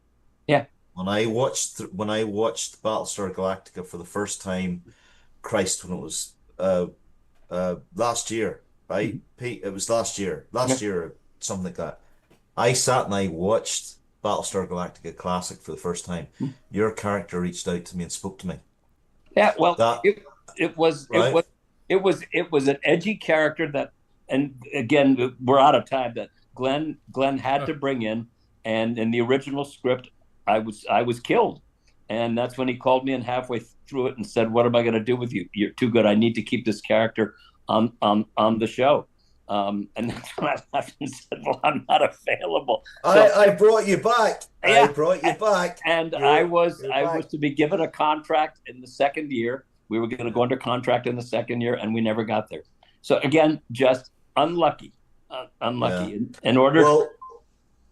Yeah. When I watched Battlestar Galactica for the first time, Christ, when it was last year, right? Pete, it was last year, something like that. I sat and I watched Battlestar Galactica Classic for the first time. Your character reached out to me and spoke to me. Yeah, well, That- it was Right? it was an edgy character that, and again, we're out of time, that Glenn had to bring in, and in the original script, I was killed, and that's when he called me in halfway through it and said, "What am I going to do with you? You're too good. I need to keep this character on the show." And that's when I left and said, "Well, I'm not available." So, I brought you back. Yeah. I brought you back. and You're- I was you're I back. was to be given a contract in the second year. We were going to go under contract in the second year, and we never got there. So again, just unlucky. In order,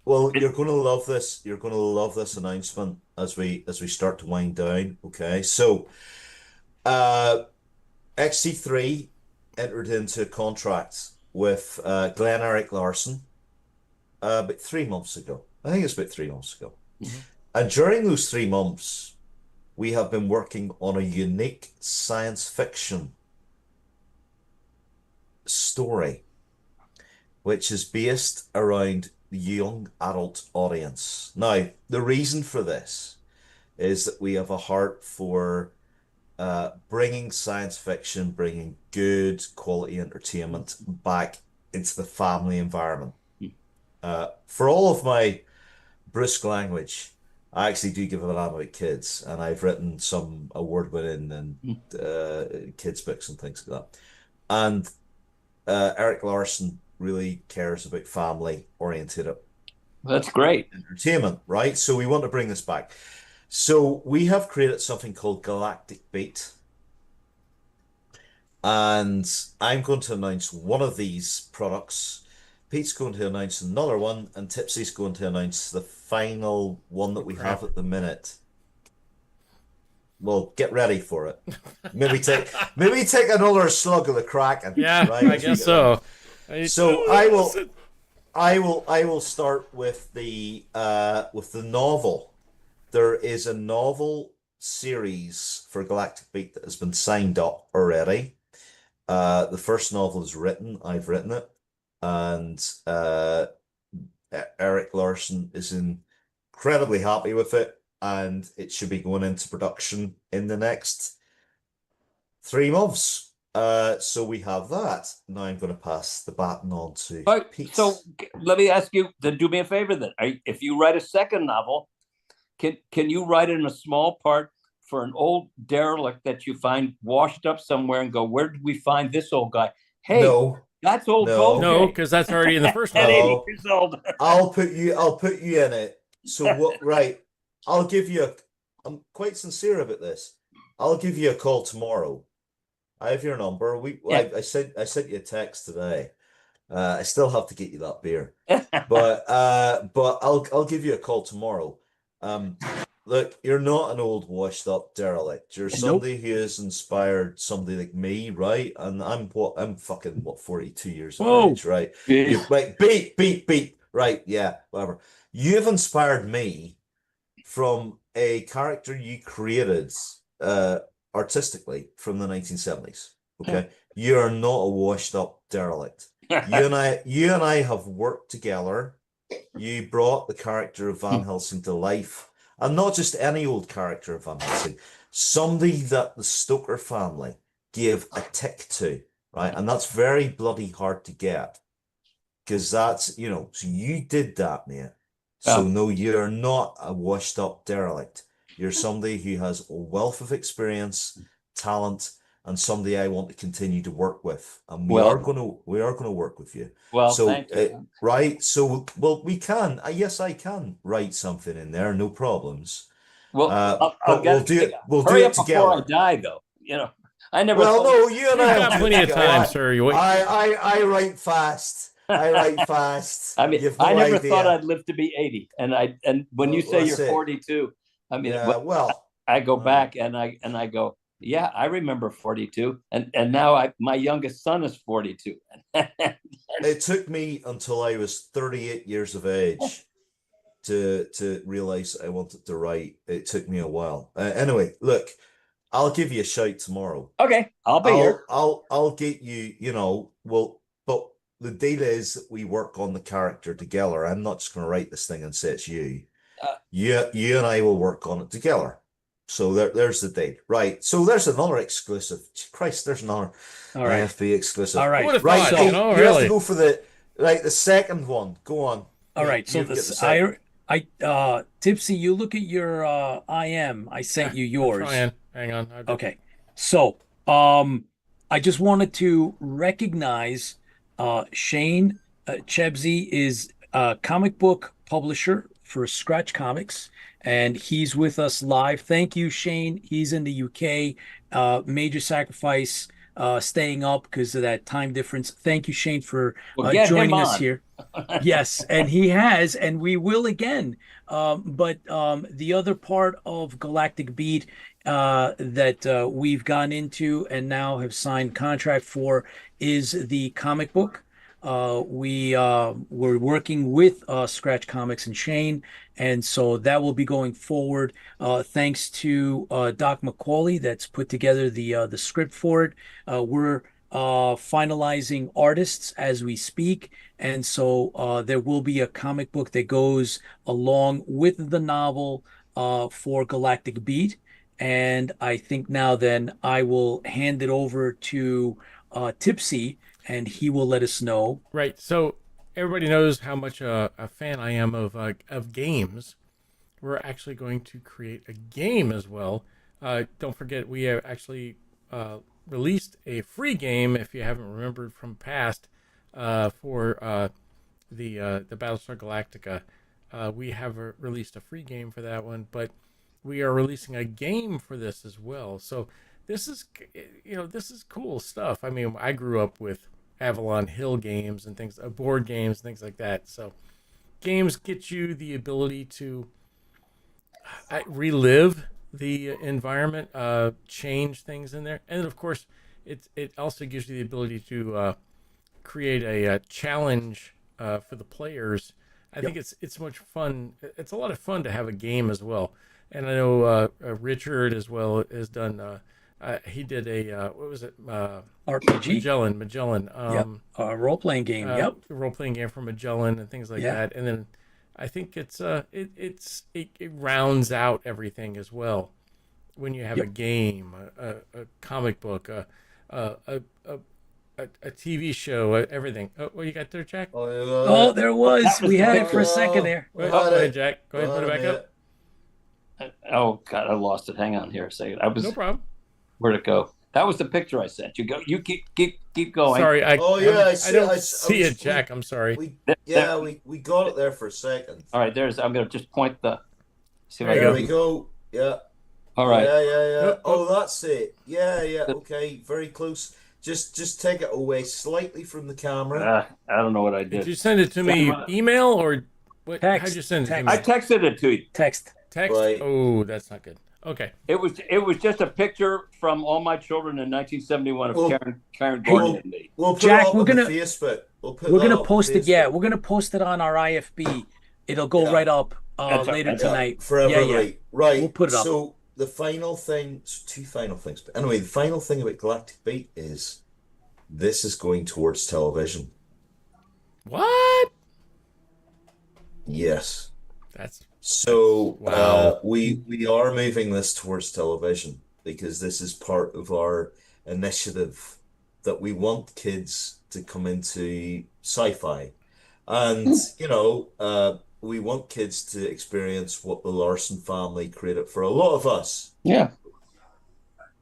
Well, you're going to love this. You're going to love this announcement as we start to wind down. Okay, so XC3 entered into a contract with Glen Eric Larson about 3 months ago. I think it's about 3 months ago. And during those 3 months, we have been working on a unique science fiction story, which is based around the young adult audience. Now, the reason for this is that we have a heart for bringing science fiction, bringing good quality entertainment back into the family environment. For all of my brusque language, I actually do give a lot about kids, and I've written some award-winning and kids books and things like that. And Eric Larson really cares about family-oriented that's great. entertainment, right? So we want to bring this back. So we have created something called Galactic Beat. And I'm going to announce one of these products. Pete's going to announce another one, and Tipsy's going to announce the final one that we have at the minute. Well, get ready for it. Maybe take another slug of the Kraken. Yeah, right, I as we guess get so. So I will start with the novel. There is a novel series for Galactic Beat that has been signed up already. The first novel is written. I've written it, and Eric Larson is incredibly happy with it, and it should be going into production in the next 3 months. So we have that. Now I'm going to pass the baton on to All right, Pete. so let me ask you to do me a favor then. If you write a second novel, can you write in a small part for an old derelict that you find washed up somewhere and go, where did we find this old guy? Hey, No, that's old no, Bojay. No, because that's already in the first At novel. 80 years old. I'll put you in it. So what? Right, I'll give you a. I'm quite sincere about this. I'll give you a call tomorrow. I have your number. Yeah. I sent you a text today. I still have to get you that beer, but I'll give you a call tomorrow. Look, you're not an old washed up derelict. You're Nope. somebody who has inspired somebody like me, right? And I'm fucking 42 years of Whoa. age, right? Jeez. Wait, beep, right? Yeah, whatever. You've inspired me from a character you created artistically from the 1970s. Okay, you are not a washed up derelict. You and I have worked together. You brought the character of Van Helsing to life, and not just any old character of Van Helsing, somebody that the Stoker family gave a tick to, right? And that's very bloody hard to get, because that's, so you did that, mate. So no, you're not a washed up derelict. You're somebody who has a wealth of experience, talent, and somebody I want to continue to work with. And we are going to work with you. Well, So, thank you. right. So, well, we can, yes, I can write something in there. No problems. Well, but we'll do it hurry up together. before I die, though. I never. Well, no, you and I You've got plenty of time, sir. You wait. I write fast. I write fast. I mean, I never thought I'd live to be 80. And when you say you're 42, I mean, I go back and I go, yeah, I remember 42, and now my youngest son is 42. It took me until I was 38 years of age to realize I wanted to write. It took me a while. Anyway, look, I'll give you a shout tomorrow. Okay, I'll be here. I'll get you. But the deal is that we work on the character together. I'm not just going to write this thing and say it's you. You and I will work on it together. So there's the date. Right. So there's another exclusive. Christ, there's another IFB exclusive. All right. Right. So, you really? have to go for the second one. Go on. All right. So Tipsy, you look at your IM. I sent you yours. Hang on. Okay. So I just wanted to recognize Shane Chebsey is a comic book publisher for Scratch Comics, and he's with us live. Thank you, Shane. He's in the UK. Major sacrifice staying up because of that time difference. Thank you, Shane, for joining us here. Yes, and he has, and we will again. But the other part of Galactic Beat that we've gone into and now have signed contract for is the comic book. We're working with Scratch Comics and Shane, and so that will be going forward. Thanks to Doc McAuley that's put together the script for it. We're finalizing artists as we speak, and so there will be a comic book that goes along with the novel for Galactic Beat. And I think now then I will hand it over to Tipsy, and he will let us know. Right. So everybody knows how much a fan I am of games. We're actually going to create a game as well. Don't forget, we have actually released a free game, if you haven't remembered from past, for the Battlestar Galactica. We have released a free game for that one, but we are releasing a game for this as well. So this is cool stuff. I mean, I grew up with Avalon Hill games and things, board games, things like that. So games get you the ability to relive the environment, change things in there, and of course, it also gives you the ability to create a challenge for the players. I think it's much fun. It's a lot of fun to have a game as well. And I know Richard as well has done. He did a what was it? RPG. Magellan. Role playing game. Role playing game for Magellan and things like that. And then I think it rounds out everything as well when you have a game, a comic book, a TV show, everything. Oh, what you got there, Jack? Oh, there was. That was We the had it picture. for a second there. Go ahead, Jack. Go ahead and put it back up. Oh God, I lost it. Hang on here a second. No problem. Where'd it go? That was the picture I sent you. Go. You keep going. Sorry, I don't see was- it, Jack. I'm sorry. We got it there for a second. All right. I'm gonna just point the. See if I There There go. we go. Yeah. All right. Yeah. Oop, Oh, that's it. Yeah. Okay, very close. Just take it away slightly from the camera. I don't know what I Did did. you send it to me email or what? Text. How'd you send it to Text. me? I texted it to you. Text. Text? Right. Oh, that's not good. Okay. It was just a picture from all my children in 1971 of Well, Karen Gordon and me. We'll put Jack, it up we're on gonna- the Facebook. We'll put We're that gonna up post on it. Yeah, Facebook. we're gonna post it on our IFB. It'll go Yeah. right up That's all later right. tonight. For Yeah, everybody. Right. We'll put it up. So the final thing, two final things. But anyway, the final thing about Galactic Beat is this is going towards television. What? Yes. That's So Wow. we are moving this towards television because this is part of our initiative that we want kids to come into sci-fi. And, we want kids to experience what the Larson family created for a lot of us. Yeah.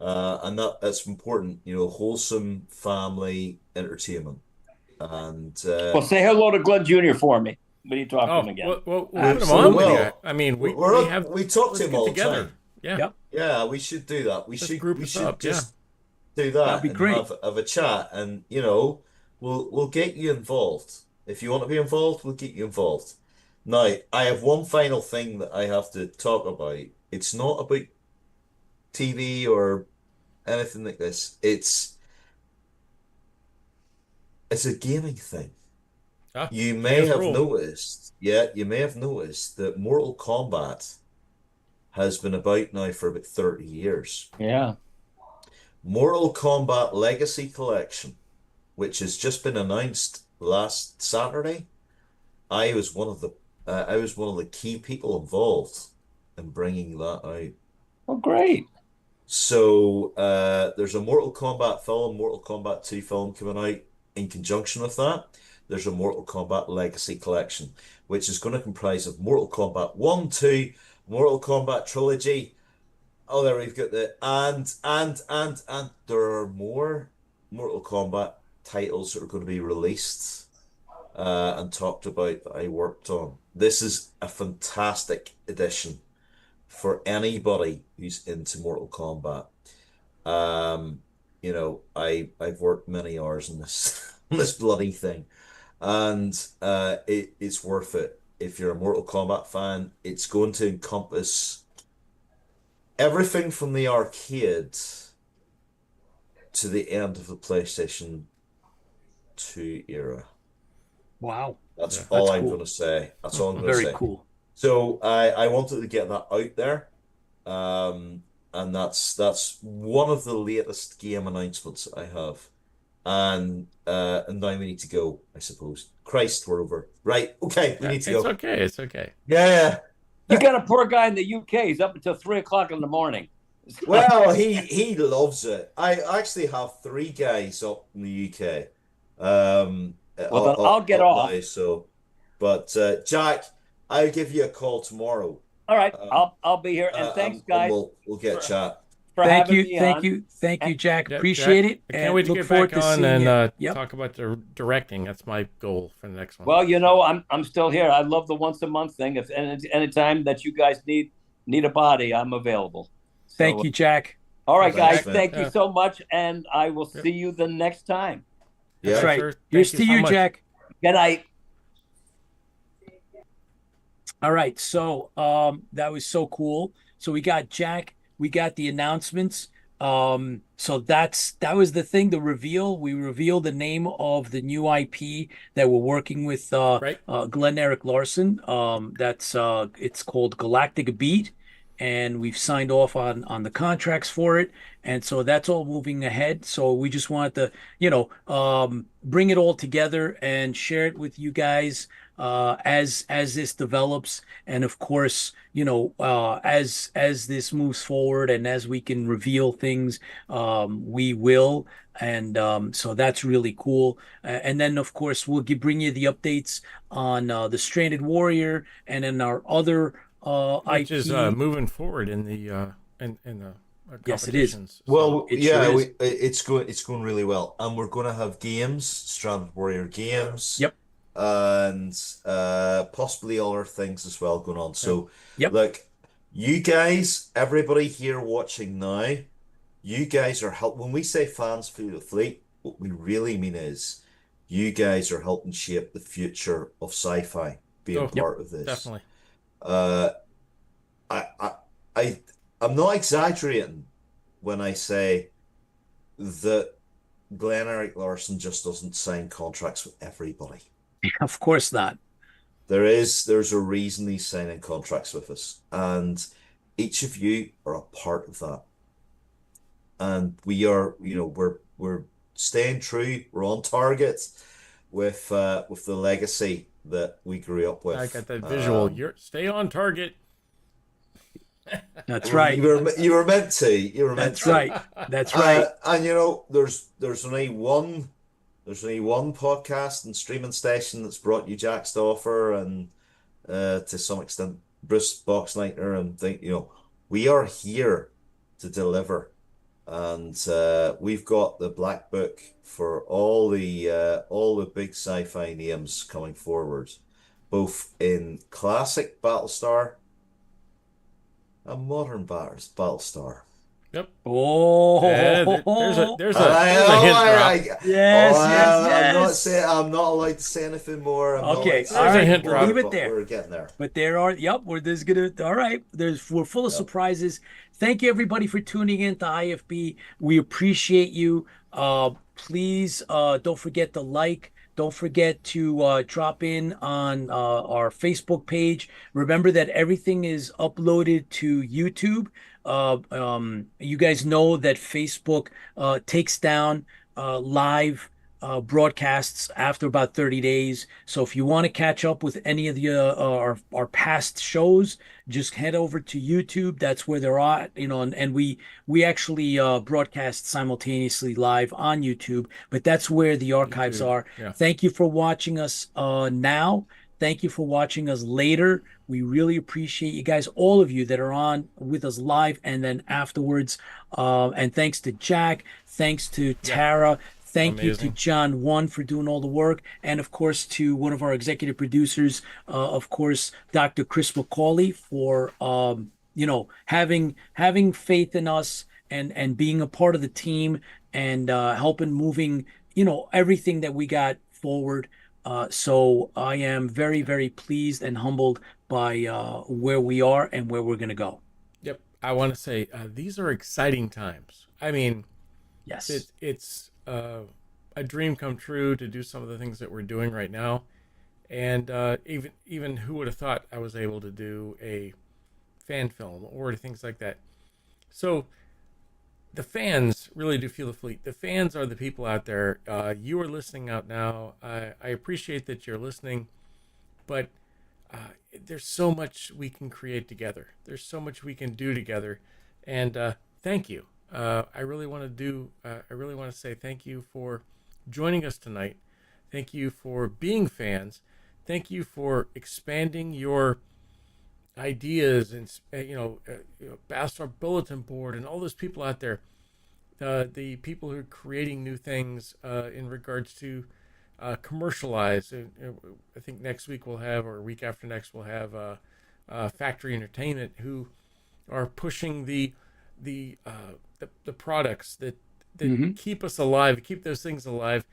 And that's important, wholesome family entertainment. And Well, say hello to Glenn Jr. for me when you talk to him again. We'll put him Absolutely. on with you. Well, I mean, we talk let's to him get all the together. time. Yeah. Yep. Yeah, we should do that. Let's group us up, just do that That'd be and great. have a chat, and we'll get you involved. If you want to be involved, we'll get you involved. Now, I have one final thing that I have to talk about. It's not about TV or anything like this. It's a gaming thing. Ah, You may famous have rule. noticed, you may have noticed that Mortal Kombat has been about now for about 30 years. Yeah. Mortal Kombat Legacy Collection, which has just been announced last Saturday. I was one of the key people involved in bringing that out. Oh, great. So there's a Mortal Kombat film, Mortal Kombat 2 film coming out in conjunction with that. There's a Mortal Kombat Legacy Collection, which is going to comprise of Mortal Kombat 1, 2, Mortal Kombat Trilogy. Oh, there we've got and there are more Mortal Kombat titles that are going to be released and talked about that I worked on. This is a fantastic edition for anybody who's into Mortal Kombat. I've worked many hours on this on this bloody thing, and it's worth it. If you're a Mortal Kombat fan, it's going to encompass everything from the arcade to the end of the PlayStation 2 era. Wow. That's Yeah. all That's I'm cool. going to say. That's all I'm going to Very say. cool. So I wanted to get that out there, and that's one of the latest game announcements I have, and now we need to go, I suppose. Christ, we're over. Right? Okay, we need to It's go. okay. It's okay. Yeah. You got a poor guy in the UK. He's up until 3:00 in the morning. Well, he loves it. I actually have 3 guys up in the UK. Well, then I'll get off. Now, but Jack, I'll give you a call tomorrow. All right, I'll be here. And thanks, guys, We'll get a chat. for Thank having you, me thank on. you, thank you, Jack. Yep, Appreciate Jack, it. I can't and wait to look get forward back to on seeing and you. Yep. talk about the directing. That's my goal for the next one. Well, I'm still here. I love the once a month thing. If anytime that you guys need a body, I'm available. Thank you, Jack. All right, Thanks, guys. man. Thank Yeah. you so much, and I will Yep. see you the next time. That's Yeah. right. sir. Here's Thank you to so you, much. Jack. Good night. All right, so that was so cool. So we got Jack, we got the announcements. So that was the thing, the reveal. We revealed the name of the new IP that we're working with Right. Glen Eric Larson. It's called Galactic Beat, and we've signed off on the contracts for it. And so that's all moving ahead. So we just wanted to, bring it all together and share it with you guys. as this develops, and of course, as this moves forward and as we can reveal things, we will. And so that's really cool. And then, of course, we'll bring you the updates on the Stranded Warrior and then our other Which is IP. moving forward in the Yes, it is. competitions. Well, It yeah, sure is. it's going really well, and we're going to have games, Stranded Warrior games, Yep. and possibly other things as well going on. So, Yep. look, you guys, everybody here watching now, you guys are help. When we say fans feel the fleet, what we really mean is you guys are helping shape the future of sci-fi, being Oh, part of this. definitely. Uh, I, I, I, I'm not exaggerating when I say that Glen Eric Larson just doesn't sign contracts with everybody. Of course not. There's a reason he's signing contracts with us, and each of you are a part of that. And we are, we're staying true. We're on target with the legacy that we grew up with. I got that visual. You're stay on target. That's right. You were meant to. You were meant That's to. right. That's right. And there's only one podcast and streaming station that's brought you Jack Stauffer and to some extent Bruce Boxleitner, and we are here to deliver. And we've got the black book for all the big sci-fi names coming forward, both in classic Battlestar and modern Battlestar. Yep. Oh, There's a hint drop. Yes. I'm not allowed to say anything more. Okay, all right, hint We're drop. Leave it there. We're getting there. But there are, all right. We're full of surprises. Thank you everybody for tuning in to IFB. We appreciate you. Please don't forget to like. Don't forget to drop in on our Facebook page. Remember that everything is uploaded to YouTube. You guys know that Facebook takes down live broadcasts after about 30 days. So if you want to catch up with any of the our past shows, just head over to YouTube. That's where they're at, and we actually broadcast simultaneously live on YouTube, but that's where the archives are. Yeah. Thank you for watching us now. Thank you for watching us later. We really appreciate you guys, all of you that are on with us live and then afterwards. And thanks to Jack. Thanks to Tara. Thank you to John One for doing all the work. And of course, to one of our executive producers, of course, Dr. Chris McAuley for, having faith in us and being a part of the team and helping moving, everything that we got forward. So I am very, very pleased and humbled by where we are and where we're going to go. Yep. I want to say these are exciting times. I mean, yes, it's a dream come true to do some of the things that we're doing right now. And even who would have thought I was able to do a fan film or things like that. So the fans really do feel the fleet. The fans are the people out there. You are listening out now. I appreciate that you're listening, but there's so much we can create together. There's so much we can do together, and thank you. I really want to say thank you for joining us tonight. Thank you for being fans. Thank you for expanding your ideas and Battlestar Bulletin Board and all those people out there, the people who are creating new things in regards to commercialize. I think next week we'll have, or a week after next we'll have Factory Entertainment, who are pushing the products that keep us alive, keep those things alive.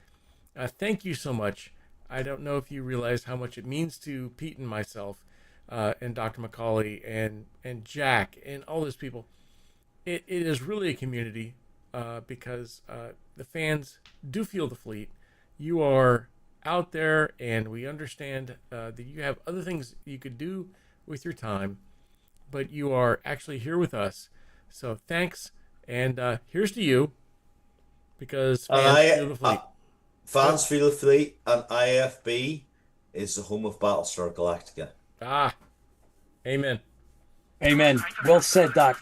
Thank you so much. I don't know if you realize how much it means to Pete and myself, and Dr. McAuley and Jack and all those people. It is really a community because the fans do feel the fleet. You are out there, and we understand that you have other things you could do with your time, but you are actually here with us. So thanks, and here's to you, because fans feel the fleet. Fans feel the fleet, and IFB is the home of Battlestar Galactica. Ah, amen. Amen. Well said, Doc.